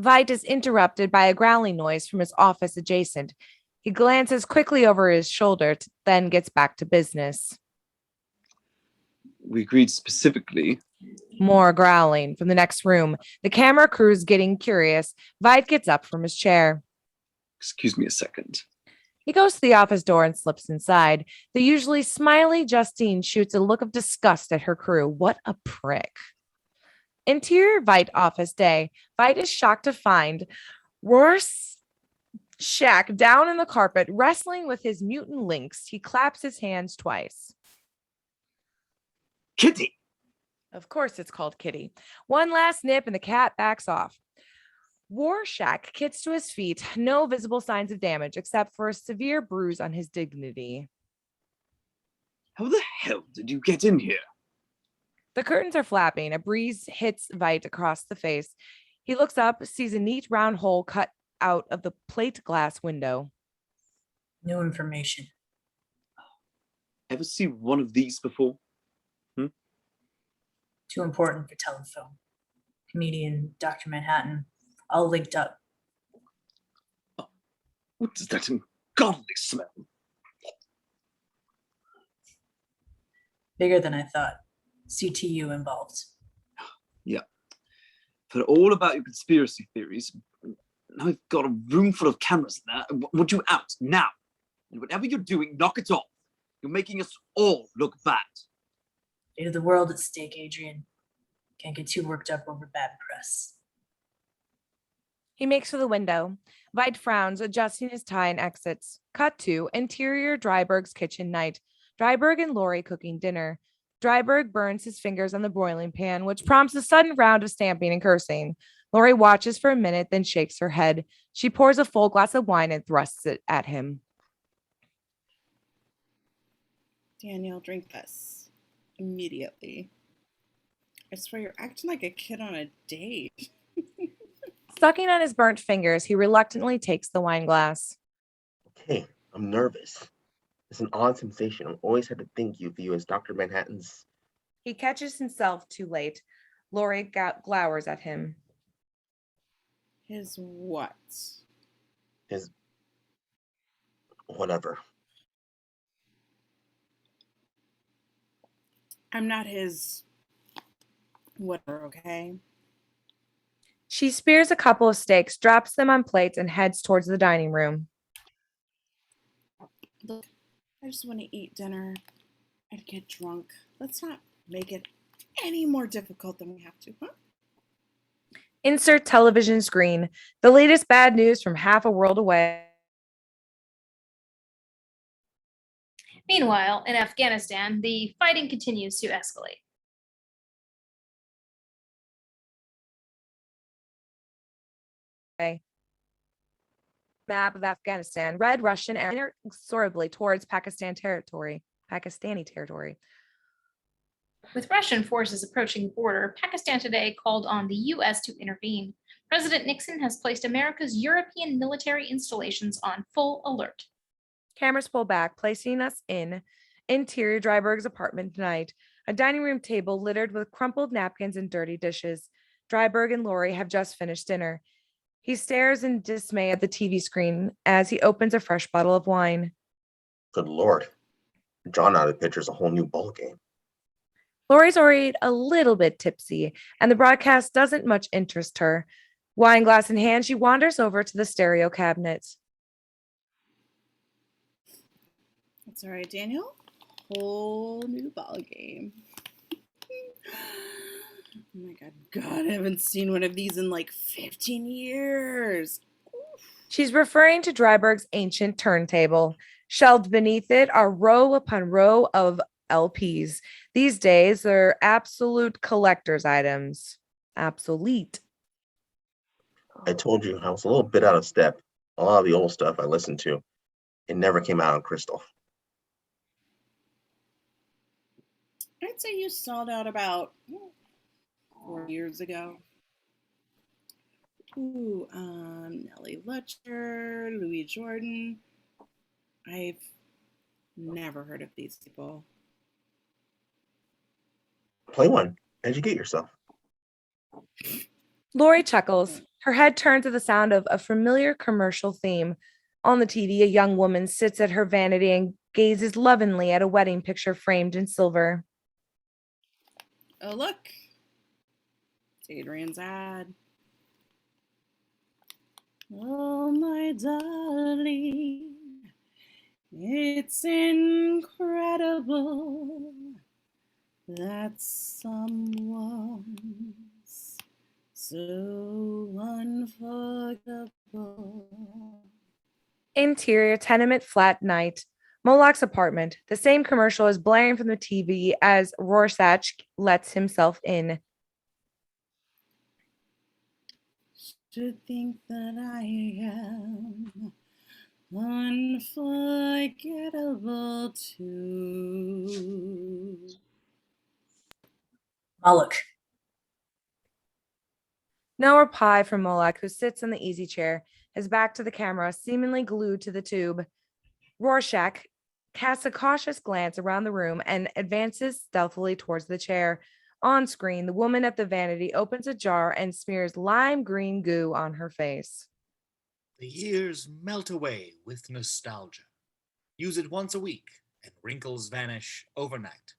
Veidt is interrupted by a growling noise from his office adjacent. He glances quickly over his shoulder, then gets back to business. We agreed specifically. More growling from the next room. The camera crew's getting curious. Veidt gets up from his chair. Excuse me a second. He goes to the office door and slips inside. The usually smiley Justine shoots a look of disgust at her crew. What a prick. Interior Veidt office day. Veidt is shocked to find Rorschach down in the carpet, wrestling with his mutant lynx. He claps his hands twice. Kitty! Of course it's called Kitty. One last nip and the cat backs off. Rorschach gets to his feet, no visible signs of damage except for a severe bruise on his dignity. How the hell did you get in here? The curtains are flapping. A breeze hits Veidt across the face. He looks up, sees a neat round hole cut out of the plate glass window. New information. Ever seen one of these before? Too important for telefilm. Comedian Dr. Manhattan, all linked up. Oh, what does that ungodly smell? Bigger than I thought. CTU involved. Yeah. For all about your conspiracy theories, now I've got a room full of cameras in there. I want you out now. And whatever you're doing, knock it off. You're making us all look bad. Fate of the world at stake, Adrian. Can't get too worked up over bad press. He makes for the window. Veidt frowns, adjusting his tie and exits. Cut to interior Dreiberg's kitchen night. Dreiberg and Laurie cooking dinner. Dreiberg burns his fingers on the broiling pan, which prompts a sudden round of stamping and cursing. Laurie watches for a minute, then shakes her head. She pours a full glass of wine and thrusts it at him. Daniel, drink this. Immediately. I swear you're acting like a kid on a date. Sucking on his burnt fingers, he reluctantly takes the wine glass. Okay, I'm nervous. It's an odd sensation. I've always had to think of you as Dr. Manhattan's. He catches himself too late. Laurie glowers at him. His what? His whatever. I'm not his whatever, okay? She spears a couple of steaks, drops them on plates, and heads towards the dining room. Look, I just want to eat dinner and get drunk. Let's not make it any more difficult than we have to, huh? Insert television screen. The latest bad news from half a world away. Meanwhile, in Afghanistan, the fighting continues to escalate. Map of Afghanistan. Red Russian inexorably towards Pakistani territory. With Russian forces approaching the border, Pakistan today called on the U.S. to intervene. President Nixon has placed America's European military installations on full alert. Cameras pull back, placing us in interior Dreiberg's apartment tonight. A dining room table littered with crumpled napkins and dirty dishes. Dreiberg and Laurie have just finished dinner. He stares in dismay at the TV screen as he opens a fresh bottle of wine. Good Lord. Drawn out of the picture's a whole new ball game. Laurie's already a little bit tipsy, and the broadcast doesn't much interest her. Wine glass in hand, she wanders over to the stereo cabinet. That's all right, Daniel. Whole new ball game. Oh my God, I haven't seen one of these in like 15 years. She's referring to Dreiberg's ancient turntable. Shelved beneath it are row upon row of LPs. These days, they're absolute collector's items. Obsolete. I told you I was a little bit out of step. A lot of the old stuff I listened to, it never came out on crystal. I'd say you sold out about 4 years ago. Ooh, Nellie Lutcher, Louis Jordan. I've never heard of these people. Play one. Educate yourself. Laurie chuckles. Her head turns to the sound of a familiar commercial theme. On the TV, a young woman sits at her vanity and gazes lovingly at a wedding picture framed in silver. Oh, look. It's Adrian's ad. Oh, my darling. It's incredible that someone's so unforgettable. Interior tenement flat night. Moloch's apartment. The same commercial is blaring from the TV as Rorschach lets himself in. Should think that I am unforgettable too. Moloch. No reply from Moloch, who sits in the easy chair, his back to the camera, seemingly glued to the tube. Rorschach casts a cautious glance around the room and advances stealthily towards the chair. On screen, the woman at the vanity opens a jar and smears lime green goo on her face. The years melt away with nostalgia. Use it once a week and wrinkles vanish overnight.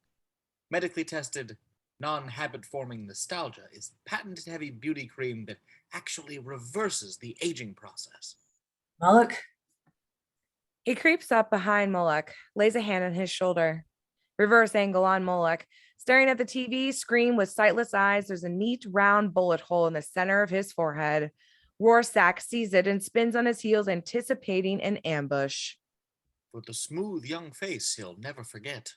Medically tested, non-habit-forming nostalgia is patented heavy beauty cream that actually reverses the aging process. Moloch. He creeps up behind Moloch, lays a hand on his shoulder. Reverse angle on Moloch. Staring at the TV screen with sightless eyes, there's a neat round bullet hole in the center of his forehead. Rorschach sees it and spins on his heels, anticipating an ambush. For the smooth young face he'll never forget.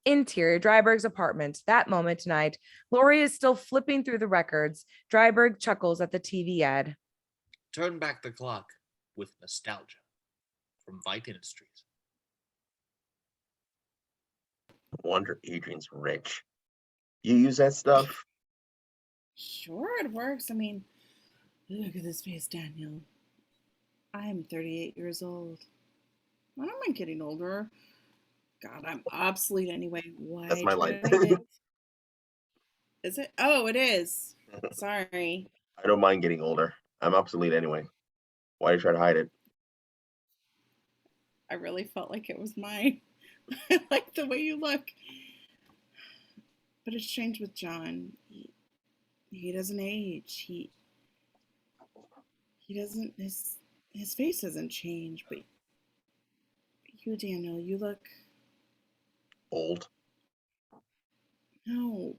Interior Dreiberg's apartment. That moment tonight, Laurie is still flipping through the records. Dreiberg chuckles at the TV ad. Turn back the clock with nostalgia. From Veidt Industries. Wonder Adrian's rich. You use that stuff? Sure, it works. I mean, look at this face, Daniel. I'm 38 years old. I don't mind getting older. God, I'm obsolete anyway. Why? That's my life. Is it? Oh, it is. Sorry. I don't mind getting older. I'm obsolete anyway. Why do you try to hide it? I really felt like it was mine. I like the way you look. But it's changed with John. He doesn't age. He doesn't, his face doesn't change, but you, Daniel, you look Old. No,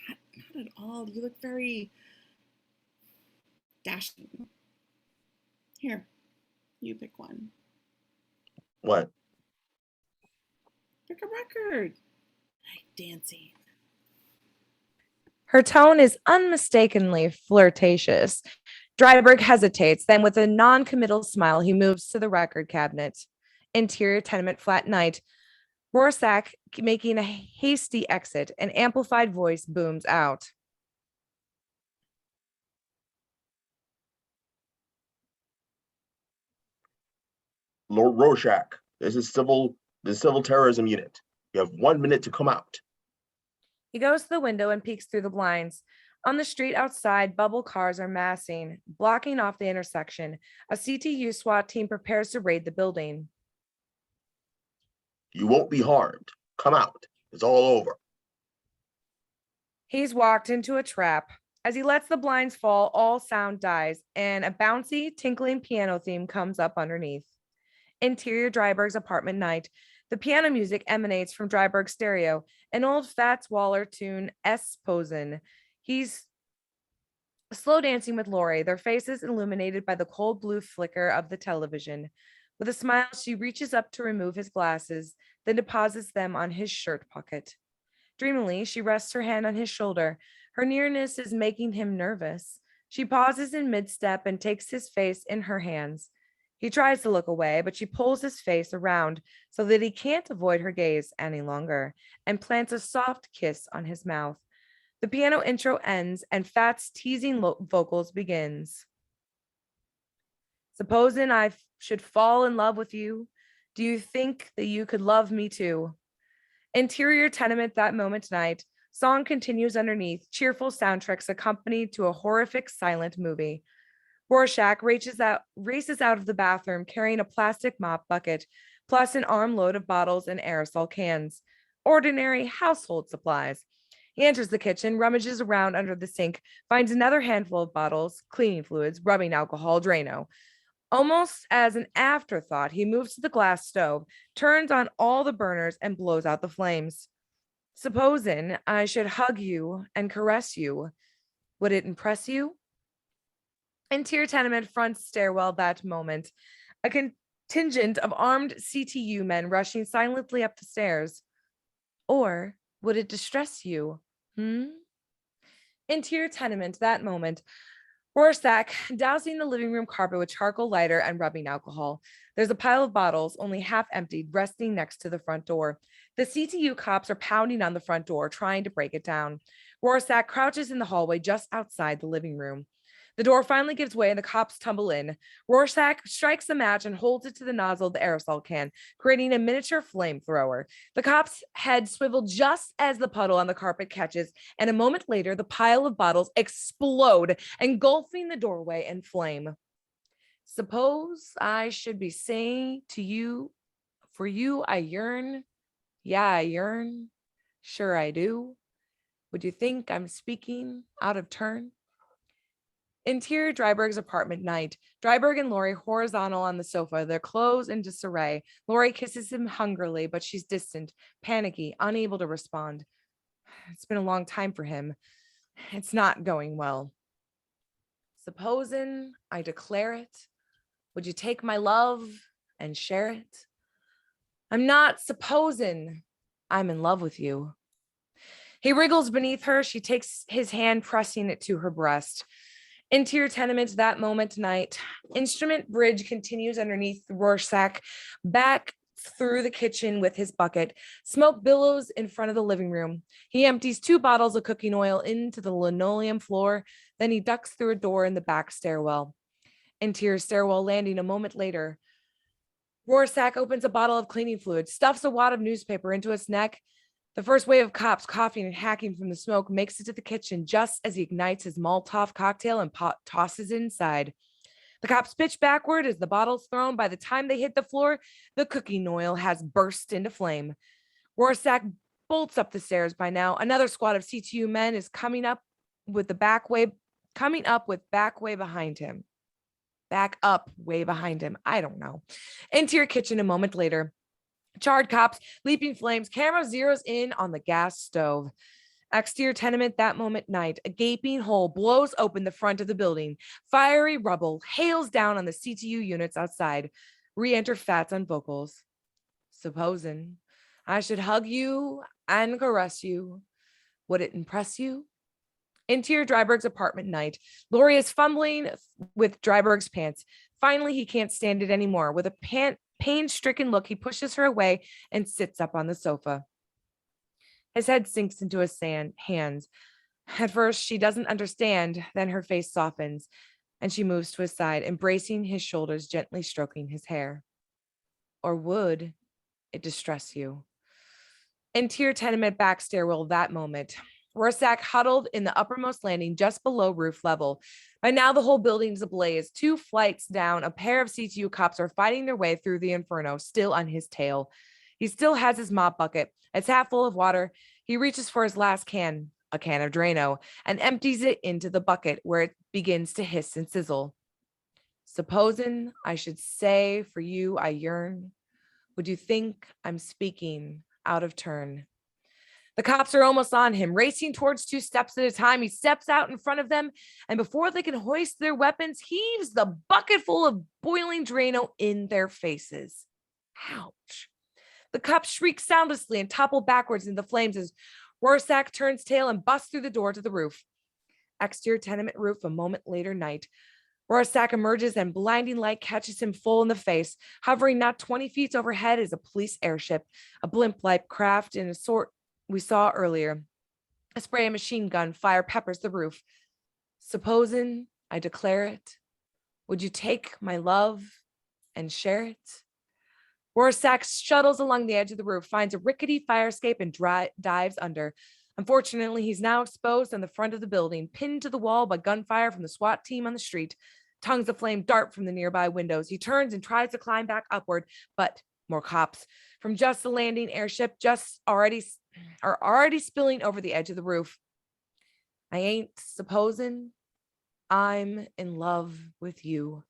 God, not at all. You look very dashing. Here, you pick one. What? Pick a record. Like dancing. Her tone is unmistakably flirtatious. Dreiberg hesitates, then with a non-committal smile, he moves to the record cabinet. Interior tenement flat night. Rorschach, making a hasty exit, an amplified voice booms out. Lord Rorschach, this is the civil terrorism unit. You have 1 minute to come out. He goes to the window and peeks through the blinds. On the street outside, bubble cars are massing, blocking off the intersection. A CTU SWAT team prepares to raid the building. You won't be harmed. Come out. It's all over. He's walked into a trap. As he lets the blinds fall, all sound dies, and a bouncy, tinkling piano theme comes up underneath. Interior Dreiberg's apartment night. The piano music emanates from Dreiberg's stereo, an old Fats Waller tune, S. Posen. He's slow dancing with Laurie, their faces illuminated by the cold blue flicker of the television. With a smile, she reaches up to remove his glasses, then deposits them on his shirt pocket. Dreamily, she rests her hand on his shoulder. Her nearness is making him nervous. She pauses in mid-step and takes his face in her hands. He tries to look away, but she pulls his face around so that he can't avoid her gaze any longer and plants a soft kiss on his mouth. The piano intro ends and Fat's teasing vocals begins. Supposing I should fall in love with you, do you think that you could love me too? Interior tenement that moment night. Song continues underneath, cheerful soundtracks accompanied to a horrific silent movie. Rorschach races out of the bathroom carrying a plastic mop bucket, plus an armload of bottles and aerosol cans. Ordinary household supplies. He enters the kitchen, rummages around under the sink, finds another handful of bottles, cleaning fluids, rubbing alcohol, Drano. Almost as an afterthought, he moves to the glass stove, turns on all the burners, and blows out the flames. Supposing I should hug you and caress you, would it impress you? Interior tenement front stairwell that moment. A contingent of armed CTU men rushing silently up the stairs. Or would it distress you? Interior tenement that moment. Rorschach dousing the living room carpet with charcoal lighter and rubbing alcohol. There's a pile of bottles, only half emptied, resting next to the front door. The CTU cops are pounding on the front door, trying to break it down. Rorschach crouches in the hallway just outside the living room. The door finally gives way and the cops tumble in. Rorschach strikes a match and holds it to the nozzle of the aerosol can, creating a miniature flamethrower. The cop's head swivels just as the puddle on the carpet catches, and a moment later, the pile of bottles explode, engulfing the doorway in flame. Suppose I should be saying to you, for you I yearn. Yeah, I yearn. Sure I do. Would you think I'm speaking out of turn? Interior Dreiberg's apartment night. Dreiberg and Laurie horizontal on the sofa, their clothes in disarray. Laurie kisses him hungrily, but she's distant, panicky, unable to respond. It's been a long time for him. It's not going well. Supposing I declare it, would you take my love and share it? I'm not supposing I'm in love with you. He wriggles beneath her. She takes his hand, pressing it to her breast. Interior tenement that moment night. Instrument bridge continues underneath Rorschach, back through the kitchen with his bucket. Smoke billows in front of the living room. He empties 2 bottles of cooking oil into the linoleum floor. Then he ducks through a door in the back stairwell. Interior stairwell landing a moment later. Rorschach opens a bottle of cleaning fluid, stuffs a wad of newspaper into its neck. The first wave of cops coughing and hacking from the smoke makes it to the kitchen just as he ignites his Molotov cocktail and tosses it inside. The cops pitch backward as the bottle's thrown. By the time they hit the floor, the cooking oil has burst into flame. Rorschach bolts up the stairs by now. Another squad of CTU men is coming up with back way behind him. Back up way behind him. I don't know. Interior kitchen a moment later. Charred cops, leaping flames, camera zeroes in on the gas stove. Exterior tenement that moment night. A gaping hole blows open the front of the building. Fiery rubble hails down on the CTU units outside. Re-enter Fats on vocals. Supposing I should hug you and caress you, would it impress you? Interior Dreiberg's apartment night. Laurie is fumbling with Dreiberg's pants. Finally, he can't stand it anymore. With a pain-stricken look, he pushes her away and sits up on the sofa. His head sinks into his hands. At first, she doesn't understand. Then her face softens, and she moves to his side, embracing his shoulders, gently stroking his hair. Or would it distress you? Interior tenement back stairwell that moment. Rorschach huddled in the uppermost landing just below roof level. By now, the whole building is ablaze. 2 flights down, a pair of CTU cops are fighting their way through the inferno, still on his tail. He still has his mop bucket. It's half full of water. He reaches for his last can, a can of Drano, and empties it into the bucket where it begins to hiss and sizzle. Supposing I should say for you I yearn, would you think I'm speaking out of turn? The cops are almost on him, racing towards 2 steps at a time. He steps out in front of them, and before they can hoist their weapons, heaves the bucket full of boiling Drano in their faces. Ouch. The cops shriek soundlessly and topple backwards in the flames as Rorschach turns tail and busts through the door to the roof. Exterior tenement roof, a moment later night. Rorschach emerges and blinding light catches him full in the face. Hovering not 20 feet overhead is a police airship, a blimp-like craft in a sort we saw earlier. A spray of machine gun fire peppers the roof. Supposing I declare it, would you take my love and share it? Rorschach shuttles along the edge of the roof, finds a rickety fire escape, and dives under. Unfortunately, he's now exposed on the front of the building, pinned to the wall by gunfire from the SWAT team on the street. Tongues of flame dart from the nearby windows. He turns and tries to climb back upward, but more cops from just the landing airship are already spilling over the edge of the roof. I ain't supposing I'm in love with you.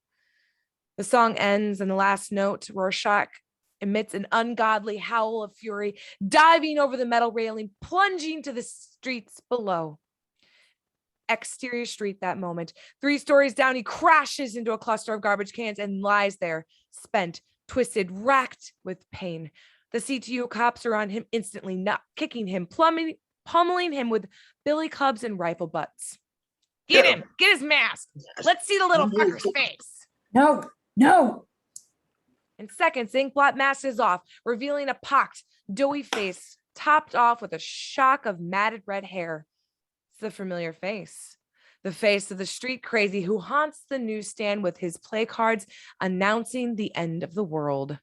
The song ends, and the last note, Rorschach emits an ungodly howl of fury, diving over the metal railing, plunging to the streets below. Exterior street that moment. 3 stories down, he crashes into a cluster of garbage cans and lies there, spent, twisted, racked with pain. The CTU cops are on him instantly, not kicking him, pummeling him with billy clubs and rifle butts. Get him! Get his mask! Let's see the little fucker's face! No, no. In seconds, the ink blot mask is off, revealing a pocked, doughy face, topped off with a shock of matted red hair. It's the familiar face. The face of the street crazy who haunts the newsstand with his play cards announcing the end of the world.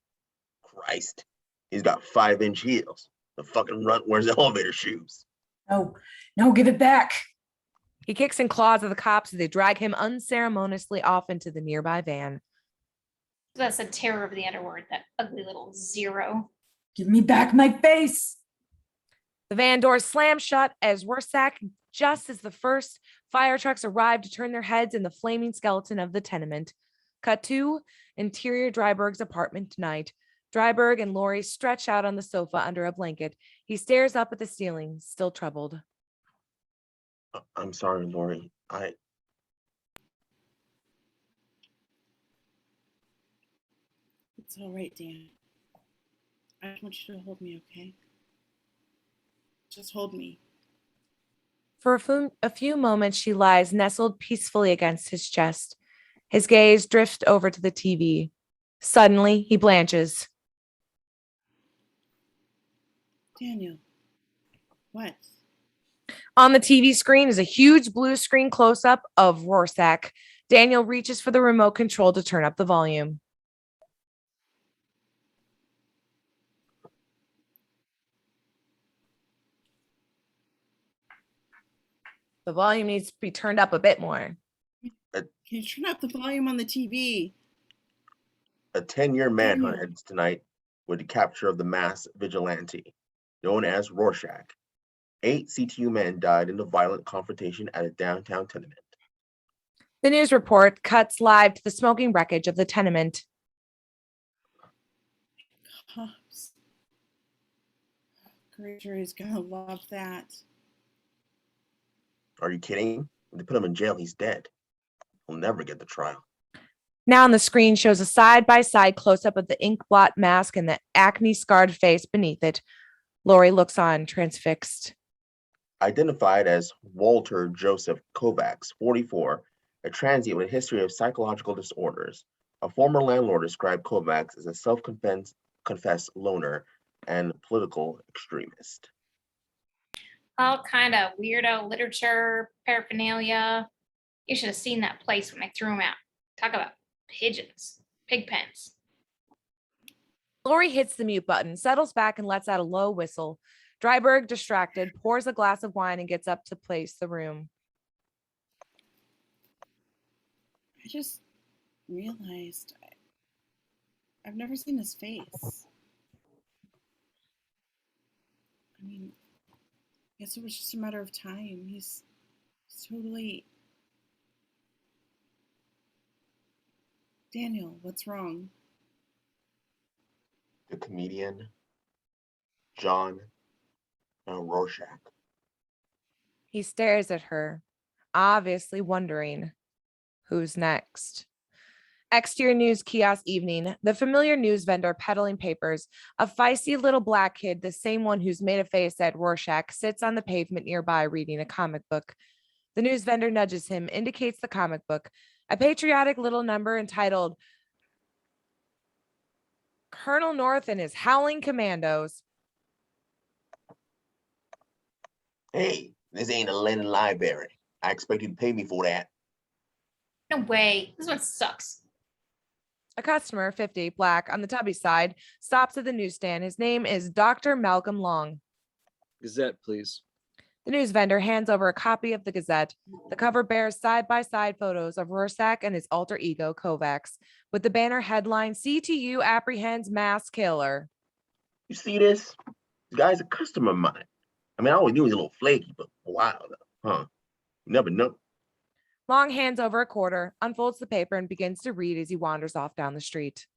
Christ. He's got 5-inch heels. The fucking runt wears elevator shoes. No, no, give it back. He kicks and claws at the cops as they drag him unceremoniously off into the nearby van. That's a terror of the underworld, that ugly little zero. Give me back my face. The van doors slam shut as Rorschach, just as the first fire trucks arrive to turn their heads in the flaming skeleton of the tenement. Cut to interior Dreiberg's apartment tonight. Dreiberg and Laurie stretch out on the sofa under a blanket. He stares up at the ceiling, still troubled. I'm sorry, Laurie. It's all right, Dan. I just want you to hold me, okay? Just hold me. For a few moments, she lies nestled peacefully against his chest. His gaze drifts over to the TV. Suddenly, he blanches. Daniel, what? On the TV screen is a huge blue screen close-up of Rorschach. Daniel reaches for the remote control to turn up the volume. The volume needs to be turned up a bit more. Can you turn up the volume on the TV? A 10-year manhunt ends tonight with the capture of the mass vigilante known as Rorschach. 8 CTU men died in a violent confrontation at a downtown tenement. The news report cuts live to the smoking wreckage of the tenement. Cops. Granger is gonna love that. Are you kidding? If they put him in jail, he's dead. He'll never get the trial. Now on the screen shows a side-by-side close-up of the ink blot mask and the acne-scarred face beneath it. Laurie looks on, transfixed. Identified as Walter Joseph Kovacs, 44, a transient with a history of psychological disorders, A former landlord described Kovacs as a self-confessed loner and political extremist. All kind of weirdo literature, paraphernalia. You should have seen that place when I threw him out. Talk about pigeons, pig pens. Laurie hits the mute button, settles back, and lets out a low whistle. Dreiberg, distracted, pours a glass of wine and gets up to place the room. I just realized I've never seen his face. I mean, I guess it was just a matter of time. He's totally... Daniel, what's wrong? The comedian, John, and Rorschach. He stares at her, obviously wondering who's next. Exterior news kiosk evening. The familiar news vendor peddling papers, a feisty little black kid, the same one who's made a face at Rorschach, sits on the pavement nearby reading a comic book. The news vendor nudges him, indicates the comic book, a patriotic little number entitled Colonel North and His Howling Commandos. Hey, this ain't a Lennon library. I expect you to pay me for that. No way. This one sucks. A customer, 50, black, on the tubby side, stops at the newsstand. His name is Dr. Malcolm Long. Gazette, please. The news vendor hands over a copy of the Gazette. The cover bears side-by-side photos of Rorschach and his alter ego, Kovacs, with the banner headline, CTU apprehends mass killer. You see this? This guy's a customer of mine. I mean, I always knew he was a little flaky, but a while though, huh? You never know. Long hands over a quarter, unfolds the paper, and begins to read as he wanders off down the street.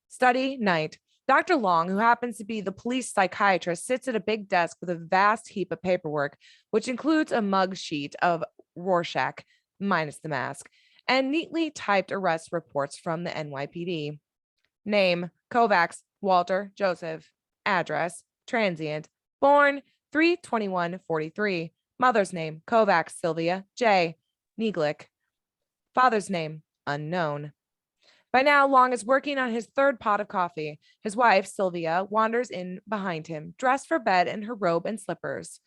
Study, night. Dr. Long, who happens to be the police psychiatrist, sits at a big desk with a vast heap of paperwork, which includes a mug sheet of Rorschach, minus the mask, and neatly typed arrest reports from the NYPD. Name, Kovacs, Walter, Joseph. Address, transient. Born, 3/21/43. Mother's name, Kovacs, Sylvia, J. Neglick. Father's name, unknown. By now, Long is working on his third pot of coffee. His wife, Sylvia, wanders in behind him, dressed for bed in her robe and slippers.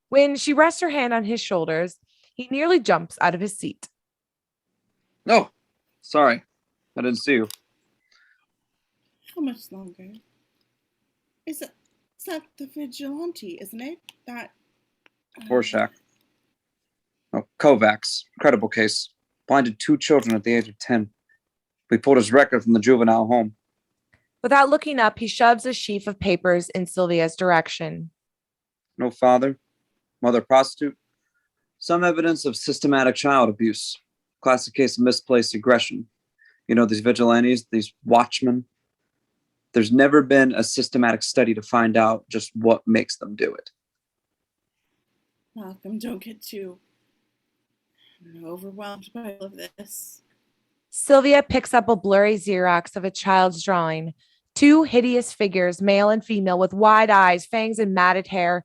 When she rests her hand on his shoulders, he nearly jumps out of his seat. Oh, sorry. I didn't see you. How much longer? Is that the vigilante, isn't it? That... Rorschach. Oh, Kovacs. Incredible case. Blinded 2 children at the age of 10. We pulled his record from the juvenile home. Without looking up, he shoves a sheaf of papers in Sylvia's direction. No father. Mother prostitute. Some evidence of systematic child abuse. Classic case of misplaced aggression. You know, these vigilantes, these watchmen. There's never been a systematic study to find out just what makes them do it. Malcolm, don't get too overwhelmed by all of this. Sylvia picks up a blurry Xerox of a child's drawing. 2 hideous figures, male and female, with wide eyes, fangs, and matted hair.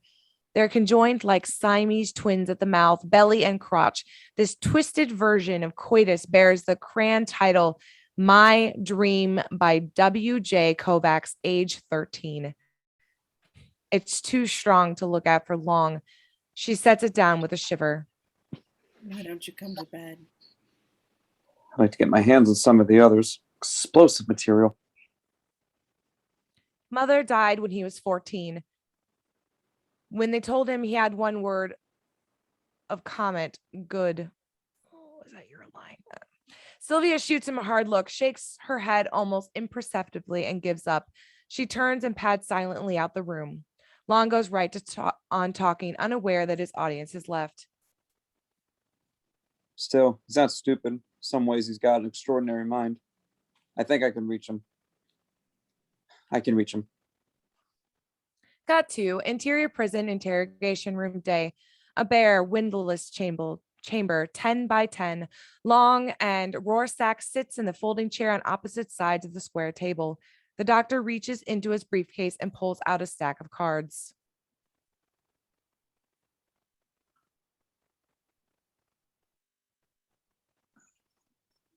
They're conjoined like Siamese twins at the mouth, belly, and crotch. This twisted version of coitus bears the crayon title, My Dream by W.J. Kovacs, age 13. It's too strong to look at for long. She sets it down with a shiver. Why don't you come to bed? I'd like to get my hands on some of the others. Explosive material. Mother died when he was 14. When they told him he had one word of comment, good. Oh, is that your line? Sylvia shoots him a hard look, shakes her head almost imperceptibly, and gives up. She turns and pads silently out the room. Long goes right to on talking, unaware that his audience has left. Still, he's not stupid. In some ways, he's got an extraordinary mind. I think I can reach him. Cut to interior prison interrogation room day. A bare, windowless chamber, 10 by 10, long, and Rorschach sits in the folding chair on opposite sides of the square table. The doctor reaches into his briefcase and pulls out a stack of cards.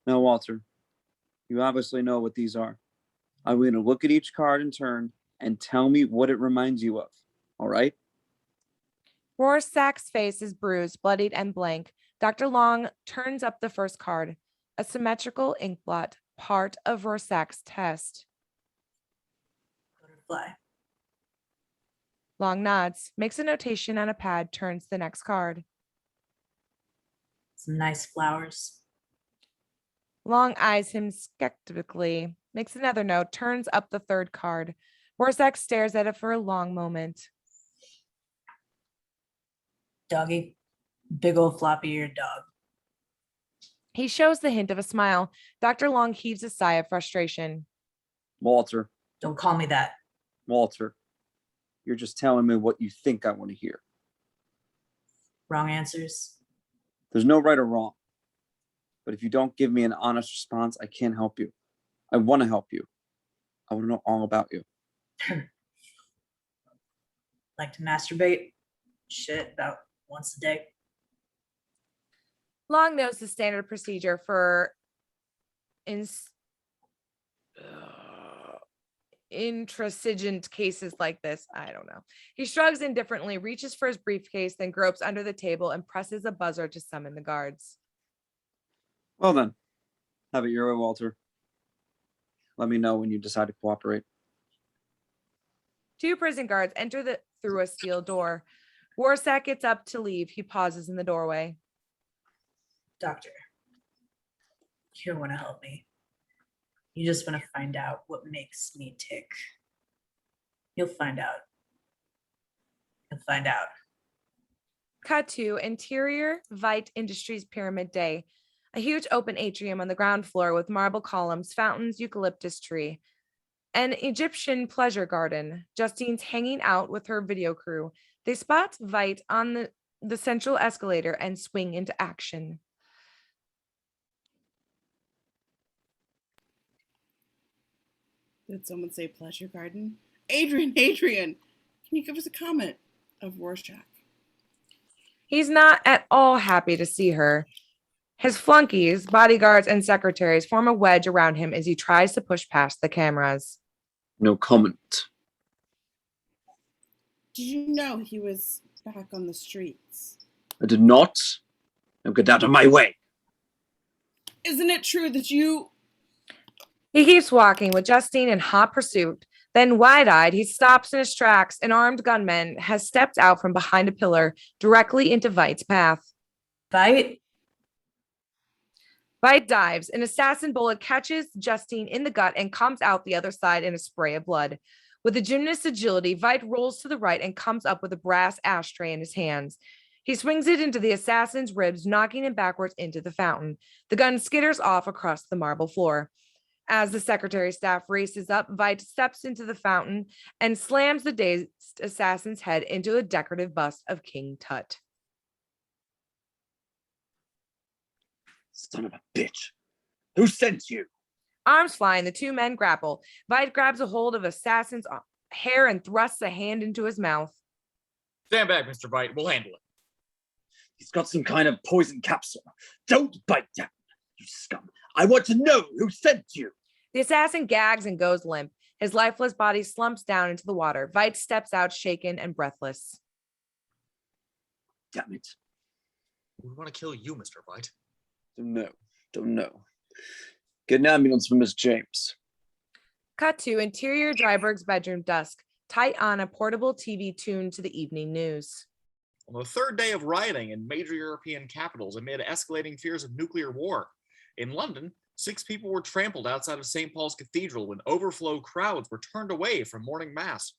Now, Walter, You obviously know what these are. I'm going to look at each card in turn and tell me what it reminds you of. All right? Rorschach's face is bruised, bloodied, and blank. Dr. Long turns up the first card, a symmetrical ink blot, part of Rorschach's test. Butterfly. Long nods, makes a notation on a pad, turns the next card. Some nice flowers. Long eyes him skeptically, makes another note, turns up the third card. Rorschach stares at it for a long moment. Doggy. Big old floppy-eared dog. He shows the hint of a smile. Dr. Long heaves a sigh of frustration. Walter, Don't call me that. Walter, you're just telling me what you think I want to hear. Wrong answers. There's no right or wrong. But if you don't give me an honest response, I can't help you. I want to help you. I want to know all about you. Like to masturbate? Shit, about once a day. Long knows the standard procedure for intransigent cases like this. I don't know. He shrugs indifferently, reaches for his briefcase, then gropes under the table and presses a buzzer to summon the guards. Well then, have it your way, Walter. Let me know when you decide to cooperate. 2 prison guards enter through a steel door. Rorschach gets up to leave. He pauses in the doorway. Doctor, you don't want to help me. You just want to find out what makes me tick. You'll find out. You'll find out. Cut to interior Veidt Industries Pyramid Day. A huge open atrium on the ground floor with marble columns, fountains, eucalyptus tree. An Egyptian pleasure garden. Justine's hanging out with her video crew. They spot Veidt on the central escalator and swing into action. Did someone say pleasure garden? Adrian, can you give us a comment of Rorschach? He's not at all happy to see her. His flunkies, bodyguards, and secretaries form a wedge around him as he tries to push past the cameras. No comment. Did you know he was back on the streets? I did not. Now get out of my way. Isn't it true that you... He keeps walking with Justine in hot pursuit. Then, wide-eyed, he stops in his tracks. An armed gunman has stepped out from behind a pillar directly into Veidt's path. Veidt? Veidt dives. An assassin bullet catches Justine in the gut and comes out the other side in a spray of blood. With a gymnast's agility, Veidt rolls to the right and comes up with a brass ashtray in his hands. He swings it into the assassin's ribs, knocking him backwards into the fountain. The gun skitters off across the marble floor. As the secretary's staff races up, Veidt steps into the fountain and slams the dazed assassin's head into a decorative bust of King Tut. Son of a bitch. Who sent you? Arms flying, the 2 men grapple. Veidt grabs a hold of assassin's hair and thrusts a hand into his mouth. Stand back, Mr. Veidt. We'll handle it. He's got some kind of poison capsule. Don't bite down, you scum. I want to know who sent you. The assassin gags and goes limp. His lifeless body slumps down into the water. Veidt steps out, shaken and breathless. Damn it. We want to kill you, Mr. Veidt. Don't know. Get an ambulance for Miss James. Cut to interior Dreiberg's bedroom dusk. Tight on a portable TV tuned to the evening news. On the 3rd day of rioting in major European capitals amid escalating fears of nuclear war. In London, 6 people were trampled outside of St. Paul's Cathedral when overflow crowds were turned away from morning mass.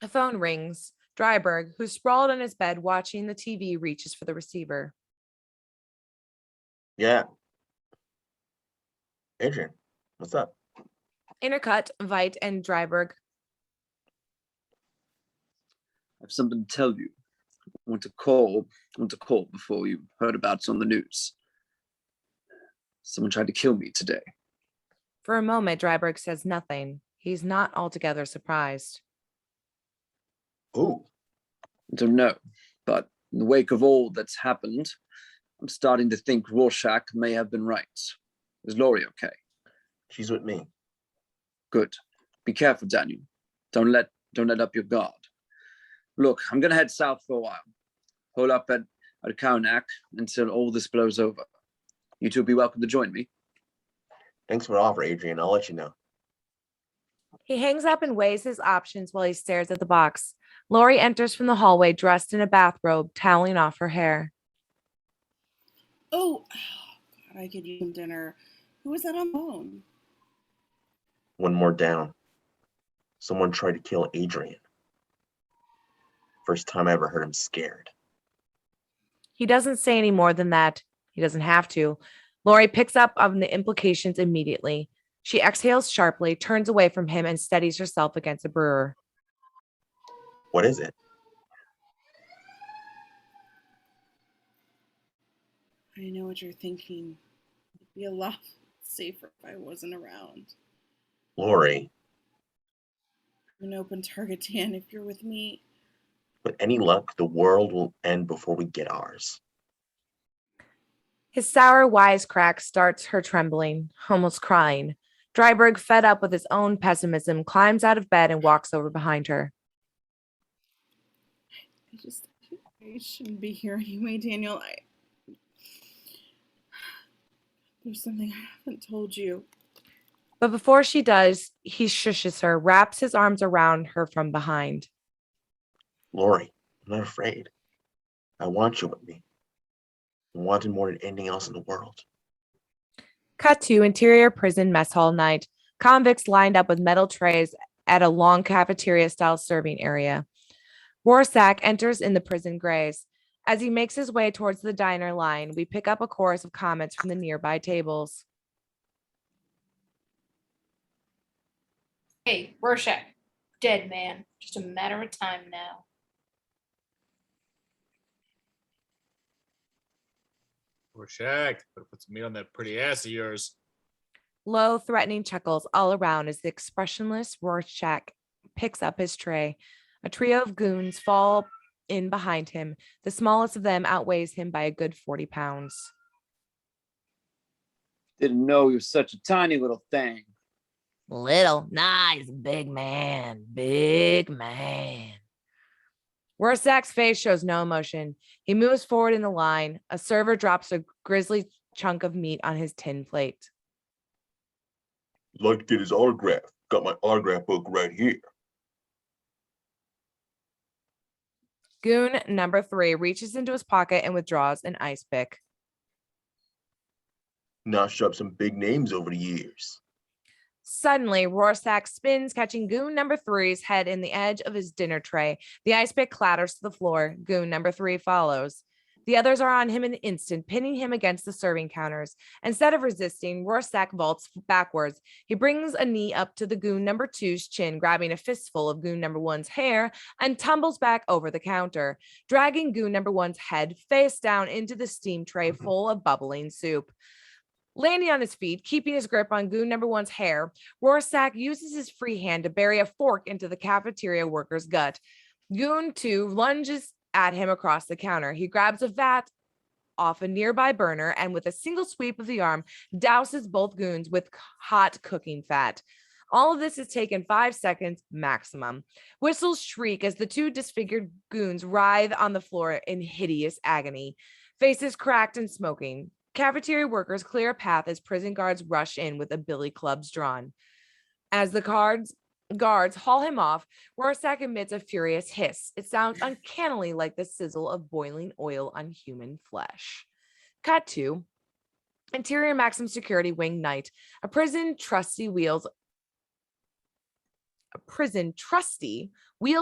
A phone rings. Dreiberg, who's sprawled on his bed watching the TV, reaches for the receiver. Yeah. Adrian, what's up? Intercut, Veidt and Dreiberg. I have something to tell you. I want to call before you heard about it on the news. Someone tried to kill me today. For a moment, Dreiberg says nothing. He's not altogether surprised. Ooh. I don't know, but in the wake of all that's happened, I'm starting to think Rorschach may have been right. Is Laurie okay? She's with me. Good. Be careful, Daniel. Don't let up your guard. Look, I'm gonna head south for a while. Hole up at Karnak until all this blows over. You two will be welcome to join me. Thanks for the offer, Adrian. I'll let you know. He hangs up and weighs his options while he stares at the box. Laurie enters from the hallway dressed in a bathrobe, toweling off her hair. Oh, God, I could use some dinner. Who was that on the phone? One more down. Someone tried to kill Adrian. First time I ever heard him scared. He doesn't say any more than that. He doesn't have to. Laurie picks up on the implications immediately. She exhales sharply, turns away from him, and steadies herself against a brewer. What is it? I know what you're thinking. It'd be a lot safer if I wasn't around. Laurie, I'm an open target, Dan. If you're with me, with any luck, the world will end before we get ours. His sour wisecrack starts her trembling, almost crying. Dreiberg, fed up with his own pessimism, climbs out of bed and walks over behind her. I shouldn't be here anyway, Daniel. There's something I haven't told you. But before she does, he shushes her, wraps his arms around her from behind. Laurie, I'm not afraid. I want you with me. I want it more than anything else in the world. Cut to interior prison mess hall night. Convicts lined up with metal trays at a long cafeteria-style serving area. Rorschach enters in the prison grays. As he makes his way towards the diner line, we pick up a chorus of comments from the nearby tables. Hey, Rorschach. Dead man. Just a matter of time now. Rorschach, better put some meat on that pretty ass of yours. Low, threatening chuckles all around as the expressionless Rorschach picks up his tray. A trio of goons fall in behind him. The smallest of them outweighs him by a good 40 pounds. Didn't know you were such a tiny little thing. Little, nice, big man, big man. Rorschach's face shows no emotion. He moves forward in the line. A server drops a grisly chunk of meat on his tin plate. Like to get his autograph. Got my autograph book right here. Goon number 3 reaches into his pocket and withdraws an ice pick. Notched up some big names over the years. Suddenly, Rorschach spins, catching Goon number 3's head in the edge of his dinner tray. The ice pick clatters to the floor. Goon number 3 follows. The others are on him in an instant, pinning him against the serving counters. Instead of resisting, Rorschach vaults backwards. He brings a knee up to the Goon number 2's chin, grabbing a fistful of Goon number 1's hair, and tumbles back over the counter, dragging Goon number 1's head face down into the steam tray full of bubbling soup. Landing on his feet, keeping his grip on Goon number 1's hair, Rorschach uses his free hand to bury a fork into the cafeteria worker's gut. Goon 2 lunges at him across the counter. He grabs a vat off a nearby burner and with a single sweep of the arm, douses both goons with hot cooking fat. All of this has taken 5 seconds maximum. Whistles shriek as the 2 disfigured goons writhe on the floor in hideous agony, faces cracked and smoking. Cafeteria workers clear a path as prison guards rush in with the billy clubs drawn. As the guards haul him off, Rorschach emits a furious hiss. It sounds uncannily like the sizzle of boiling oil on human flesh. Cut to interior maximum security wing night. A prison trustee wheels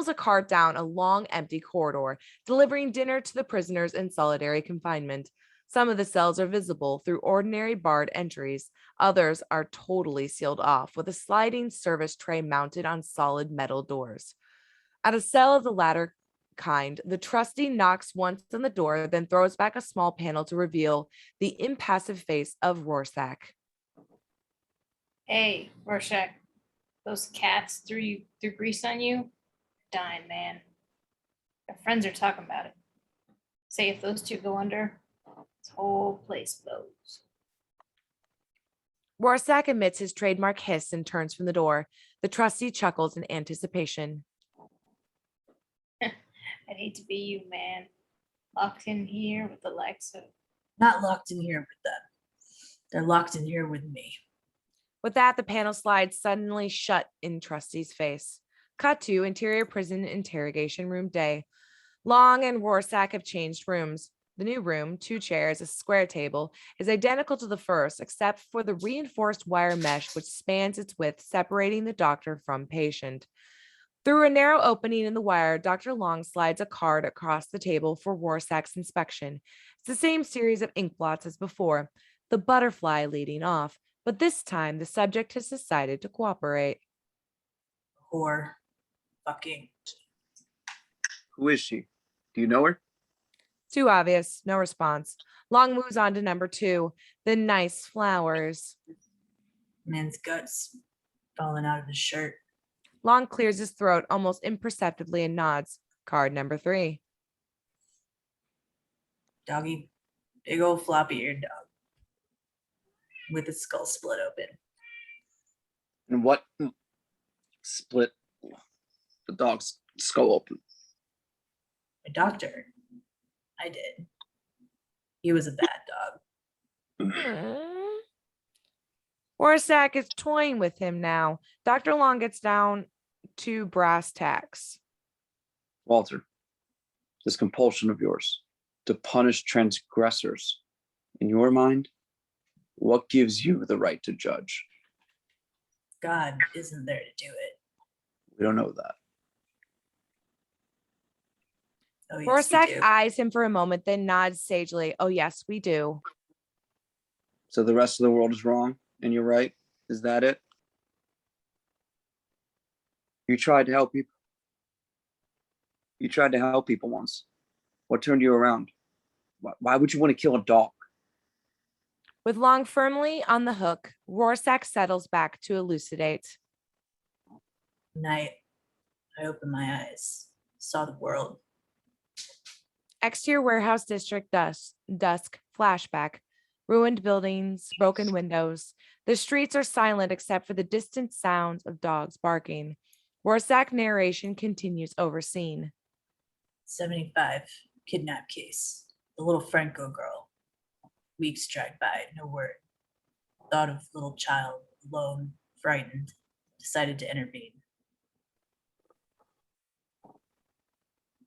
a cart down a long, empty corridor, delivering dinner to the prisoners in solitary confinement. Some of the cells are visible through ordinary barred entries. Others are totally sealed off with a sliding service tray mounted on solid metal doors. At a cell of the latter kind, the trustee knocks once on the door, then throws back a small panel to reveal the impassive face of Rorschach. Hey, Rorschach. Those cats threw grease on you? Dying, man. Your friends are talking about it. Say if those 2 go under, this whole place blows. Rorschach emits his trademark hiss and turns from the door. The trustee chuckles in anticipation. I'd hate to be you, man. Locked in here with the likes of. Not locked in here with them. They're locked in here with me. With that, the panel slides suddenly shut in Trustee's face. Cut to interior prison interrogation room day. Long and Rorschach have changed rooms. The new room, 2 chairs, a square table, is identical to the first, except for the reinforced wire mesh which spans its width, separating the doctor from patient. Through a narrow opening in the wire, Dr. Long slides a card across the table for Rorschach's inspection. It's the same series of ink blots as before, the butterfly leading off, but this time the subject has decided to cooperate. Whore. Fucking. Who is she? Do you know her? Too obvious, no response. Long moves on to number 2, the nice flowers. Man's guts falling out of his shirt. Long clears his throat almost imperceptibly and nods. Card number 3. Doggy. Big old floppy-eared dog. With its skull split open. And what split the dog's skull open? My doctor. I did. He was a bad dog. Rorschach is toying with him now. Dr. Long gets down to brass tacks. Walter, this compulsion of yours to punish transgressors, in your mind, what gives you the right to judge? God isn't there to do it. We don't know that. Oh, yes, we Rorschach do. eyes him for a moment, then nods sagely. Oh, yes, we do. So the rest of the world is wrong, and you're right? Is that it? You tried to help people. You tried to help people once. What turned you around? Why would you want to kill a dog? With Long firmly on the hook, Rorschach settles back to elucidate. Night. I opened my eyes. Saw the world. Exterior warehouse district dusk, flashback. Ruined buildings, broken windows. The streets are silent except for the distant sounds of dogs barking. Rorschach narration continues over scene. 75. Kidnap case. The little Franco girl. Weeks dragged by, no word. Thought of little child, alone, frightened. Decided to intervene.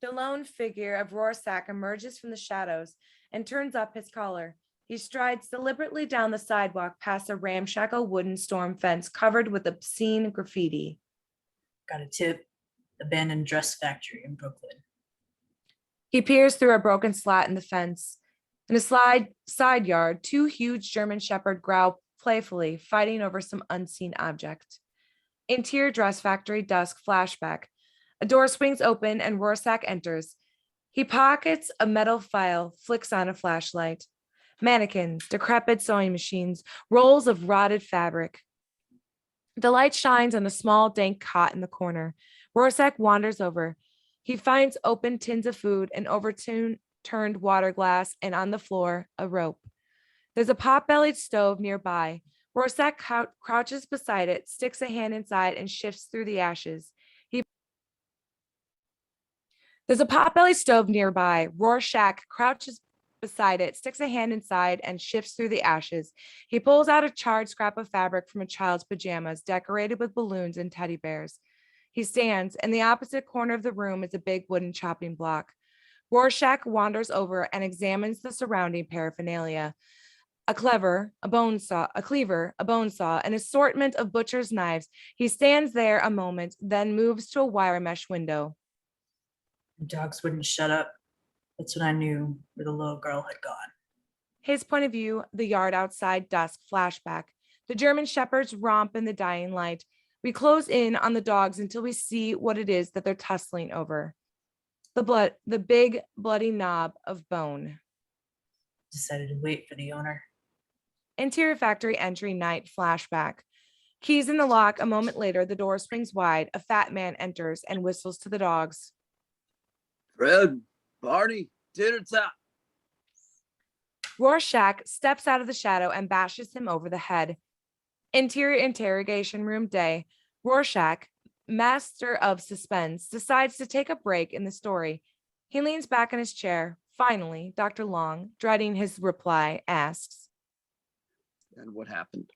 The lone figure of Rorschach emerges from the shadows and turns up his collar. He strides deliberately down the sidewalk past a ramshackle wooden storm fence covered with obscene graffiti. Got a tip. Abandoned dress factory in Brooklyn. He peers through a broken slat in the fence. In a side yard, 2 huge German Shepherd growl playfully, fighting over some unseen object. Interior dress factory dusk flashback. A door swings open and Rorschach enters. He pockets a metal file, flicks on a flashlight. Mannequins, decrepit sewing machines, rolls of rotted fabric. The light shines on a small, dank cot in the corner. Rorschach wanders over. He finds open tins of food, an overturned water glass, and on the floor, a rope. There's a pot-bellied stove nearby. Rorschach crouches beside it, sticks a hand inside, and shifts through the ashes. There's a pot-bellied stove nearby. Rorschach crouches beside it, sticks a hand inside, and shifts through the ashes. He pulls out a charred scrap of fabric from a child's pajamas, decorated with balloons and teddy bears. He stands. In the opposite corner of the room is a big wooden chopping block. Rorschach wanders over and examines the surrounding paraphernalia. A cleaver, a bone saw, an assortment of butcher's knives. He stands there a moment, then moves to a wire mesh window. The dogs wouldn't shut up. That's when I knew where the little girl had gone. His point of view, the yard outside, dusk, flashback. The German shepherds romp in the dying light. We close in on the dogs until we see what it is that they're tussling over. The big bloody knob of bone. Decided to wait for the owner. Interior factory entry night flashback. Keys in the lock. A moment later, the door swings wide. A fat man enters and whistles to the dogs. Fred, Barney, dinner time. Rorschach steps out of the shadow and bashes him over the head. Interior interrogation room day. Rorschach, master of suspense, decides to take a break in the story. He leans back in his chair. Finally, Dr. Long, dreading his reply, asks, And what happened?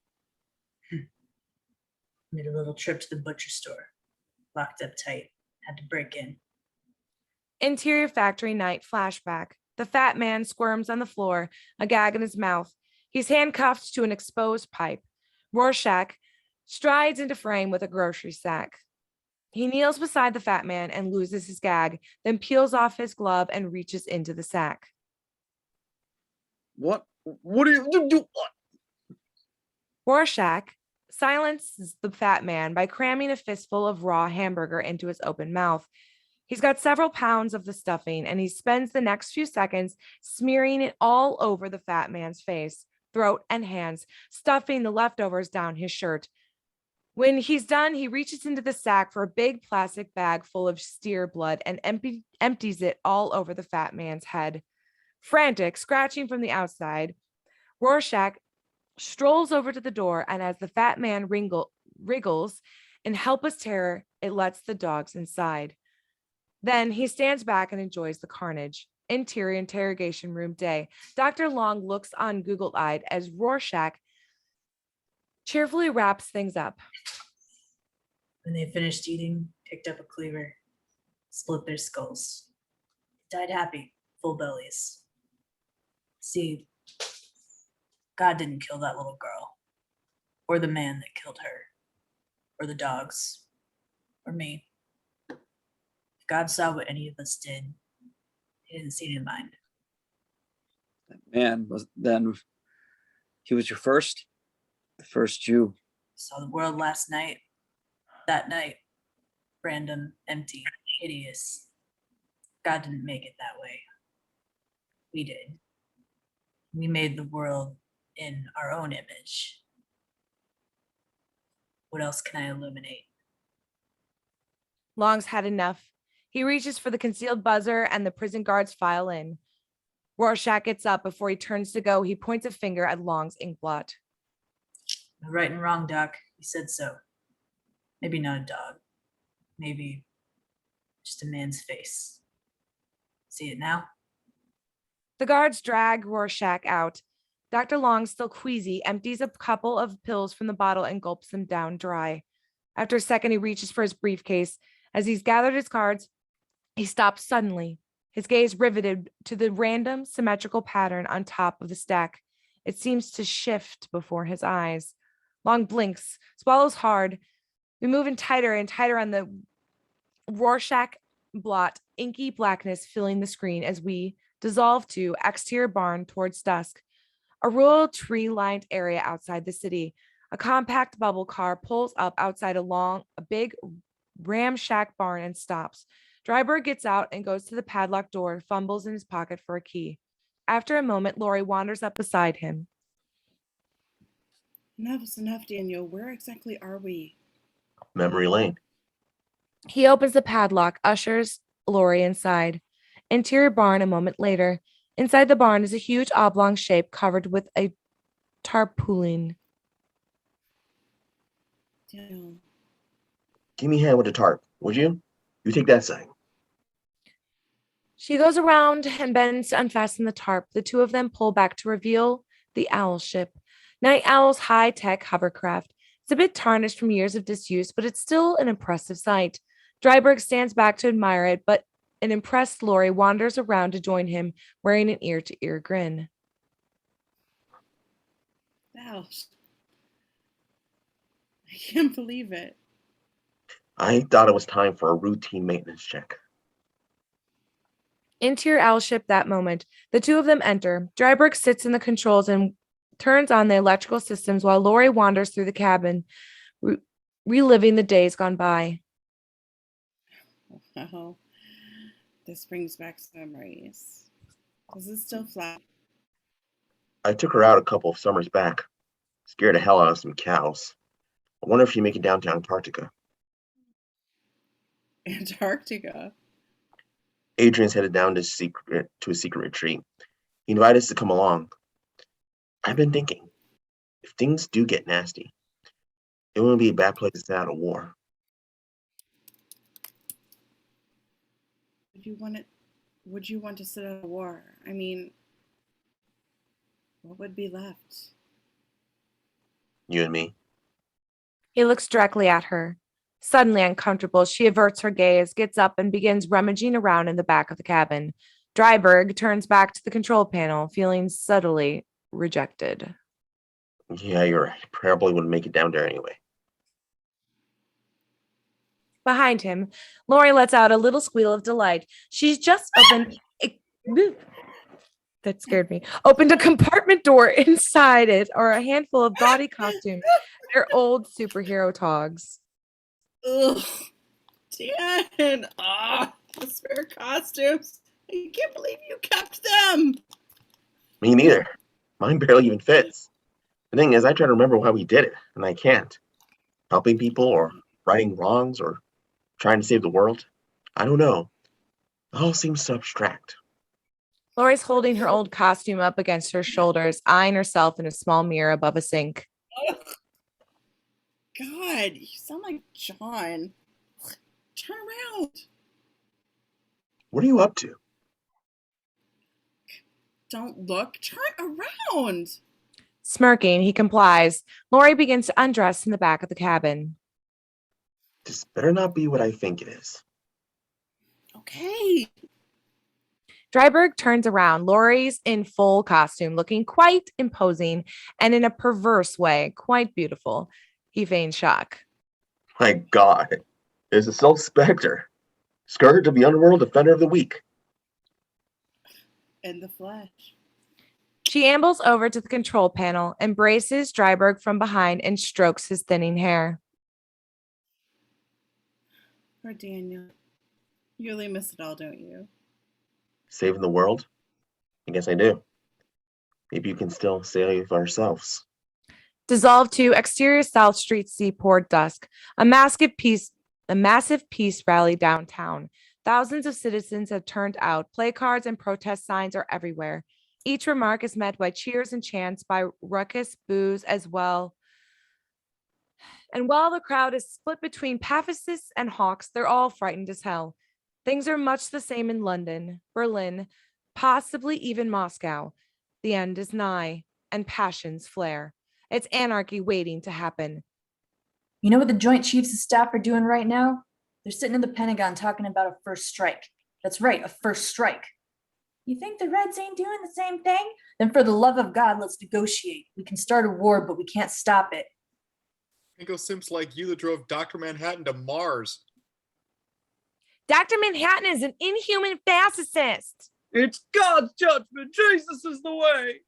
Made a little trip to the butcher store. Locked up tight. Had to break in. Interior factory night flashback. The fat man squirms on the floor, a gag in his mouth. He's handcuffed to an exposed pipe. Rorschach strides into frame with a grocery sack. He kneels beside the fat man and loses his gag, then peels off his glove and reaches into the sack. What are you do? What? Rorschach silences the fat man by cramming a fistful of raw hamburger into his open mouth. He's got several pounds of the stuffing, and he spends the next few seconds smearing it all over the fat man's face, throat, and hands, stuffing the leftovers down his shirt. When he's done, he reaches into the sack for a big plastic bag full of steer blood and empties it all over the fat man's head. Frantic, scratching from the outside, Rorschach strolls over to the door, and as the fat man wriggles in helpless terror, it lets the dogs inside. Then he stands back and enjoys the carnage. Interior interrogation room day. Dr. Long looks on Google-eyed as Rorschach cheerfully wraps things up. When they finished eating, picked up a cleaver, split their skulls. Died happy, full bellies. See, God didn't kill that little girl, or the man that killed her, or the dogs, or me. If God saw what any of us did, he didn't see it in mind. That man he was your first? The first Jew. Saw the world last night. That night. Random, empty, hideous. God didn't make it that way. We did. We made the world in our own image. What else can I illuminate? Long's had enough. He reaches for the concealed buzzer and the prison guards file in. Rorschach gets up. Before he turns to go, he points a finger at Long's inkblot. No right and wrong, Doc. He said so. Maybe not a dog. Maybe just a man's face. See it now? The guards drag Rorschach out. Dr. Long, still queasy, empties a couple of pills from the bottle and gulps them down dry. After a second, he reaches for his briefcase. As he's gathered his cards, he stops suddenly, his gaze riveted to the random symmetrical pattern on top of the stack. It seems to shift before his eyes. Long blinks, swallows hard. We move in tighter and tighter on the Rorschach blot, inky blackness filling the screen as we dissolve to exterior barn towards dusk. A rural tree-lined area outside the city. A compact bubble car pulls up outside a big ramshack barn and stops. Dreiberg gets out and goes to the padlocked door, fumbles in his pocket for a key. After a moment, Laurie wanders up beside him. Enough is enough, Daniel. Where exactly are we? Memory lane. He opens the padlock, ushers Laurie inside. Interior barn a moment later. Inside the barn is a huge oblong shape covered with a tarpaulin. Daniel. Give me a hand with the tarp, would you? You take that side. She goes around and bends to unfasten the tarp. The two of them pull back to reveal the owl ship. Night Owl's high-tech hovercraft. It's a bit tarnished from years of disuse, but it's still an impressive sight. Dreiberg stands back to admire it, but an impressed Laurie wanders around to join him, wearing an ear-to-ear grin. Wow. I can't believe it. I thought it was time for a routine maintenance check. Interior owl ship that moment. The two of them enter. Dreiberg sits in the controls and turns on the electrical systems while Laurie wanders through the cabin, reliving the days gone by. Wow. This brings back memories. Does it still fly? I took her out a couple of summers back. Scared the hell out of some cows. I wonder if she'd make it down to Antarctica. Antarctica? Adrian's headed down to a secret retreat. He invited us to come along. I've been thinking, if things do get nasty, It wouldn't be a bad place to stay out of war. Would you want to sit out a war? I mean, what would be left? You and me. He looks directly at her. Suddenly uncomfortable, she averts her gaze, gets up, and begins rummaging around in the back of the cabin. Dreiberg turns back to the control panel, feeling subtly rejected. Yeah, you're right. Probably wouldn't make it down there anyway. Behind him, Laurie lets out a little squeal of delight. She's just opened. That scared me. Opened a compartment door. Inside it are a handful of gaudy costumes. They're old superhero togs. Ugh, Dan! The spare costumes. I can't believe you kept them. Me neither. Mine barely even fits. The thing is, I try to remember why we did it, and I can't. Helping people, or righting wrongs, or trying to save the world. I don't know. It all seems so abstract. Laurie's holding her old costume up against her shoulders, eyeing herself in a small mirror above a sink. Ugh. God, you sound like John. Turn around. What are you up to? Don't look. Turn around. Smirking, he complies. Laurie begins to undress in the back of the cabin. This better not be what I think it is. Okay. Dreiberg turns around. Laurie's in full costume, looking quite imposing and in a perverse way, quite beautiful. He feigns shock. My God. It's a Spectre. Scourge of the Underworld Defender of the Weak. In the flesh. She ambles over to the control panel, embraces Dreiberg from behind, and strokes his thinning hair. Poor Daniel. You really miss it all, don't you? Saving the world? I guess I do. Maybe you can still save ourselves. Dissolved to exterior South Street Seaport dusk. A massive peace rally downtown. Thousands of citizens have turned out. Placards and protest signs are everywhere. Each remark is met by cheers and chants, by ruckus boos as well. And while the crowd is split between pacifists and hawks, they're all frightened as hell. Things are much the same in London, Berlin, possibly even Moscow. The end is nigh, and passions flare. It's anarchy waiting to happen. You know what the Joint Chiefs of Staff are doing right now? They're sitting in the Pentagon talking about a first strike. That's right, a first strike. You think the Reds ain't doing the same thing? Then for the love of God, let's negotiate. We can start a war, but we can't stop it. Go simps like you that drove Dr. Manhattan to Mars. Dr. Manhattan is an inhuman fascist. It's God's judgment. Jesus is the way.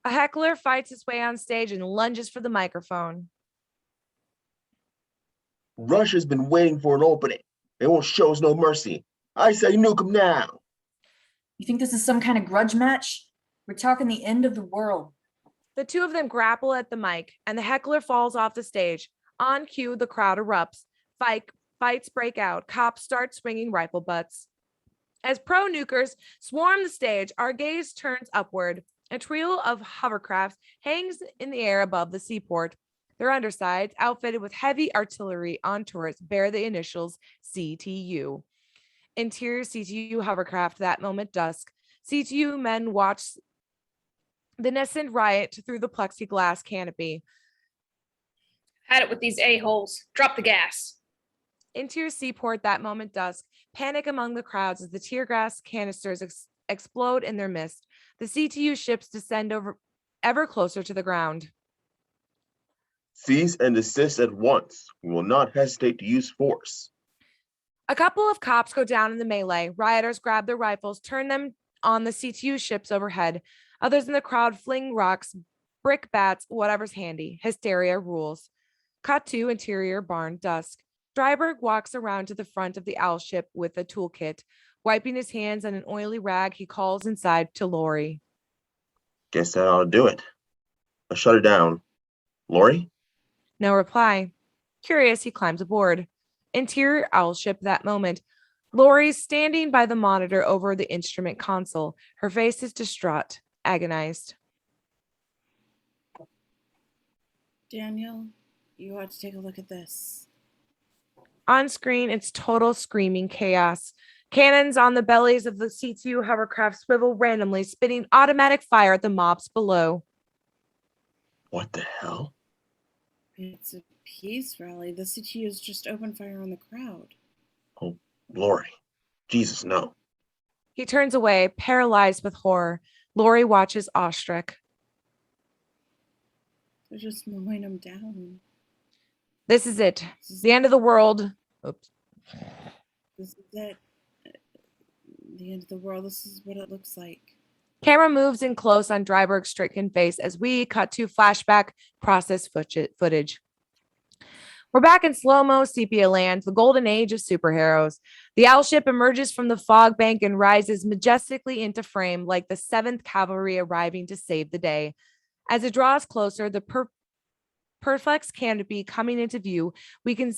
A heckler fights his way on stage and lunges for the microphone. Russia's been waiting for an opening. They won't show us no mercy. I say nuke them now. You think this is some kind of grudge match? We're talking the end of the world. The two of them grapple at the mic, and the heckler falls off the stage. On cue, the crowd erupts. Fights break out. Cops start swinging rifle butts. As pro-nukers swarm the stage, our gaze turns upward. A trio of hovercrafts hangs in the air above the seaport. Their undersides, outfitted with heavy artillery on turrets, bear the initials CTU. Interior CTU hovercraft, that moment dusk. CTU men watch the nascent riot through the plexiglass canopy. Had it with these a-holes. Drop the gas. Interior seaport, that moment dusk. Panic among the crowds as the tear gas canisters explode in their midst. The CTU ships descend ever closer to the ground. Cease and desist at once. We will not hesitate to use force. A couple of cops go down in the melee. Rioters grab their rifles, turn them on the CTU ships overhead. Others in the crowd fling rocks, brick bats, whatever's handy. Hysteria rules. Cut to interior barn dusk. Dreiberg walks around to the front of the owl ship with a toolkit. Wiping his hands on an oily rag, he calls inside to Laurie. Guess that ought to do it. I'll shut her down. Laurie? No reply. Curious, he climbs aboard. Interior owl ship, that moment. Laurie's standing by the monitor over the instrument console. Her face is distraught, agonized. Daniel, You ought to take a look at this. On screen, it's total screaming chaos. Cannons on the bellies of the C2 hovercraft swivel randomly, spitting automatic fire at the mobs below. What the hell? It's a peace rally. The CTU's just opened fire on the crowd. Oh, Laurie. Jesus, no. He turns away, paralyzed with horror. Laurie watches awestruck. They're just mowing them down. This is it. The end of the world. Oops. This is it. The end of the world. This is what it looks like. Camera moves in close on Dreiberg's stricken face as we cut to flashback process footage. We're back in slow-mo sepia land, the golden age of superheroes. The owl ship emerges from the fog bank and rises majestically into frame like the 7th Cavalry arriving to save the day. As it draws closer, the perplex canopy coming into view, we can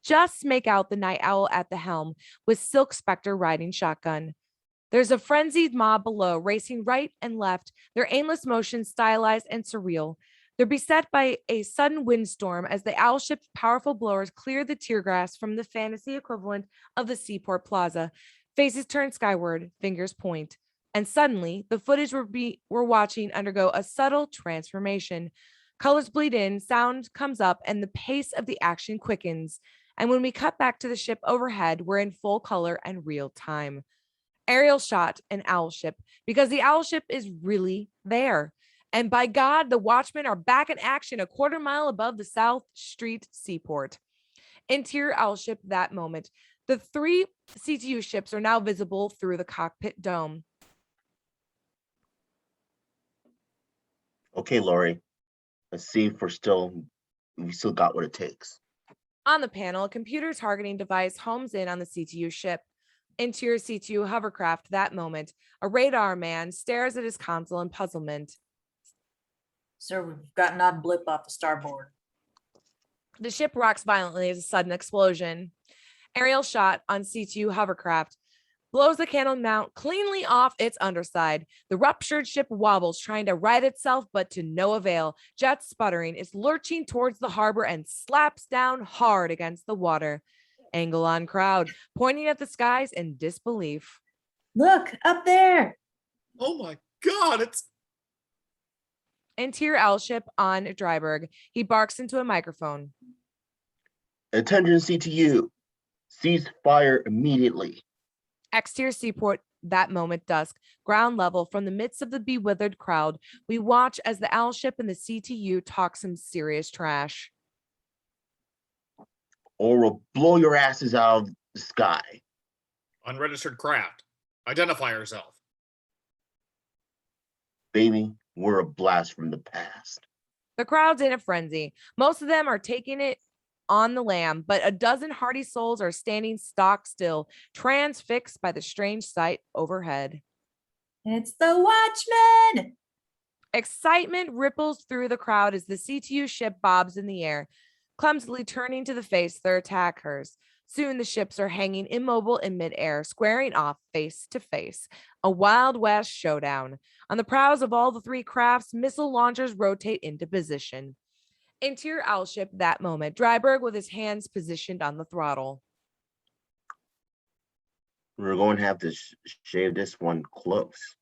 just make out the night owl at the helm with Silk Spectre riding shotgun. There's a frenzied mob below, racing right and left, their aimless motion stylized and surreal. They're beset by a sudden windstorm as the owl ship's powerful blowers clear the tear gas from the fantasy equivalent of the Seaport Plaza. Faces turn skyward, fingers point. And suddenly, the footage we're watching undergo a subtle transformation. Colors bleed in, sound comes up, and the pace of the action quickens. And when we cut back to the ship overhead, we're in full color and real time. Aerial shot, an owl ship, because the owl ship is really there. And by God, the Watchmen are back in action a quarter mile above the South Street Seaport. Interior owl ship that moment. The 3 CTU ships are now visible through the cockpit dome. Okay, Laurie. Let's see if we still got what it takes. On the panel, a computer targeting device homes in on the CTU ship. Interior CTU hovercraft that moment. A radar man stares at his console in puzzlement. Sir, we've got an odd blip off the starboard. The ship rocks violently as a sudden explosion. Aerial shot on C2 hovercraft. Blows the cannon mount cleanly off its underside. The ruptured ship wobbles, trying to right itself, but to no avail. Jet sputtering, is lurching towards the harbor and slaps down hard against the water. Angle on crowd, pointing at the skies in disbelief. Look, up there. Oh my God, it's Interior owl ship on Dreiberg. He barks into a microphone. Attention CTU. Cease fire immediately. Exterior seaport that moment dusk. Ground level from the midst of the bewithered crowd. We watch as the owl ship and the CTU talk some serious trash. Or we'll blow your asses out of the sky. unregistered craft. Identify yourself. Baby, we're a blast from the past. The crowd's in a frenzy. Most of them are taking it on the lam, but a dozen hardy souls are standing stock still, transfixed by the strange sight overhead. It's the Watchmen! Excitement ripples through the crowd as the CTU ship bobs in the air, clumsily turning to the face their attackers. Soon the ships are hanging immobile in midair, squaring off face to face. A Wild West showdown. On the prows of all the three crafts, missile launchers rotate into position. Interior owl ship that moment, Dreiberg with his hands positioned on the throttle. We're going to have to shave this one close.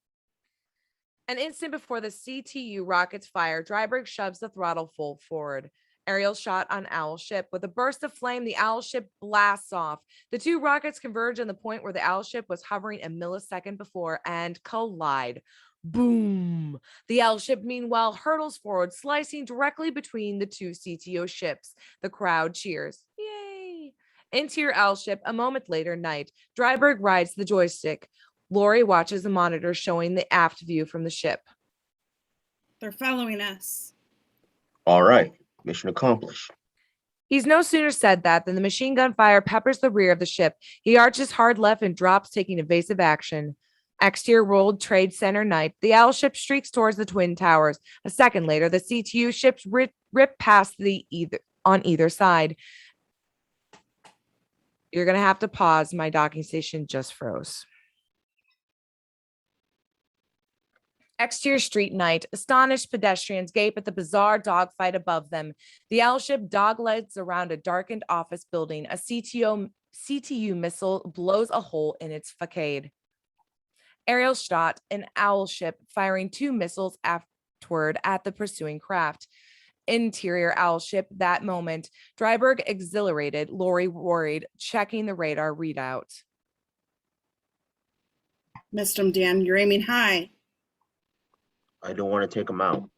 An instant before the CTU rockets fire, Dreiberg shoves the throttle full forward. Aerial shot on owl ship. With a burst of flame, the owl ship blasts off. The two rockets converge on the point where the owl ship was hovering a millisecond before and collide. Boom! The owl ship, meanwhile, hurtles forward, slicing directly between the two CTO ships. The crowd cheers. Yay! Interior owl ship, a moment later, night. Dreiberg rides the joystick. Laurie watches the monitor showing the aft view from the ship. They're following us. All right, mission accomplished. He's no sooner said that than the machine gun fire peppers the rear of the ship. He arches hard left and drops, taking evasive action. Exterior World Trade Center night. The owl ship streaks towards the Twin Towers. A second later, the CTU ships rip past on either side. You're going to have to pause. My docking station just froze. Exterior street night. Astonished pedestrians gape at the bizarre dogfight above them. The owl ship doglegs around a darkened office building. A CTU missile blows a hole in its facade. Aerial shot, an owl ship firing 2 missiles afterward at the pursuing craft. Interior owl ship that moment. Dreiberg exhilarated, Laurie worried, checking the radar readout. Missed him, Dan. You're aiming high. I don't want to take them out.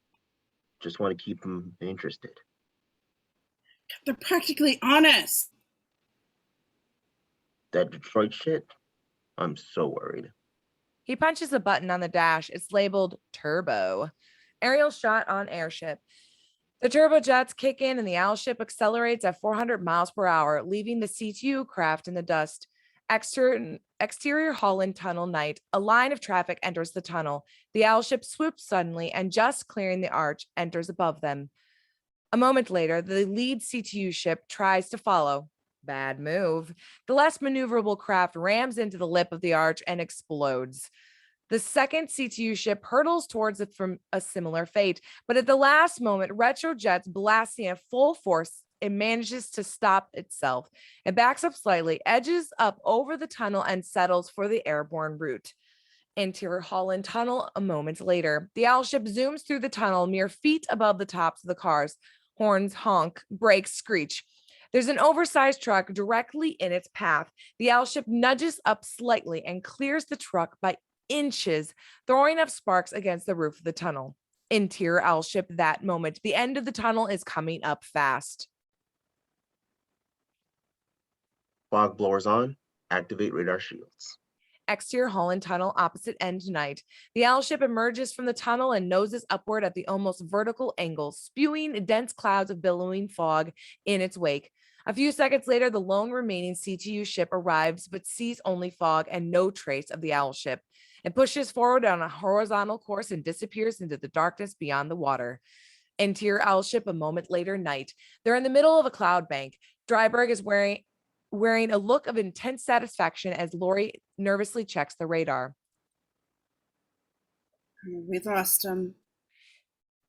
Just want to keep them interested. They're practically on us. That Detroit shit? I'm so worried. He punches a button on the dash. It's labeled turbo. Aerial shot on airship. The turbojets kick in and the owl ship accelerates at 400 miles per hour, leaving the CTU craft in the dust. Exterior Holland tunnel night. A line of traffic enters the tunnel. The owl ship swoops suddenly and just clearing the arch enters above them. A moment later, the lead CTU ship tries to follow. Bad move. The less maneuverable craft rams into the lip of the arch and explodes. The second CTU ship hurtles towards it from a similar fate, but at the last moment, retrojets blasting at full force. It manages to stop itself. It backs up slightly, edges up over the tunnel, and settles for the airborne route. Interior Holland tunnel a moment later. The owl ship zooms through the tunnel, mere feet above the tops of the cars. Horns honk, brakes screech. There's an oversized truck directly in its path. The owl ship nudges up slightly and clears the truck by inches, throwing up sparks against the roof of the tunnel. Interior owl ship that moment. The end of the tunnel is coming up fast. Fog blowers on. Activate radar shields. Exterior Holland tunnel opposite end night. The owl ship emerges from the tunnel and noses upward at the almost vertical angle, spewing dense clouds of billowing fog in its wake. A few seconds later, the lone remaining CTU ship arrives, but sees only fog and no trace of the owl ship. It pushes forward on a horizontal course and disappears into the darkness beyond the water. Interior owl ship a moment later night. They're in the middle of a cloud bank. Dreiberg is wearing a look of intense satisfaction as Laurie nervously checks the radar. We lost him.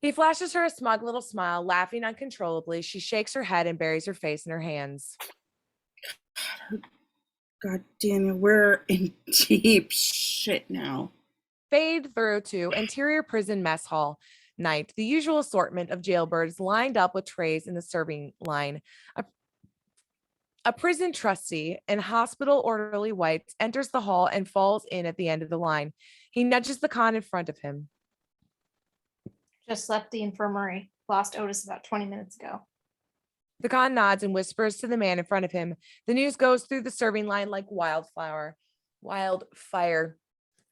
He flashes her a smug little smile, laughing uncontrollably. She shakes her head and buries her face in her hands. God, Daniel, we're in deep shit now. Fade through to interior prison mess hall night. The usual assortment of jailbirds lined up with trays in the serving line. A prison trustee in hospital orderly whites enters the hall and falls in at the end of the line. He nudges the con in front of him. Just left the infirmary. Lost Otis about 20 minutes ago. The con nods and whispers to the man in front of him. The news goes through the serving line like wildfire.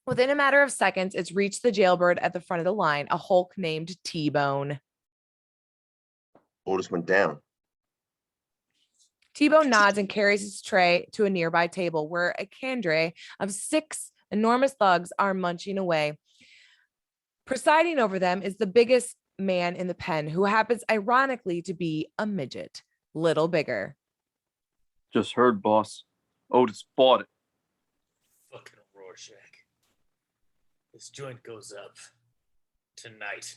Within a matter of seconds, it's reached the jailbird at the front of the line, a Hulk named T-Bone. Otis went down. T-Bone nods and carries his tray to a nearby table where a cadre of 6 enormous thugs are munching away. Presiding over them is the biggest man in the pen, who happens ironically to be a midget, little bigger. Just heard, boss. Otis bought it. Fucking Rorschach. This joint goes up tonight.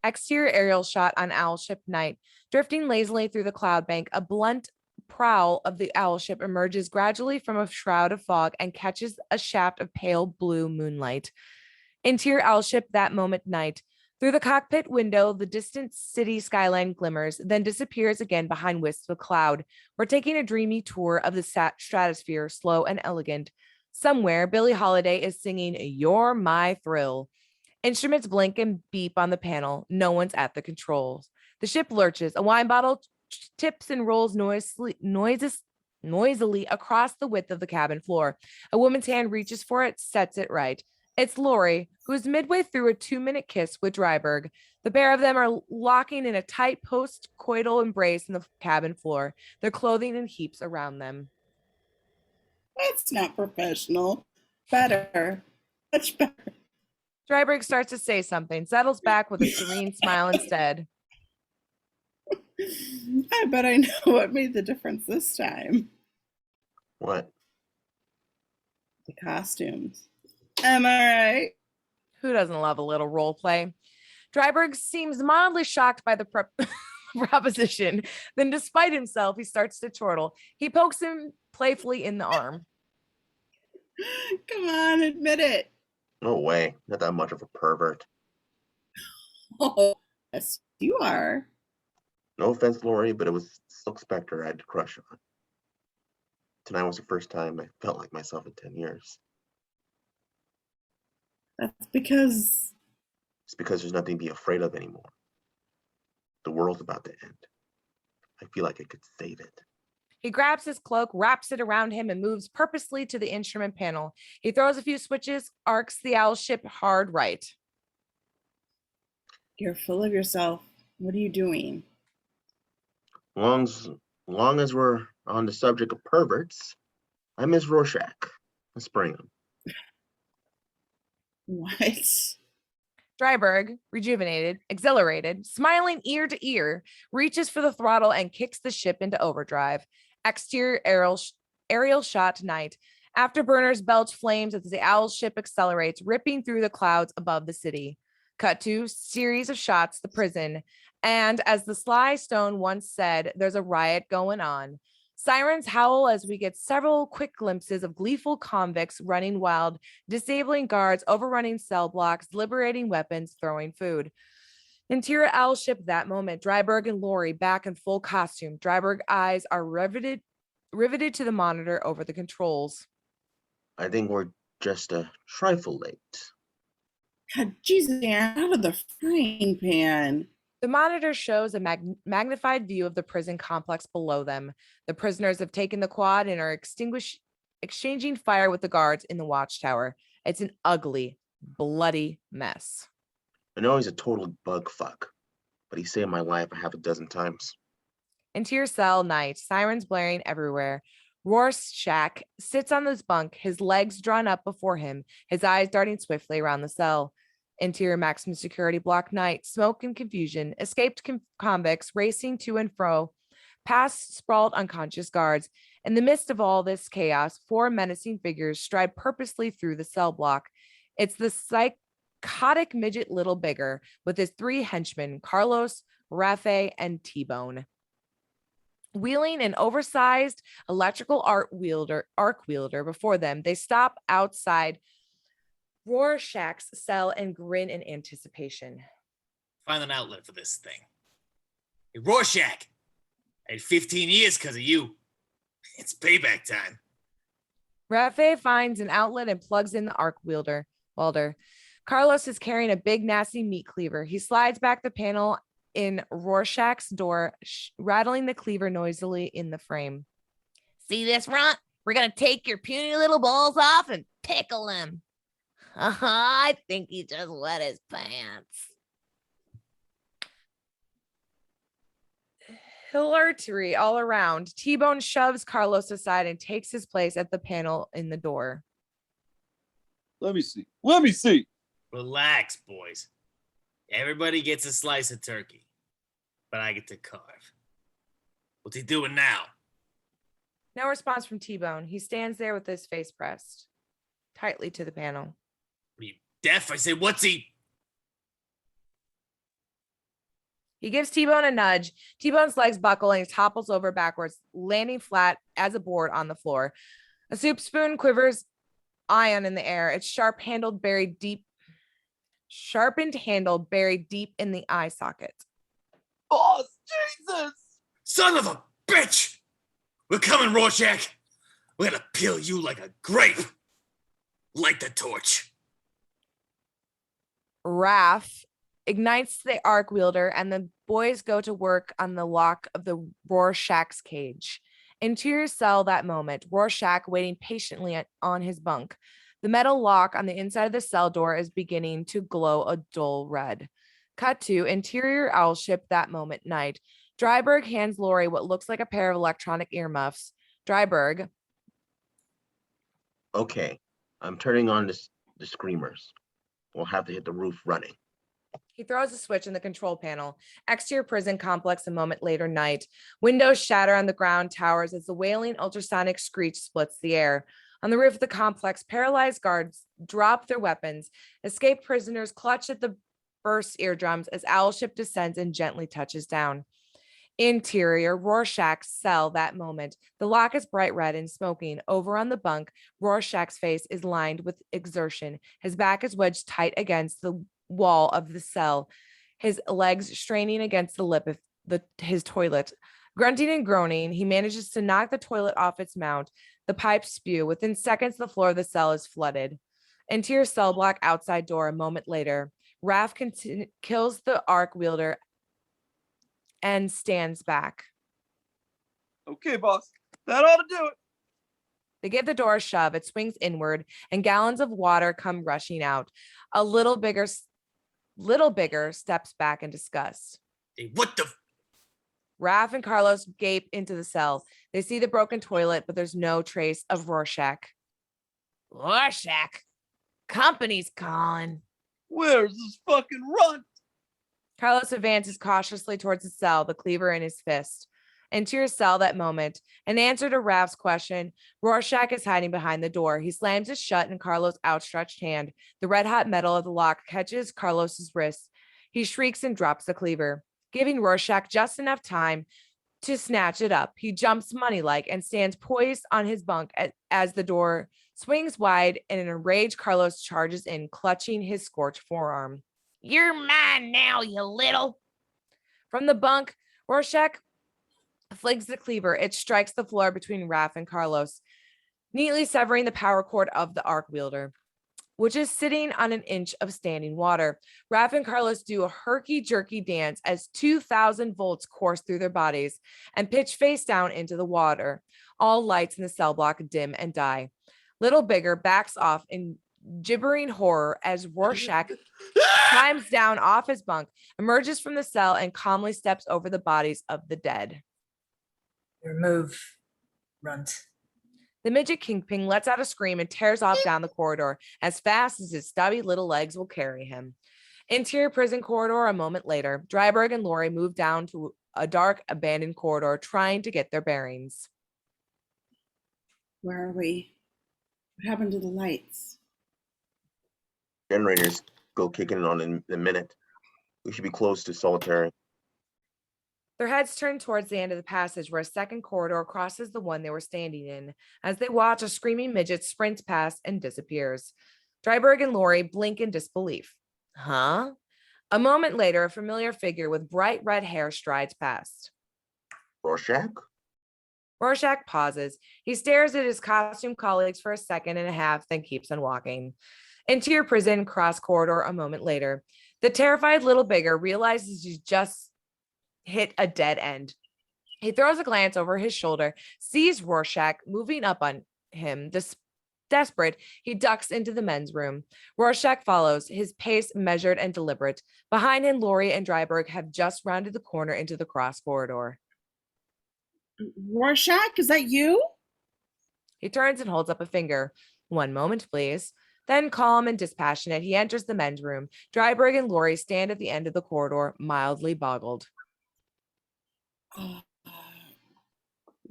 Exterior aerial shot on owl ship night. Drifting lazily through the cloud bank, a blunt prow of the owl ship emerges gradually from a shroud of fog and catches a shaft of pale blue moonlight. Interior owl ship that moment night. Through the cockpit window, the distant city skyline glimmers, then disappears again behind wisps of cloud. We're taking a dreamy tour of the stratosphere, slow and elegant. Somewhere, Billie Holiday is singing "You're My Thrill." Instruments blink and beep on the panel. No one's at the controls. The ship lurches. A wine bottle tips and rolls noisily across the width of the cabin floor. A woman's hand reaches for it, sets it right. It's Laurie, who is midway through a 2-minute kiss with Dreiberg. The pair of them are locking in a tight post-coital embrace on the cabin floor, their clothing in heaps around them. That's not professional. Better. Much better. Dreiberg starts to say something, settles back with a serene smile instead. I bet I know what made the difference this time. What? The costumes. Am I right? Who doesn't love a little role play? Dreiberg seems mildly shocked by the proposition. Then, despite himself, he starts to chortle. He pokes him playfully in the arm. Come on, admit it. No way. Not that much of a pervert. Oh, yes, you are. No offense, Laurie, but it was Silk Spectre I had to crush on. Tonight was the first time I felt like myself in 10 years. That's because... It's because there's nothing to be afraid of anymore. The world's about to end. I feel like I could save it. He grabs his cloak, wraps it around him, and moves purposely to the instrument panel. He throws a few switches, arcs the owl ship hard right. You're full of yourself. What are you doing? Long as we're on the subject of perverts, I miss Rorschach. Let's bring him. What? Dreiberg, rejuvenated, exhilarated, smiling ear to ear, reaches for the throttle and kicks the ship into overdrive. Exterior aerial shot night. Afterburners belch flames as the owl ship accelerates, ripping through the clouds above the city. Cut to series of shots, the prison. And as the Sly Stone once said, there's a riot going on. Sirens howl as we get several quick glimpses of gleeful convicts running wild, disabling guards, overrunning cell blocks, liberating weapons, throwing food. Interior owl ship that moment, Dreiberg and Laurie back in full costume. Dreiberg eyes are riveted to the monitor over the controls. I think we're just a trifle late. God, Jesus, man, out of the frying pan. The monitor shows a magnified view of the prison complex below them. The prisoners have taken the quad and are exchanging fire with the guards in the watchtower. It's an ugly, bloody mess. I know he's a total bug fuck, but he saved my life a half a dozen times. Interior cell night, sirens blaring everywhere. Rorschach sits on his bunk, his legs drawn up before him, his eyes darting swiftly around the cell. Interior maximum security block night, smoke and confusion, escaped convicts racing to and fro, past sprawled unconscious guards. In the midst of all this chaos, 4 menacing figures stride purposely through the cell block. It's the psychotic midget Little Bigger with his 3 henchmen, Carlos, Rafe, and T-Bone. Wheeling an oversized electrical arc wielder before them, they stop outside Rorschach's cell and grin in anticipation. Find an outlet for this thing. Hey, Rorschach! I had 15 years because of you. It's payback time. Rafe finds an outlet and plugs in the arc welder. Carlos is carrying a big, nasty meat cleaver. He slides back the panel in Rorschach's door, rattling the cleaver noisily in the frame. See this, Runt? We're going to take your puny little balls off and pickle him. I think he just wet his pants. Hilarity all around. T-Bone shoves Carlos aside and takes his place at the panel in the door. Let me see. Relax, boys. Everybody gets a slice of turkey, but I get to carve. What's he doing now? No response from T-Bone. He stands there with his face pressed tightly to the panel. Are you deaf? I say, what's he? He gives T-Bone a nudge. T-Bone's legs buckle and he topples over backwards, landing flat as a board on the floor. A soup spoon quivers ion in the air. Its sharpened handle buried deep in the eye socket. Oh, Jesus! Son of a bitch! We're coming, Rorschach. We're gonna peel you like a grape. Light the torch. Rafe ignites the arc wielder and the boys go to work on the lock of the Rorschach's cage. Interior cell that moment, Rorschach waiting patiently on his bunk. The metal lock on the inside of the cell door is beginning to glow a dull red. Cut to interior owl ship that moment night. Dreiberg hands Laurie what looks like a pair of electronic earmuffs. Dreiberg. Okay, I'm turning on the screamers. We'll have to hit the roof running. He throws a switch in the control panel. Exterior prison complex a moment later night. Windows shatter on the ground towers as the wailing ultrasonic screech splits the air. On the roof of the complex, paralyzed guards drop their weapons. Escaped prisoners clutch at the burst eardrums as Owlship descends and gently touches down. Interior, Rorschach's cell that moment. The lock is bright red and smoking. Over on the bunk, Rorschach's face is lined with exertion. His back is wedged tight against the wall of the cell, his legs straining against the lip of his toilet. Grunting and groaning, he manages to knock the toilet off its mount. The pipes spew. Within seconds, the floor of the cell is flooded. Interior cell block outside door. A moment later, Rafe kills the arc wielder and stands back. Okay, boss. That ought to do it. They give the door a shove. It swings inward, and gallons of water come rushing out. A little bigger steps back in disgust. Hey, what the? Rafe and Carlos gape into the cell. They see the broken toilet, but there's no trace of Rorschach. Rorschach? Company's calling. Where's this fucking runt? Carlos advances cautiously towards the cell, the cleaver in his fist. Interior cell that moment. In answer to Raf's question, Rorschach is hiding behind the door. He slams it shut in Carlos' outstretched hand. The red-hot metal of the lock catches Carlos's wrist. He shrieks and drops the cleaver, giving Rorschach just enough time to snatch it up. He jumps money-like and stands poised on his bunk as the door swings wide, and in a rage, Carlos charges in, clutching his scorched forearm. You're mine now, you little. From the bunk, Rorschach flings the cleaver. It strikes the floor between Rafe and Carlos, neatly severing the power cord of the arc wielder, which is sitting on an inch of standing water. Rafe and Carlos do a herky-jerky dance as 2,000 volts course through their bodies and pitch face down into the water. All lights in the cell block dim and die. Little Bigger backs off in gibbering horror as Rorschach climbs down off his bunk, emerges from the cell, and calmly steps over the bodies of the dead. Your move, runt. The midget kingpin lets out a scream and tears off down the corridor as fast as his stubby little legs will carry him. Interior prison corridor. A moment later, Dreiberg and Laurie move down to a dark, abandoned corridor, trying to get their bearings. Where are we? What happened to the lights? Generators go kicking on in a minute. We should be close to solitary. Their heads turn towards the end of the passage where a second corridor crosses the one they were standing in. As they watch, a screaming midget sprints past and disappears. Dreiberg and Laurie blink in disbelief. Huh? A moment later, a familiar figure with bright red hair strides past. Rorschach? Rorschach pauses. He stares at his costume colleagues for a second and a half, then keeps on walking. Interior prison cross corridor. A moment later, the terrified Little Bigger realizes he's just hit a dead end. He throws a glance over his shoulder, sees Rorschach moving up on him. Desperate, he ducks into the men's room. Rorschach follows, his pace measured and deliberate. Behind him, Laurie and Dreiberg have just rounded the corner into the cross corridor. Rorschach, is that you? He turns and holds up a finger. One moment, please. Then, calm and dispassionate, he enters the men's room. Dreiberg and Laurie stand at the end of the corridor, mildly boggled.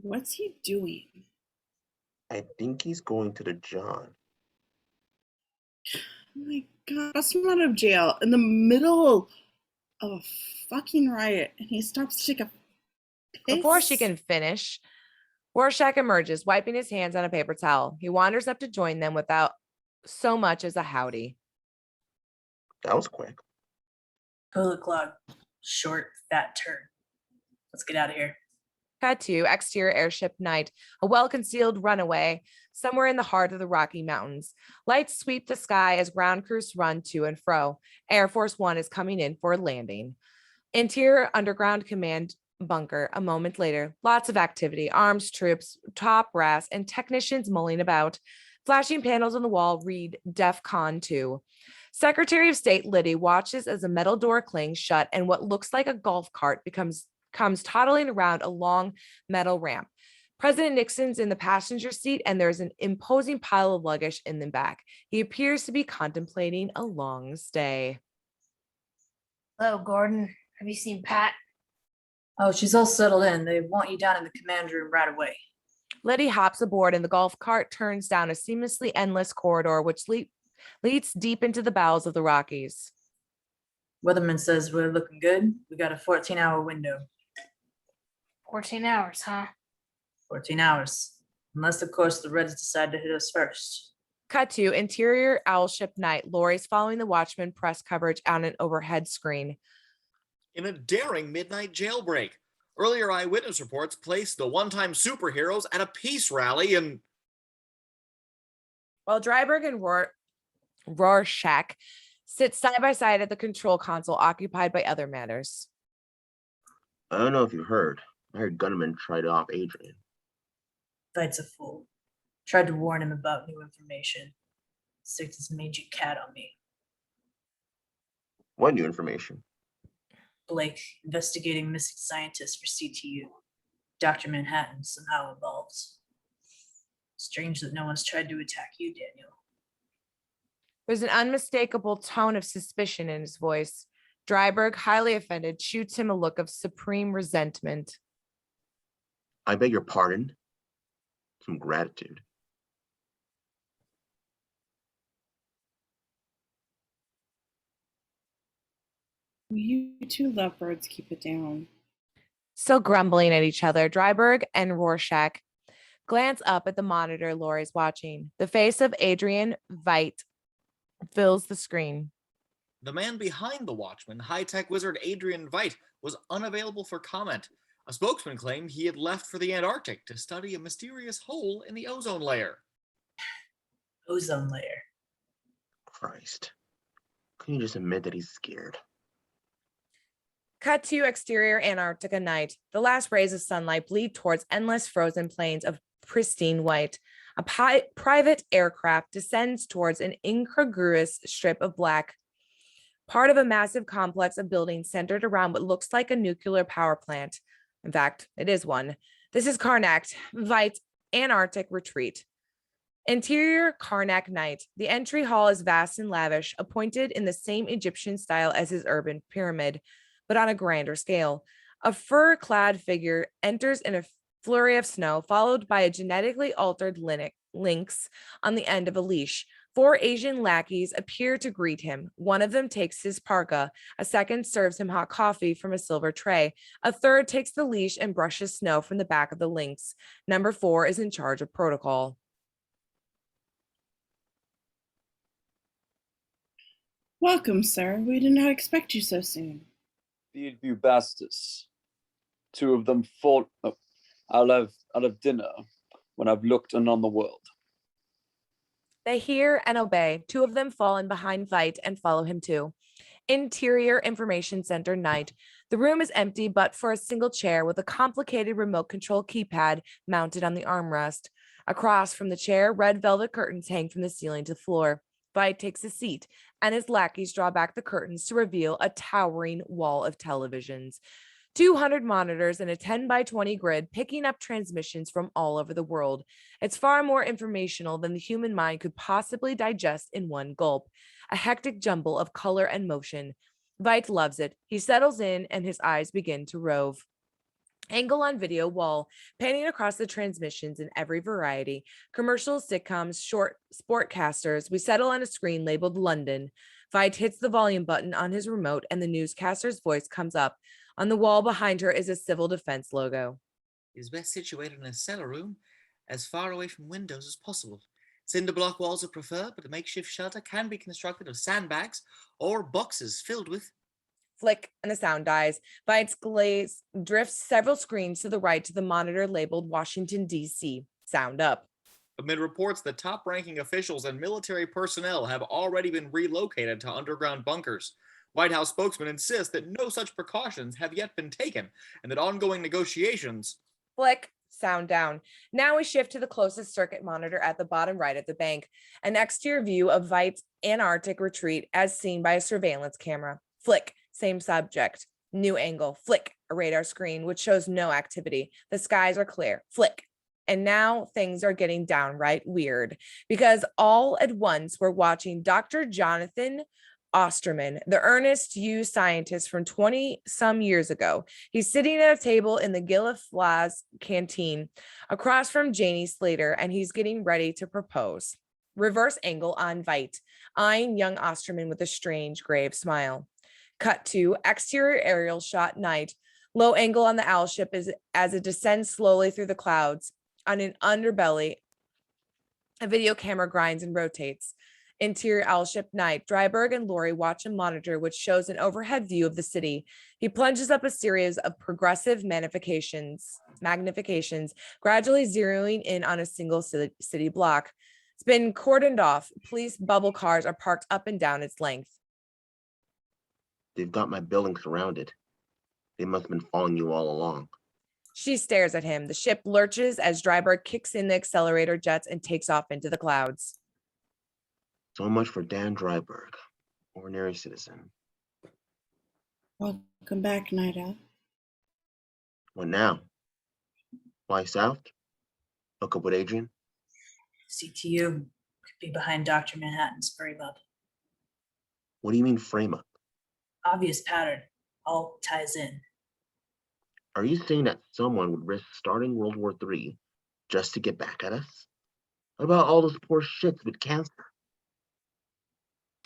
What's he doing? I think he's going to the John. Oh my god, bust him out of jail in the middle of a fucking riot, and he stops to take a piss? Before she can finish, Rorschach emerges, wiping his hands on a paper towel. He wanders up to join them without so much as a howdy. That was quick. Toilet clog. Short, fat turd. Let's get out of here. Cut to exterior airship night, a well-concealed runaway somewhere in the heart of the Rocky Mountains. Lights sweep the sky as ground crews run to and fro. Air Force One is coming in for a landing. Interior underground command bunker. A moment later, lots of activity, arms, troops, top brass, and technicians mulling about. Flashing panels on the wall read DEFCON 2. Secretary of State Liddy watches as a metal door clings shut and what looks like a golf cart comes toddling around a long metal ramp. President Nixon's in the passenger seat, and there's an imposing pile of luggage in the back. He appears to be contemplating a long stay. Hello, Gordon. Have you seen Pat? Oh, she's all settled in. They want you down in the command room right away. Liddy hops aboard and the golf cart turns down a seamlessly endless corridor which leads deep into the bowels of the Rockies. Weatherman says we're looking good. We got a 14-hour window. 14 hours, huh? 14 hours. Unless, of course, the Reds decide to hit us first. Cut to interior Owlship night. Laurie's following the Watchmen press coverage on an overhead screen. In a daring midnight jailbreak, earlier eyewitness reports placed the one-time superheroes at a peace rally and... While Dreiberg and Rorschach sit side by side at the control console occupied by other matters. I don't know if you heard. I heard gunmen tried off Adrian. Veidt's a fool. Tried to warn him about new information. Six this mangy cat on me. What new information? Blake, investigating missing scientists for CTU. Dr. Manhattan somehow involved. Strange that no one's tried to attack you, Daniel. There's an unmistakable tone of suspicion in his voice. Dreiberg, highly offended, shoots him a look of supreme resentment. I beg your pardon. Some gratitude. You two lovebirds keep it down. Still grumbling at each other, Dreiberg and Rorschach glance up at the monitor Laurie's watching. The face of Adrian Veidt fills the screen. The man behind the Watchmen, high-tech wizard Adrian Veidt, was unavailable for comment. A spokesman claimed he had left for the Antarctic to study a mysterious hole in the ozone layer. Ozone layer. Christ. Couldn't you just admit that he's scared? Cut to exterior Antarctica night. The last rays of sunlight bleed towards endless frozen plains of pristine white. A private aircraft descends towards an incongruous strip of black, part of a massive complex of buildings centered around what looks like a nuclear power plant. In fact, it is one. This is Karnak, Veidt's Antarctic retreat. Interior Karnak night. The entry hall is vast and lavish, appointed in the same Egyptian style as his urban pyramid, but on a grander scale. A fur-clad figure enters in a flurry of snow, followed by a genetically altered lynx on the end of a leash. 4 Asian lackeys appear to greet him. One of them takes his parka. A second serves him hot coffee from a silver tray. A third takes the leash and brushes snow from the back of the lynx. Number 4 is in charge of protocol. Welcome, sir. We did not expect you so soon. Feed you bastards. 2 of them fought. Oh, I'll have dinner when I've looked on the world. They hear and obey. 2 of them fall in behind Veidt and follow him too. Interior Information Center night. The room is empty but for a single chair with a complicated remote control keypad mounted on the armrest. Across from the chair, red velvet curtains hang from the ceiling to the floor. Veidt takes a seat, and his lackeys draw back the curtains to reveal a towering wall of televisions. 200 monitors and a 10 by 20 grid picking up transmissions from all over the world. It's far more informational than the human mind could possibly digest in one gulp. A hectic jumble of color and motion. Veidt loves it. He settles in and his eyes begin to rove. Angle on video wall, panning across the transmissions in every variety. Commercials, sitcoms, short sportcasters. We settle on a screen labeled London. Veidt hits the volume button on his remote and the newscaster's voice comes up. On the wall behind her is a civil defense logo. It is best situated in a cellar room, as far away from windows as possible. Cinder block walls are preferred, but a makeshift shelter can be constructed of sandbags or boxes filled with... Flick, and the sound dies. Veidt's glaze drifts several screens to the right to the monitor labeled Washington, D.C. Sound up. Amid reports that top-ranking officials and military personnel have already been relocated to underground bunkers. White House spokesman insists that no such precautions have yet been taken and that ongoing negotiations... Flick, sound down. Now we shift to the closest circuit monitor at the bottom right of the bank. An exterior view of Veidt's Antarctic retreat as seen by a surveillance camera. Flick, same subject. New angle. Flick, a radar screen which shows no activity. The skies are clear. Flick. And now things are getting downright weird because all at once we're watching Dr. Jonathan Osterman, the Ernest U scientist from 20-some years ago. He's sitting at a table in the Gilliflas canteen across from Janie Slater, and he's getting ready to propose. Reverse angle on Veidt, eyeing young Osterman with a strange, grave smile. Cut to exterior aerial shot night. Low angle on the owl ship as it descends slowly through the clouds. On an underbelly, a video camera grinds and rotates. Interior owl ship night. Dreiberg and Laurie watch a monitor which shows an overhead view of the city. He plunges up a series of progressive magnifications, gradually zeroing in on a single city block. It's been cordoned off. Police bubble cars are parked up and down its length. They've got my building surrounded. They must have been following you all along. She stares at him. The ship lurches as Dreiberg kicks in the accelerator jets and takes off into the clouds. So much for Dan Dreiberg, ordinary citizen. Welcome back, Night Owl. What now? Fly south? Hook up with Adrian? CTU could be behind Dr. Manhattan's frame up. What do you mean frame up? Obvious pattern. All ties in. Are you saying that someone would risk starting World War III just to get back at us? What about all those poor shits with cancer?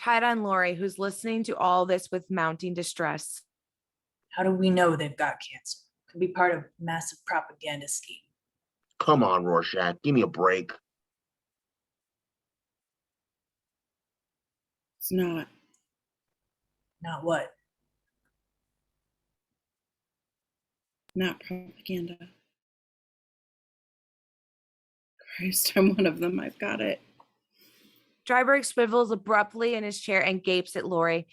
Tied on Laurie, who's listening to all this with mounting distress. How do we know they've got cancer? Could be part of a massive propaganda scheme. Come on, Rorschach, give me a break. It's not. Not what? Not propaganda. Christ, I'm one of them. I've got it. Dreiberg swivels abruptly in his chair and gapes at Laurie,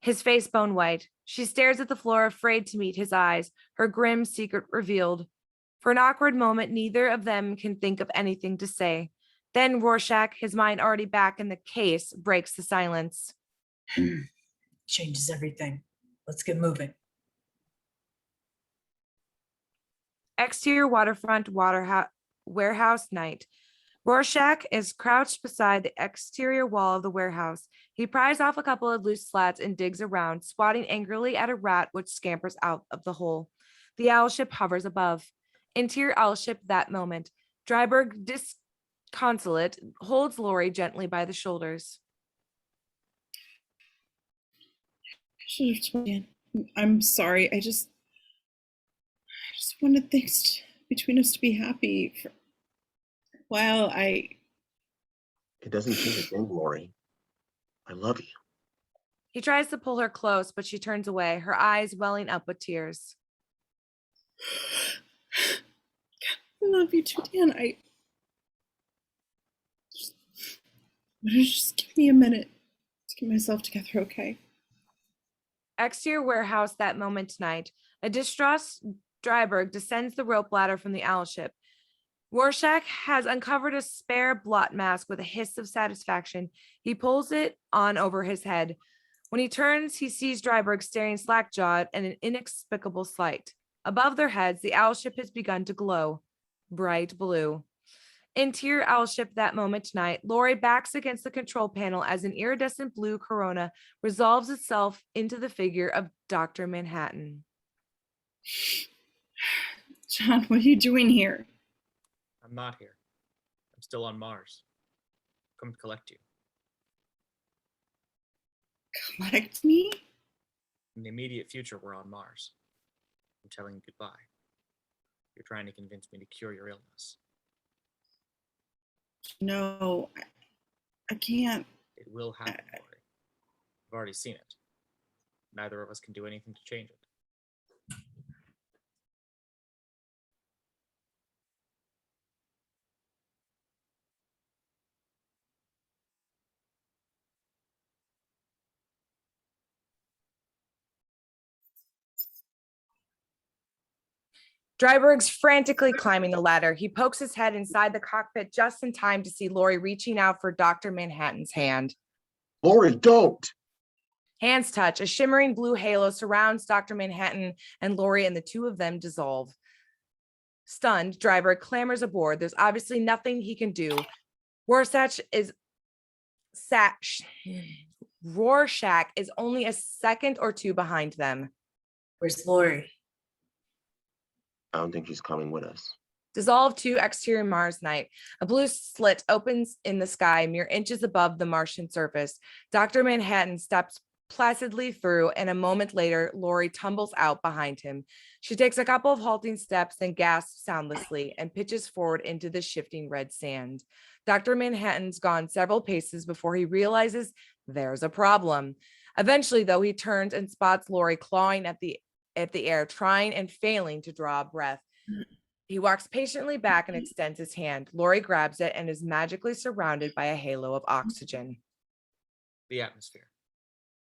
his face bone white. She stares at the floor, afraid to meet his eyes, her grim secret revealed. For an awkward moment, neither of them can think of anything to say. Then Rorschach, his mind already back in the case, breaks the silence. Changes everything. Let's get moving. Exterior waterfront warehouse night. Rorschach is crouched beside the exterior wall of the warehouse. He pries off a couple of loose slats and digs around, swatting angrily at a rat which scampers out of the hole. The owl ship hovers above. Interior owl ship that moment. Dreiberg, disconsolate, holds Laurie gently by the shoulders. I should have told you. I'm sorry. I just wanted things between us to be happy. It doesn't change a thing, Laurie. I love you. He tries to pull her close, but she turns away, her eyes welling up with tears. I love you too, Dan. Just give me a minute to get myself together, okay? Exterior warehouse that moment tonight. A distraught Dreiberg descends the rope ladder from the owl ship. Rorschach has uncovered a spare blot mask with a hiss of satisfaction. He pulls it on over his head. When he turns, he sees Dreiberg staring slack-jawed at an inexplicable sight. Above their heads, the owl ship has begun to glow. Bright blue. Interior owl ship that moment tonight. Laurie backs against the control panel as an iridescent blue corona resolves itself into the figure of Dr. Manhattan. John, what are you doing here? I'm not here. I'm still on Mars. Come to collect you. Collect me? In the immediate future, we're on Mars. I'm telling you goodbye. You're trying to convince me to cure your illness. No, I can't. It will happen, Laurie. I've already seen it. Neither of us can do anything to change it. Dreiberg's frantically climbing the ladder. He pokes his head inside the cockpit just in time to see Laurie reaching out for Dr. Manhattan's hand. Laurie, don't! Hands touch. A shimmering blue halo surrounds Dr. Manhattan and Laurie, and the two of them dissolve. Stunned, Dreiberg clambers aboard. There's obviously nothing he can do. Rorschach is Rorschach is only a second or two behind them. Where's Laurie? I don't think she's coming with us. Dissolved to exterior Mars night. A blue slit opens in the sky mere inches above the Martian surface. Dr. Manhattan steps placidly through, and a moment later, Laurie tumbles out behind him. She takes a couple of halting steps, then gasps soundlessly and pitches forward into the shifting red sand. Dr. Manhattan's gone several paces before he realizes there's a problem. Eventually, though, he turns and spots Laurie clawing at the air, trying and failing to draw a breath. He walks patiently back and extends his hand. Laurie grabs it and is magically surrounded by a halo of oxygen. The atmosphere.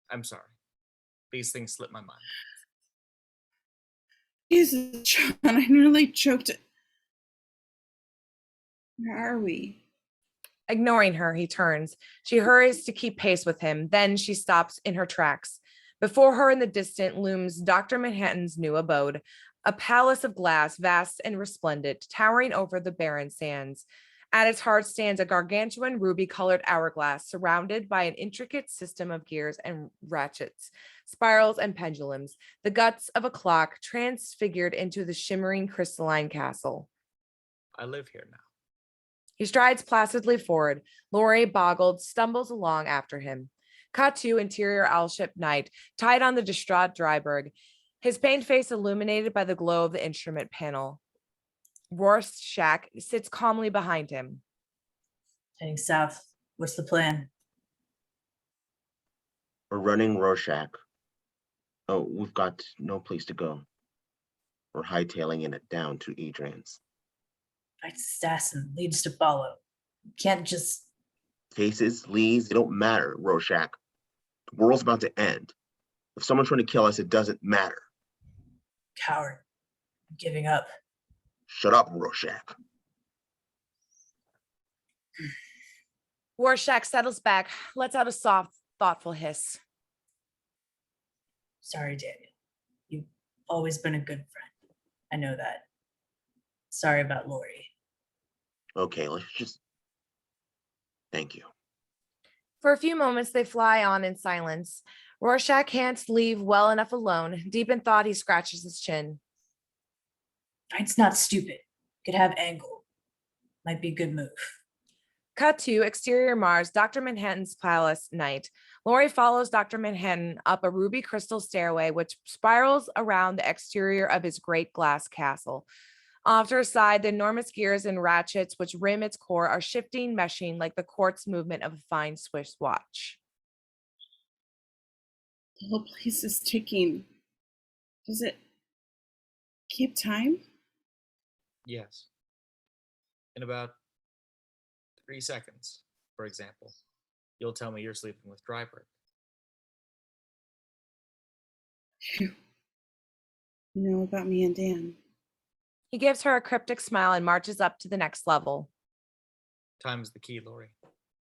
I'm sorry. These things slip my mind. Jesus, John, I nearly choked it. Where are we? Ignoring her, he turns. She hurries to keep pace with him. Then she stops in her tracks. Before her in the distance looms Dr. Manhattan's new abode, a palace of glass, vast and resplendent, towering over the barren sands. At its heart stands a gargantuan ruby-colored hourglass surrounded by an intricate system of gears and ratchets, spirals and pendulums, the guts of a clock transfigured into the shimmering crystalline castle. I live here now. He strides placidly forward. Laurie, boggled, stumbles along after him. Cut to interior owlship night, tied on the distraught Dreiberg, his pained face illuminated by the glow of the instrument panel. Rorschach sits calmly behind him. Heading south. What's the plan? We're running Rorschach. Oh, we've got no place to go. We're hightailing it down to Adrian's. Veidt's assassin leads to follow. You can't just... Faces, leads, they don't matter, Rorschach. The world's about to end. If someone's trying to kill us, it doesn't matter. Coward. I'm giving up. Shut up, Rorschach. Rorschach settles back, lets out a soft, thoughtful hiss. Sorry, Daniel. You've always been a good friend. I know that. Sorry about Laurie. Okay, let's just... Thank you. For a few moments, they fly on in silence. Rorschach can't leave well enough alone. Deep in thought, he scratches his chin. Veidt's not stupid. Could have angle. Might be a good move. Cut to exterior Mars, Dr. Manhattan's palace night. Laurie follows Dr. Manhattan up a ruby crystal stairway, which spirals around the exterior of his great glass castle. Off to her side, the enormous gears and ratchets which rim its core are shifting, meshing like the quartz movement of a fine Swiss watch. The whole place is ticking. Does it keep time? Yes. In about 3 seconds, for example, you'll tell me you're sleeping with Dreiberg. You know about me and Dan. He gives her a cryptic smile and marches up to the next level. Time is the key, Laurie.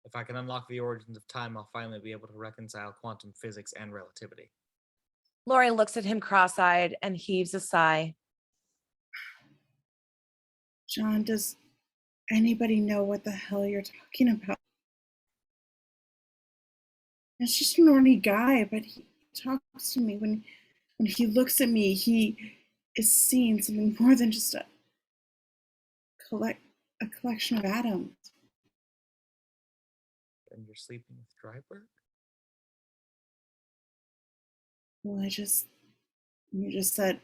If I can unlock the origins of time, I'll finally be able to reconcile quantum physics and relativity. Laurie looks at him cross-eyed and heaves a sigh. John, does anybody know what the hell you're talking about? It's just an ordinary guy, but he talks to me. When he looks at me, he is seeing something more than just a collection of atoms. And you're sleeping with Dreiberg? Well, you just said,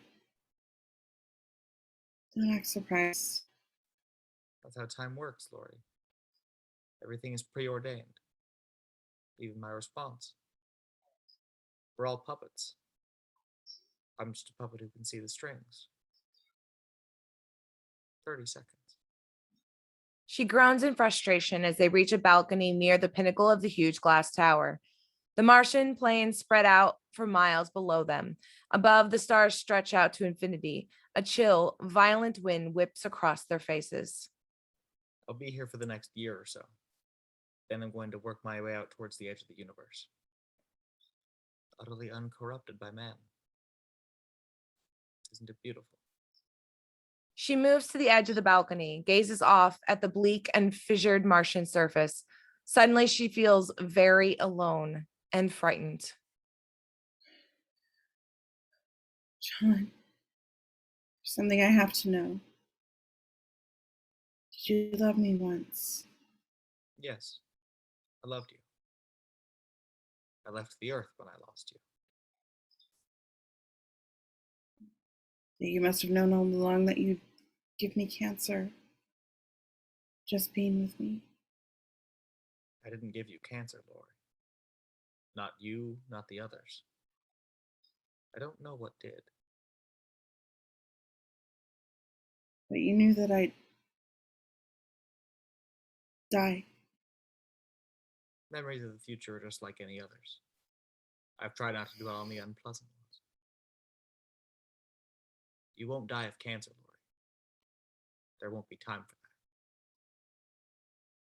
don't act surprised. That's how time works, Laurie. Everything is preordained. Even my response. We're all puppets. I'm just a puppet who can see the strings. 30 seconds. She groans in frustration as they reach a balcony near the pinnacle of the huge glass tower. The Martian plains spread out for miles below them. Above, the stars stretch out to infinity. A chill, violent wind whips across their faces. I'll be here for the next year or so. Then I'm going to work my way out towards the edge of the universe. Utterly uncorrupted by man. Isn't it beautiful? She moves to the edge of the balcony, gazes off at the bleak and fissured Martian surface. Suddenly, she feels very alone. and frightened. John, there's something I have to know. Did you love me once? Yes, I loved you. I left the earth when I lost you. You must have known all along that you'd give me cancer. Just being with me. I didn't give you cancer, Laurie. Not you, not the others. I don't know what did. But you knew that I'd die. Memories of the future are just like any others. I've tried not to dwell on the unpleasant ones. You won't die of cancer, Laurie. There won't be time for that.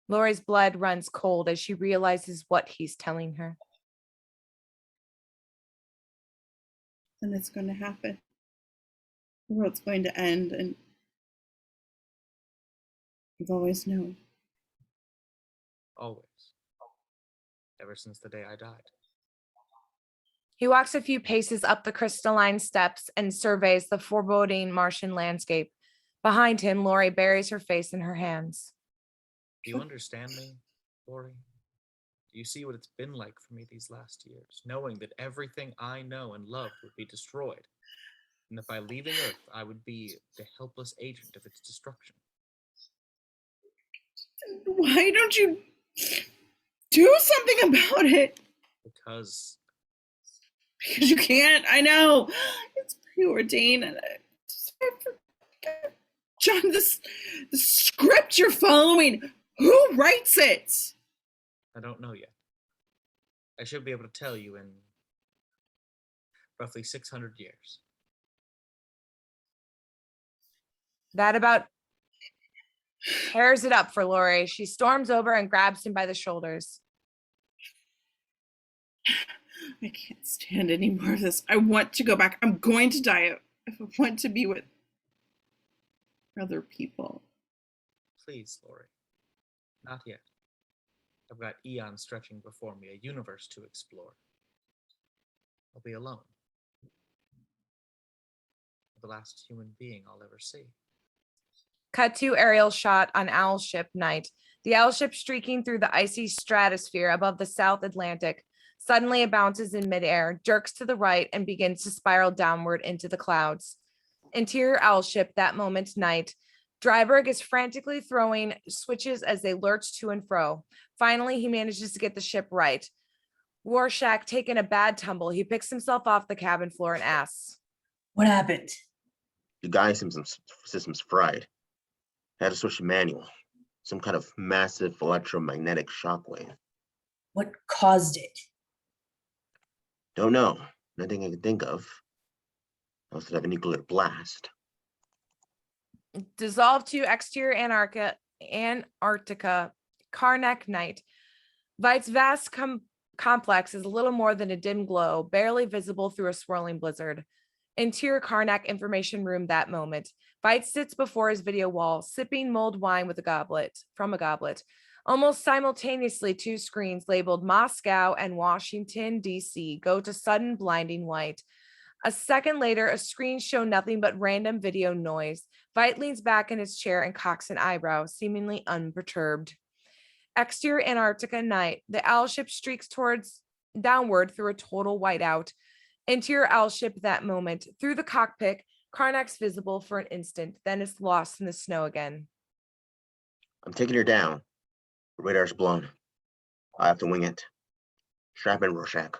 Laurie's blood runs cold as she realizes what he's telling her. Then it's going to happen. The world's going to end, and you've always known. Always. Ever since the day I died. He walks a few paces up the crystalline steps and surveys the foreboding Martian landscape. Behind him, Laurie buries her face in her hands. Do you understand me, Laurie? Do you see what it's been like for me these last years, knowing that everything I know and loved would be destroyed, and that by leaving Earth, I would be the helpless agent of its destruction? Why don't you do something about it? Because you can't. I know. It's preordained. And John, the script you're following, who writes it? I don't know yet. I should be able to tell you in roughly 600 years. That about tears it up for Laurie. She storms over and grabs him by the shoulders. I can't stand any more of this. I want to go back. I'm going to die if I want to be with other people. Please, Laurie. Not yet. I've got eons stretching before me, a universe to explore. I'll be alone. The last human being I'll ever see. Cut to aerial shot on Owl Ship night. The Owl Ship streaking through the icy stratosphere above the South Atlantic. Suddenly it bounces in midair, jerks to the right, and begins to spiral downward into the clouds. Interior Owl Ship that moment night. Dreiberg is frantically throwing switches as they lurch to and fro. Finally, he manages to get the ship right. Rorschach taking a bad tumble. He picks himself off the cabin floor and asks, What happened? The guy system's fried. Had to switch to manual. Some kind of massive electromagnetic shockwave. What caused it? Don't know. Nothing I can think of. Must have a nuclear blast. dissolved to exterior Antarctica, Karnak night. Veidt's vast complex is a little more than a dim glow, barely visible through a swirling blizzard. Interior Karnak information room that moment. Veidt sits before his video wall, sipping mulled wine from a goblet. Almost simultaneously, two screens labeled Moscow and Washington, D.C. go to sudden blinding white. A second later, a screen shows nothing but random video noise. Veidt leans back in his chair and cocks an eyebrow, seemingly unperturbed. Exterior Antarctica night. The owl ship streaks downward through a total whiteout. Interior owl ship that moment. Through the cockpit, Karnak's visible for an instant, then is lost in the snow again. I'm taking her down. The radar's blown. I have to wing it. Strap in, Rorschach.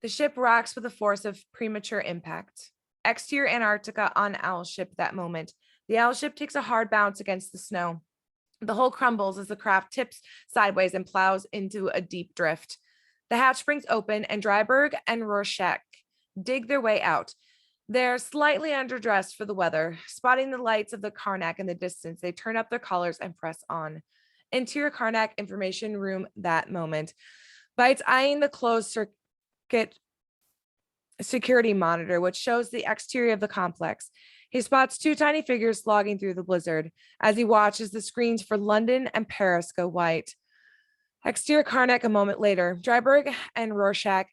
The ship rocks with the force of premature impact. Exterior Antarctica on owl ship that moment. The owl ship takes a hard bounce against the snow. The hull crumbles as the craft tips sideways and plows into a deep drift. The hatch springs open and Dreiberg and Rorschach dig their way out. They're slightly underdressed for the weather. Spotting the lights of the Karnak in the distance, they turn up their collars and press on. Interior Karnak information room that moment. Veidt's eyeing the closed circuit security monitor, which shows the exterior of the complex. He spots two tiny figures slogging through the blizzard. As he watches, the screens for London and Paris go white. Exterior Karnak a moment later. Dreiberg and Rorschach,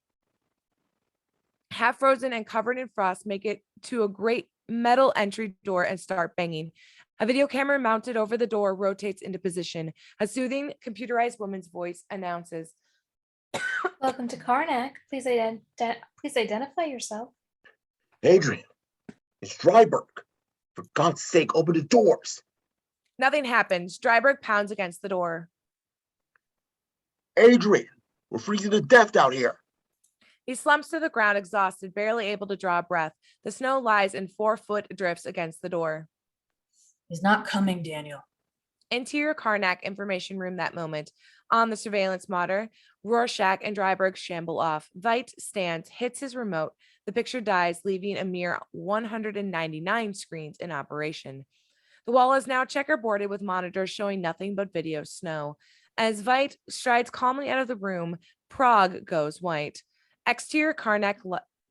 half frozen and covered in frost, make it to a great metal entry door and start banging. A video camera mounted over the door rotates into position. A soothing, computerized woman's voice announces, Welcome to Karnak. Please identify yourself. Adrian, it's Dreiberg. For God's sake, open the doors. Nothing happens. Dreiberg pounds against the door. Adrian, we're freezing to death out here. He slumps to the ground, exhausted, barely able to draw a breath. The snow lies in 4-foot drifts against the door. He's not coming, Daniel. Interior Karnak information room that moment. On the surveillance monitor, Rorschach and Dreiberg shamble off. Veidt stands, hits his remote. The picture dies, leaving a mere 199 screens in operation. The wall is now checkerboarded with monitors showing nothing but video snow. As Veidt strides calmly out of the room, Prague goes white. Exterior Karnak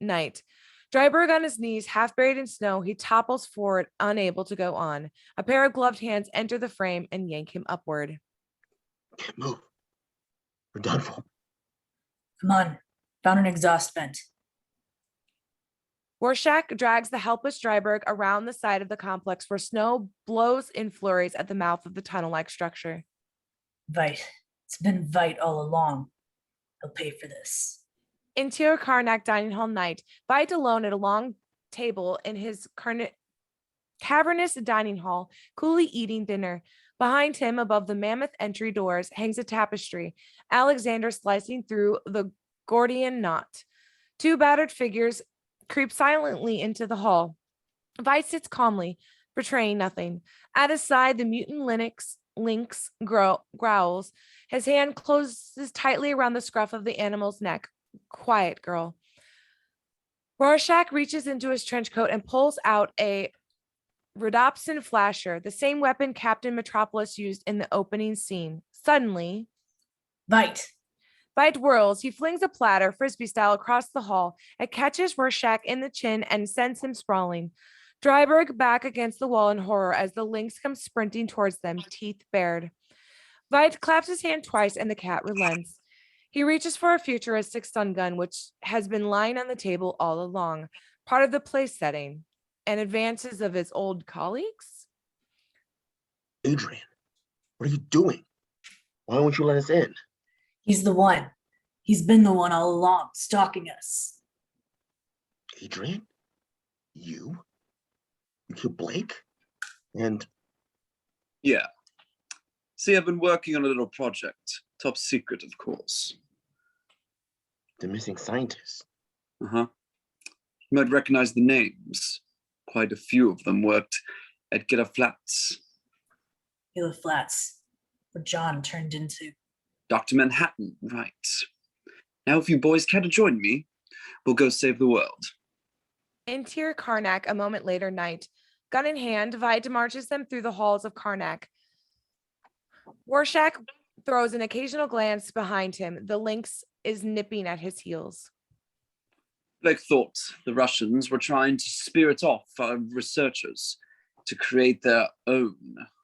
night. Dreiberg on his knees, half buried in snow, he topples forward, unable to go on. A pair of gloved hands enter the frame and yank him upward. Can't move. We're done for. Come on. Found an exhaust vent. Rorschach drags the helpless Dreiberg around the side of the complex where snow blows in flurries at the mouth of the tunnel-like structure. Veidt. It's been Veidt all along. He'll pay for this. Interior Karnak dining hall night. Veidt alone at a long table in his cavernous dining hall, coolly eating dinner. Behind him, above the mammoth entry doors, hangs a tapestry, Alexander slicing through the Gordian knot. 2 battered figures creep silently into the hall. Veidt sits calmly, betraying nothing. At his side, the mutant lynx growls. His hand closes tightly around the scruff of the animal's neck. Quiet, girl. Rorschach reaches into his trench coat and pulls out a Adamson flasher, the same weapon Captain Metropolis used in the opening scene. Suddenly, Veidt. Veidt whirls. He flings a platter, frisbee style, across the hall. It catches Rorschach in the chin and sends him sprawling. Dreiberg back against the wall in horror as the lynx comes sprinting towards them, teeth bared. Veidt claps his hand twice and the cat relents. He reaches for a futuristic stun gun, which has been lying on the table all along, part of the place setting, and advances of his old colleagues. Adrian, what are you doing? Why won't you let us in? He's the one. He's been the one all along, stalking us. Adrian? You? You killed Blake? And Yeah. See, I've been working on a little project. Top secret, of course. the missing scientist. Uh-huh. You might recognize the names. Quite a few of them worked at Gila Flats. Gila Flats, where John turned into. Dr. Manhattan, right. Now, if you boys care to join me, we'll go save the world. Interior Karnak, a moment later, night. Gun in hand, Veidt marches them through the halls of Karnak. Rorschach throws an occasional glance behind him. The lynx is nipping at his heels. Blake thought the Russians were trying to spirit off our researchers to create their own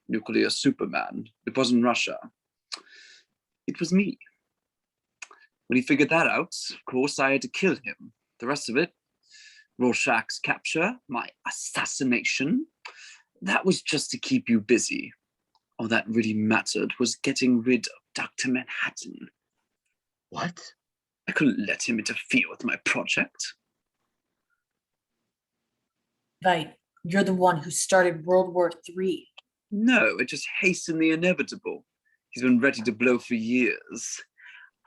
nuclear Superman. It wasn't Russia. It was me. When he figured that out, of course, I had to kill him. The rest of it, Rorschach's capture, my assassination, that was just to keep you busy. All that really mattered was getting rid of Dr. Manhattan. What? I couldn't let him interfere with my project. Veidt, you're the one who started World War III. No, it just hastened the inevitable. He's been ready to blow for years.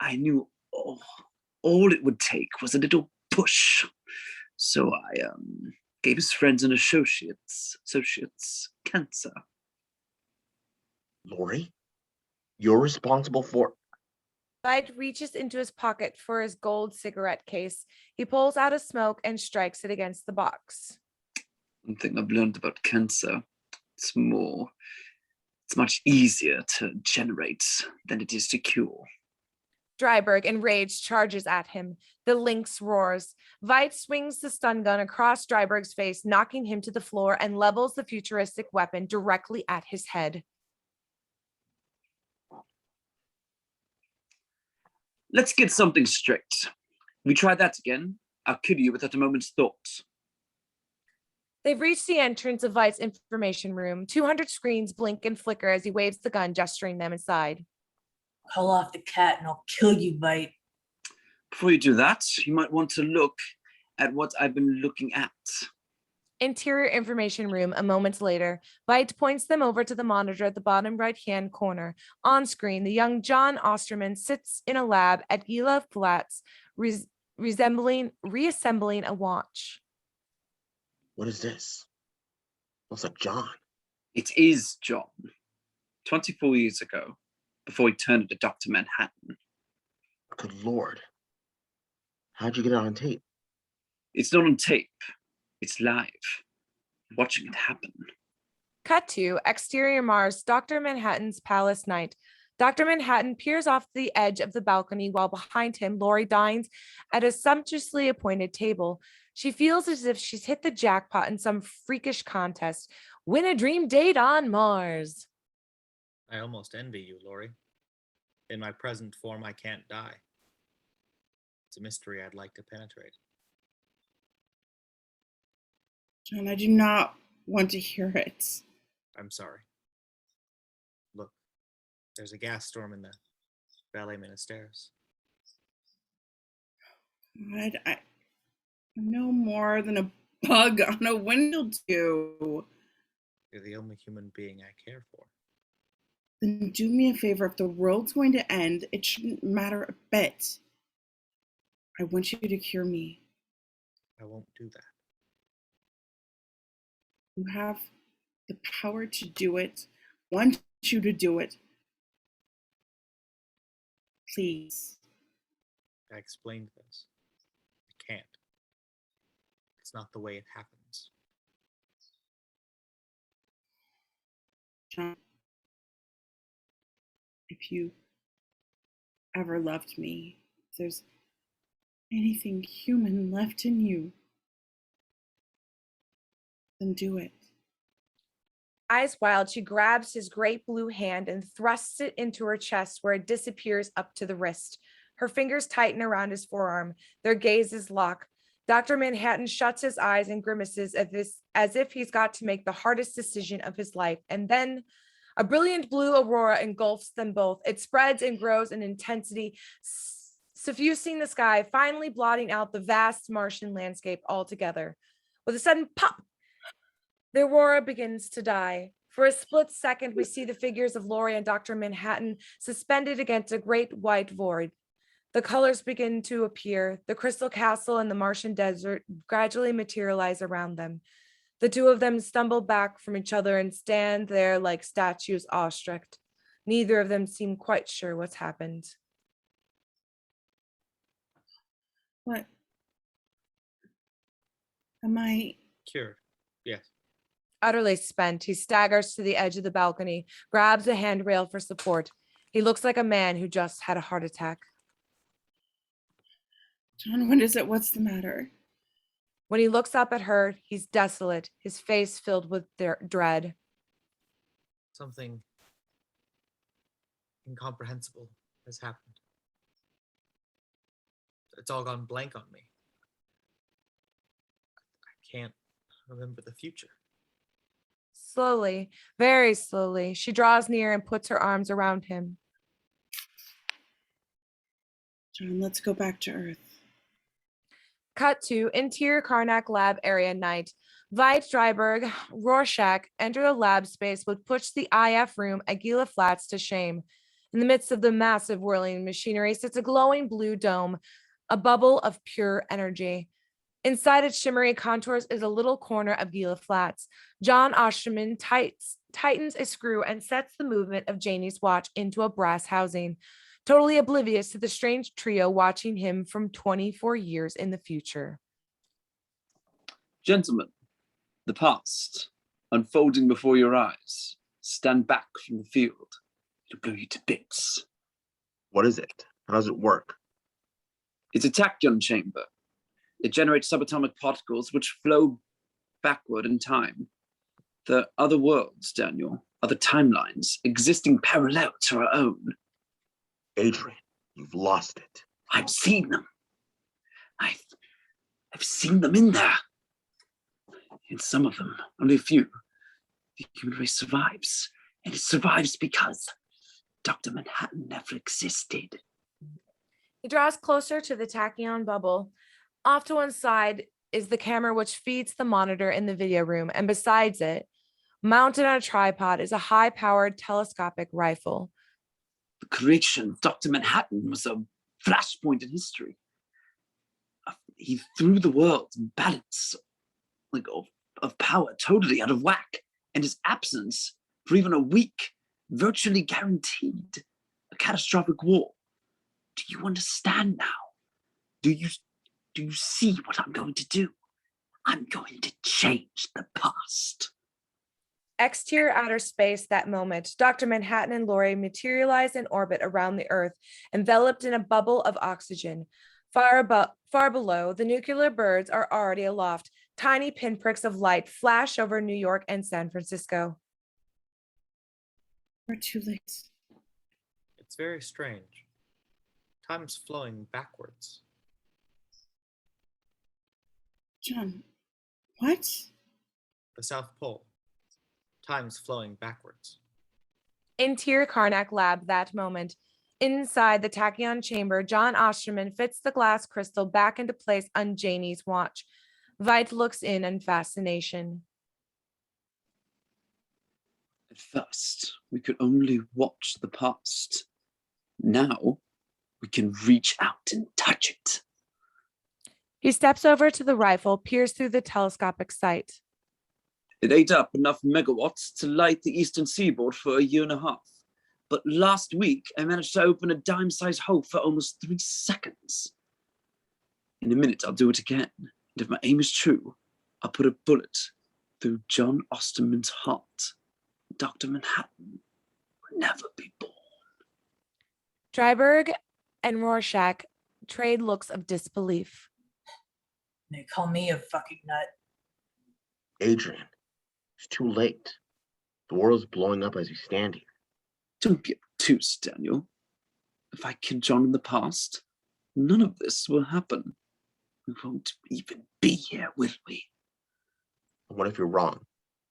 I knew all it would take was a little push. So I gave his friends and associates cancer. Laurie? You're responsible for... Veidt reaches into his pocket for his gold cigarette case. He pulls out a smoke and strikes it against the box. One thing I've learned about cancer, it's much easier to generate than it is to cure. Dreiberg, enraged, charges at him. The lynx roars. Veidt swings the stun gun across Dreiberg's face, knocking him to the floor, and levels the futuristic weapon directly at his head. Let's get something straight. If you try that again, I'll kill you without a moment's thought. They've reached the entrance of Veidt's information room. 200 screens blink and flicker as he waves the gun, gesturing them inside. Call off the cat and I'll kill you, Veidt. Before you do that, you might want to look at what I've been looking at. Interior information room. A moment later, Veidt points them over to the monitor at the bottom right-hand corner. On screen, the young John Osterman sits in a lab at Gila Flats, reassembling a watch. What is this? Looks like John. It is John. 24 years ago, before he turned into Dr. Manhattan. Good Lord. How'd you get it on tape? It's not on tape. It's live. Watching it happen. Cut to exterior Mars, Dr. Manhattan's palace night. Dr. Manhattan peers off the edge of the balcony while behind him, Laurie dines at a sumptuously appointed table. She feels as if she's hit the jackpot in some freakish contest. Win a dream date on Mars. I almost envy you, Laurie. In my present form, I can't die. It's a mystery I'd like to penetrate. John, I do not want to hear it. I'm sorry. Look, there's a gas storm in the Ballet Ministères. God, I'm no more than a bug on a window tube. You're the only human being I care for. Then do me a favor. If the world's going to end, it shouldn't matter a bit. I want you to cure me. I won't do that. You have the power to do it. Want you to do it. Please. I explained this. I can't. It's not the way it happens. John, if you ever loved me, if there's anything human left in you, then do it. Eyes wild, she grabs his great blue hand and thrusts it into her chest where it disappears up to the wrist. Her fingers tighten around his forearm. Their gazes lock. Dr. Manhattan shuts his eyes and grimaces as if he's got to make the hardest decision of his life. And then a brilliant blue aurora engulfs them both. It spreads and grows in intensity, suffusing the sky, finally blotting out the vast Martian landscape altogether. With a sudden pop, the aurora begins to die. For a split second, we see the figures of Laurie and Dr. Manhattan suspended against a great white void. The colors begin to appear. The crystal castle and the Martian desert gradually materialize around them. The two of them stumble back from each other and stand there like statues awestruck. Neither of them seem quite sure what's happened. What? Am I Cured. Yes. Utterly spent, he staggers to the edge of the balcony, grabs a handrail for support. He looks like a man who just had a heart attack. John, what is it? What's the matter? When he looks up at her, he's desolate, his face filled with dread. Something incomprehensible has happened. It's all gone blank on me. I can't remember the future. Slowly, very slowly, she draws near and puts her arms around him. John, let's go back to Earth. Cut to interior Karnak lab area night. Veidt, Dreiberg, Rorschach enter the lab space, which puts the IF room at Gila Flats to shame. In the midst of the massive whirling machinery sits a glowing blue dome, a bubble of pure energy. Inside its shimmery contours is a little corner of Gila Flats. John Osterman tightens a screw and sets the movement of Janie's watch into a brass housing, totally oblivious to the strange trio watching him from 24 years in the future. Gentlemen, the past, unfolding before your eyes, stand back from the field. It'll blow you to bits. What is it? How does it work? It's a tachyon chamber. It generates subatomic particles which flow backward in time. The other worlds, Daniel, other timelines, existing parallel to our own. Adrian, you've lost it. I've seen them. I've seen them in there. And some of them, only a few, the human race survives. And it survives because Dr. Manhattan never existed. He draws closer to the tachyon bubble. Off to one side is the camera which feeds the monitor in the video room, and besides it, mounted on a tripod, is a high-powered telescopic rifle. The creation of Dr. Manhattan was a flashpoint in history. He threw the world's balance of power totally out of whack, and his absence for even a week virtually guaranteed a catastrophic war. Do you understand now? Do you see what I'm going to do? I'm going to change the past. Exterior outer space that moment, Dr. Manhattan and Laurie materialize in orbit around the Earth, enveloped in a bubble of oxygen. Far below, the nuclear birds are already aloft. Tiny pinpricks of light flash over New York and San Francisco. We're too late. It's very strange. Time's flowing backwards. John, what? The South Pole. Time's flowing backwards. Interior Karnak lab that moment. Inside the tachyon chamber, John Osterman fits the glass crystal back into place on Janie's watch. Veidt looks in fascination. At first, we could only watch the past. Now, we can reach out and touch it. He steps over to the rifle, peers through the telescopic sight. It ate up enough megawatts to light the eastern seaboard for a year and a half. But last week, I managed to open a dime-sized hole for almost 3 seconds. In a minute, I'll do it again. And if my aim is true, I'll put a bullet through John Osterman's heart. Dr. Manhattan will never be born. Dreiberg and Rorschach trade looks of disbelief. They call me a fucking nut. Adrian, it's too late. The world's blowing up as we stand here. Don't be obtuse, Daniel. If I kill John in the past, none of this will happen. We won't even be here, will we? What if you're wrong?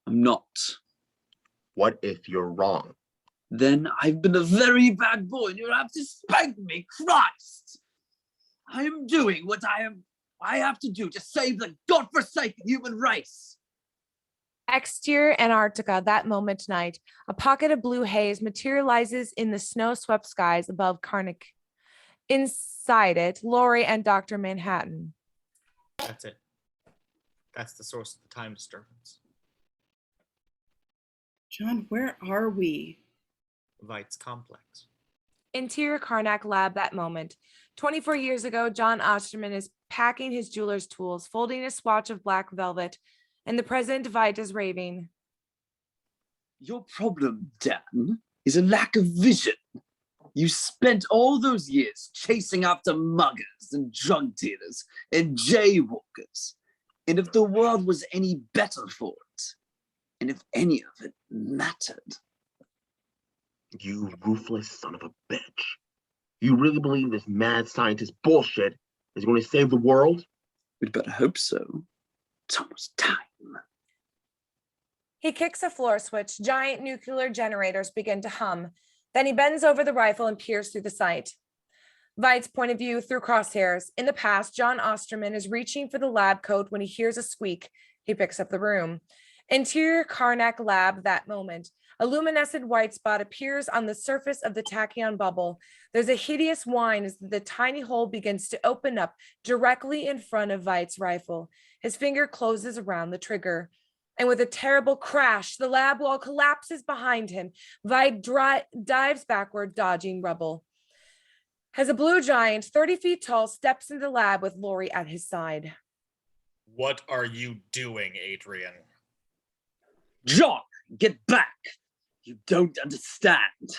I'm not. What if you're wrong? Then I've been a very bad boy and you'll have to spank me, Christ! I am doing what I have to do to save the godforsaken human race. Exterior Antarctica that moment night. A pocket of blue haze materializes in the snow-swept skies above Karnak. Inside it, Laurie and Dr. Manhattan. That's it. That's the source of the time disturbance. John, where are we? Veidt's complex. Interior Karnak lab that moment. 24 years ago, John Osterman is packing his jeweler's tools, folding a swatch of black velvet, and the President Veidt is raving. Your problem, Dan, is a lack of vision. You spent all those years chasing after muggers and drug dealers and jaywalkers. And if the world was any better for it, and if any of it mattered. You ruthless son of a bitch. You really believe this mad scientist bullshit is going to save the world? We'd better hope so. It's almost time. He kicks a floor switch. Giant nuclear generators begin to hum. Then he bends over the rifle and peers through the sight. Veidt's point of view through crosshairs. In the past, John Osterman is reaching for the lab coat when he hears a squeak. He picks up the room. Interior Karnak lab that moment. A luminescent white spot appears on the surface of the tachyon bubble. There's a hideous whine as the tiny hole begins to open up directly in front of Veidt's rifle. His finger closes around the trigger. And with a terrible crash, the lab wall collapses behind him. Veidt dives backward, dodging rubble. As a blue giant, 30 feet tall, steps into the lab with Laurie at his side. What are you doing, Adrian? John, get back! You don't understand.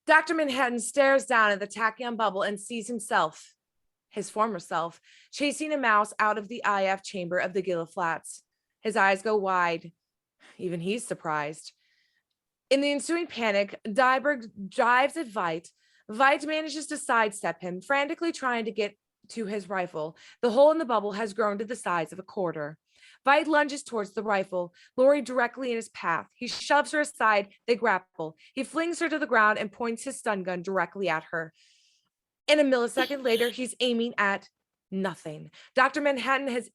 Dr. Manhattan stares down at the tachyon bubble and sees himself, his former self, chasing a mouse out of the IF chamber of the Gila Flats. His eyes go wide. Even he's surprised. In the ensuing panic, Dreiberg drives at Veidt, Veidt manages to sidestep him, frantically trying to get to his rifle. The hole in the bubble has grown to the size of a quarter. Veidt lunges towards the rifle, Laurie directly in his path. He shoves her aside, they grapple. He flings her to the ground and points his stun gun directly at her. And a millisecond later, he's aiming at nothing. Dr. Manhattan has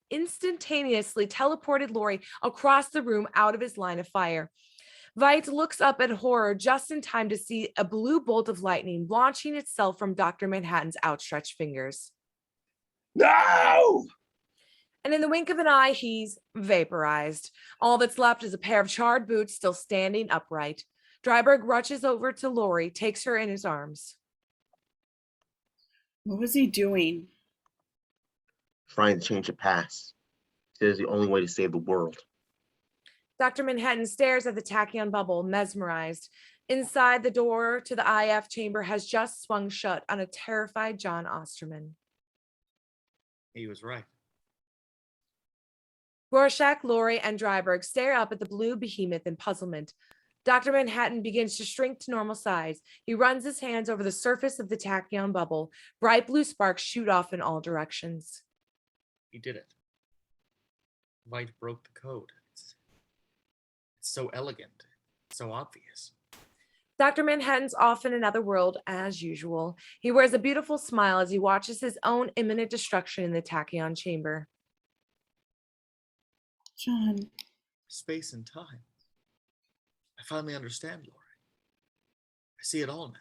instantaneously teleported Laurie across the room out of his line of fire. Veidt looks up in horror just in time to see a blue bolt of lightning launching itself from Dr. Manhattan's outstretched fingers. No! And in the wink of an eye, he's vaporized. All that's left is a pair of charred boots still standing upright. Dreiberg rushes over to Laurie, takes her in his arms. What was he doing? Trying to change the past. He says the only way to save the world. Dr. Manhattan stares at the tachyon bubble, mesmerized. Inside, the door to the IF chamber has just swung shut on a terrified John Osterman. He was right. Rorschach, Laurie, and Dreiberg stare up at the blue behemoth in puzzlement. Dr. Manhattan begins to shrink to normal size. He runs his hands over the surface of the tachyon bubble. Bright blue sparks shoot off in all directions. He did it. Veidt broke the code. It's so elegant, so obvious. Dr. Manhattan's off in another world as usual. He wears a beautiful smile as he watches his own imminent destruction in the tachyon chamber. John. Space and time. I finally understand, Laurie. I see it all now.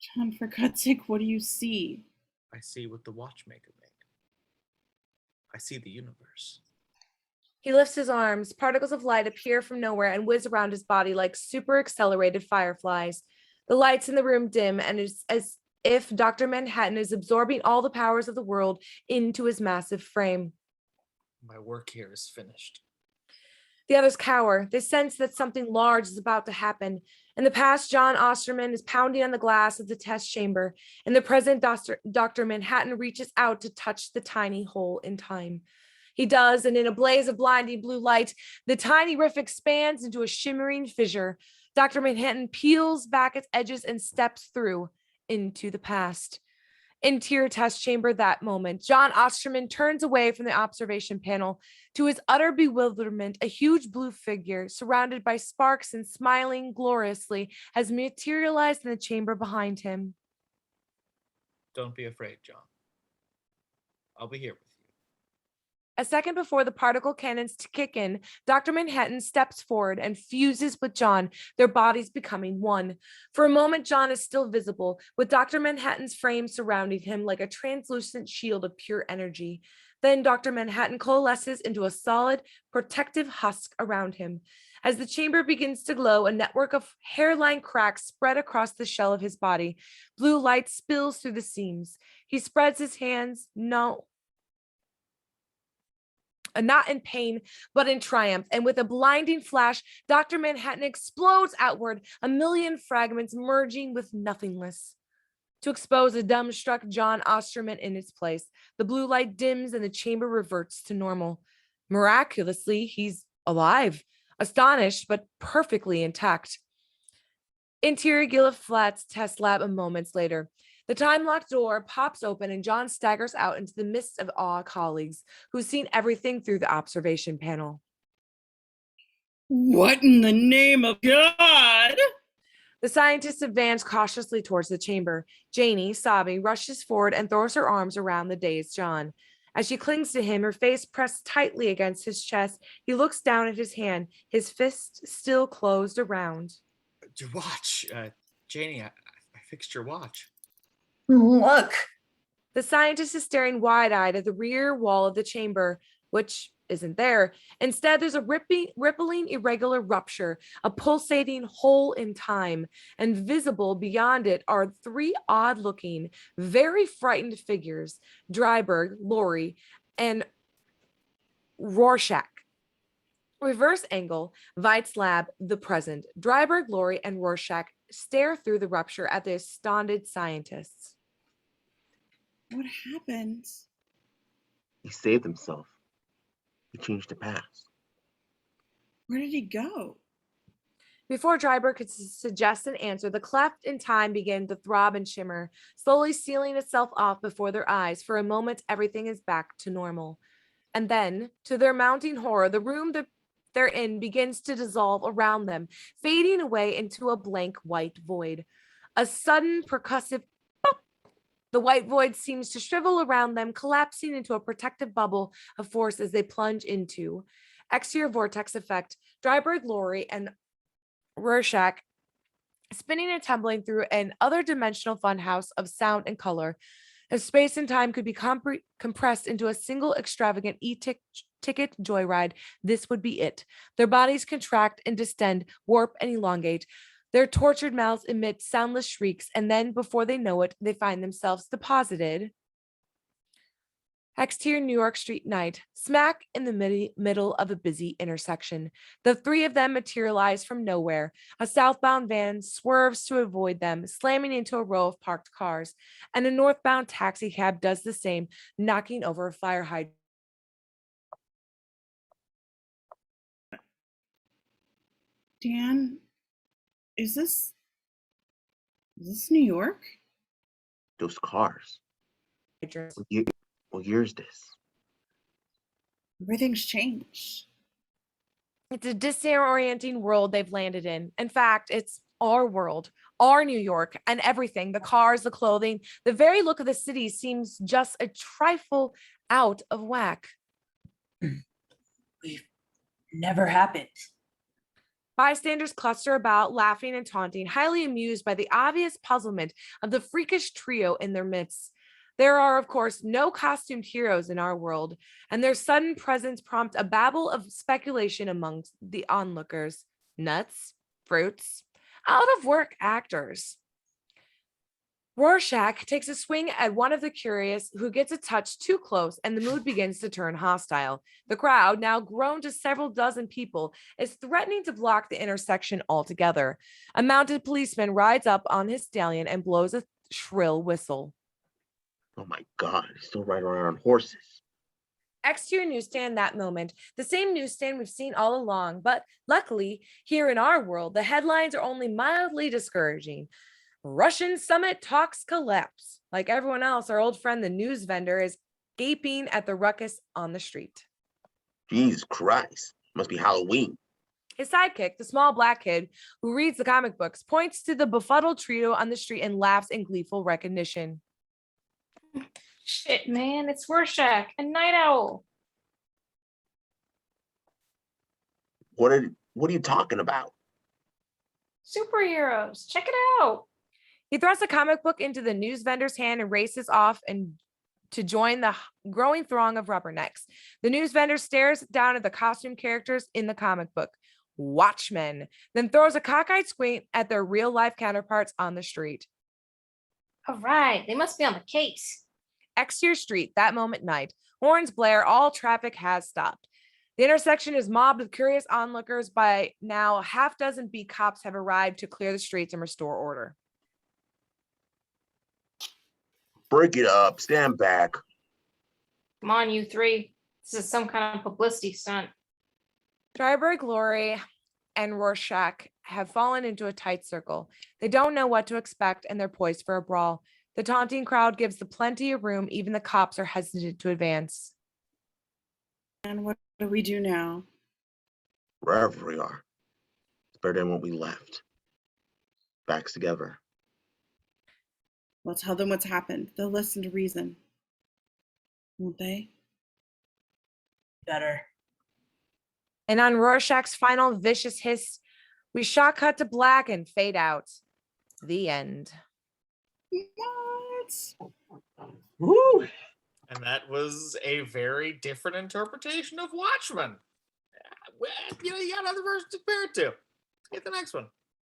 John, for God's sake, what do you see? I see what the watchmaker made. I see the universe. He lifts his arms. Particles of light appear from nowhere and whiz around his body like super accelerated fireflies. The lights in the room dim, and it's as if Dr. Manhattan is absorbing all the powers of the world into his massive frame. My work here is finished. The others cower. They sense that something large is about to happen. In the past, John Osterman is pounding on the glass of the test chamber. In the present, Dr. Manhattan reaches out to touch the tiny hole in time. He does, and in a blaze of blinding blue light, the tiny rift expands into a shimmering fissure. Dr. Manhattan peels back its edges and steps through into the past. Interior test chamber that moment. John Osterman turns away from the observation panel. To his utter bewilderment, a huge blue figure, surrounded by sparks and smiling gloriously, has materialized in the chamber behind him. Don't be afraid, John. I'll be here with you. A second before the particle cannons to kick in, Dr. Manhattan steps forward and fuses with John, their bodies becoming one. For a moment, John is still visible, with Dr. Manhattan's frame surrounding him like a translucent shield of pure energy. Then Dr. Manhattan coalesces into a solid, protective husk around him. As the chamber begins to glow, a network of hairline cracks spread across the shell of his body. Blue light spills through the seams. He spreads his hands, not in pain, but in triumph. And with a blinding flash, Dr. Manhattan explodes outward, a million fragments merging with nothingness. To expose a dumbstruck John Osterman in its place, the blue light dims and the chamber reverts to normal. Miraculously, he's alive, astonished, but perfectly intact. Interior Gillett Flats test lab a moments later. The time-locked door pops open and John staggers out into the midst of awed colleagues who've seen everything through the observation panel. What in the name of God? The scientists advance cautiously towards the chamber. Janie, sobbing, rushes forward and throws her arms around the dazed John. As she clings to him, her face pressed tightly against his chest, he looks down at his hand, his fist still closed around. Your watch. Janie, I fixed your watch. Look. The scientist is staring wide-eyed at the rear wall of the chamber, which isn't there. Instead, there's a rippling irregular rupture, a pulsating hole in time, and visible beyond it are three odd-looking, very frightened figures, Dreiberg, Laurie, and Rorschach. Reverse angle, Veidt's lab, the present. Dreiberg, Laurie, and Rorschach stare through the rupture at the astounded scientists. What happened? He saved himself. He changed the past. Where did he go? Before Dreiberg could suggest an answer, the cleft in time began to throb and shimmer, slowly sealing itself off before their eyes. For a moment, everything is back to normal. And then, to their mounting horror, the room that they're in begins to dissolve around them, fading away into a blank white void. A sudden percussive pop. The white void seems to shrivel around them, collapsing into a protective bubble of force as they plunge into exterior vortex effect. Dreiberg, Laurie, and Rorschach spinning and tumbling through an other dimensional funhouse of sound and color. If space and time could be compressed into a single extravagant ticket joyride, this would be it. Their bodies contract and distend, warp and elongate. Their tortured mouths emit soundless shrieks, and then, before they know it, they find themselves deposited exterior New York Street night, smack in the middle of a busy intersection. The three of them materialize from nowhere. A southbound van swerves to avoid them, slamming into a row of parked cars, and a northbound taxi cab does the same, knocking over a fire hydrant. Dan, is this New York? Those cars. What year is this? Everything's changed. It's a disorienting world they've landed in. In fact, it's our world, our New York, and everything. The cars, the clothing, the very look of the city seems just a trifle out of whack. We've never happened. Bystanders cluster about, laughing and taunting, highly amused by the obvious puzzlement of the freakish trio in their midst. There are, of course, no costumed heroes in our world, and their sudden presence prompts a babble of speculation amongst the onlookers. Nuts, fruits, out-of-work actors. Rorschach takes a swing at one of the curious who gets a touch too close, and the mood begins to turn hostile. The crowd, now grown to several dozen people, is threatening to block the intersection altogether. A mounted policeman rides up on his stallion and blows a shrill whistle. Oh my God, he's still riding around on horses. Exterior newsstand that moment, the same newsstand we've seen all along, but luckily, here in our world, the headlines are only mildly discouraging. Russian summit talks collapse. Like everyone else, our old friend, the news vendor, is gaping at the ruckus on the street. Jesus Christ, must be Halloween. His sidekick, the small black kid who reads the comic books, points to the befuddled trio on the street and laughs in gleeful recognition. Shit, man, it's Rorschach, a night owl. What are you talking about? Superheroes, check it out. He thrusts a comic book into the news vendor's hand and races off and to join the growing throng of rubbernecks. The news vendor stares down at the costume characters in the comic book, Watchmen, then throws a cockeyed squint at their real-life counterparts on the street. All right, they must be on the case. Exterior street, that moment night. Horns blare, all traffic has stopped. The intersection is mobbed with curious onlookers. By now, a half dozen B cops have arrived to clear the streets and restore order. Break it up, stand back. Come on, you three. This is some kind of publicity stunt. Dreiberg, Laurie, and Rorschach have fallen into a tight circle. They don't know what to expect, and they're poised for a brawl. The taunting crowd gives them plenty of room. Even the cops are hesitant to advance. And what do we do now? Wherever we are, it's better than what we left. Backs together. We'll tell them what's happened. They'll listen to reason. Won't they? Better. And on Rorschach's final vicious hiss, we shot cut to black and fade out. The end. What? Woo! And that was a very different interpretation of Watchmen. You got other versions to compare it to. Let's get the next one.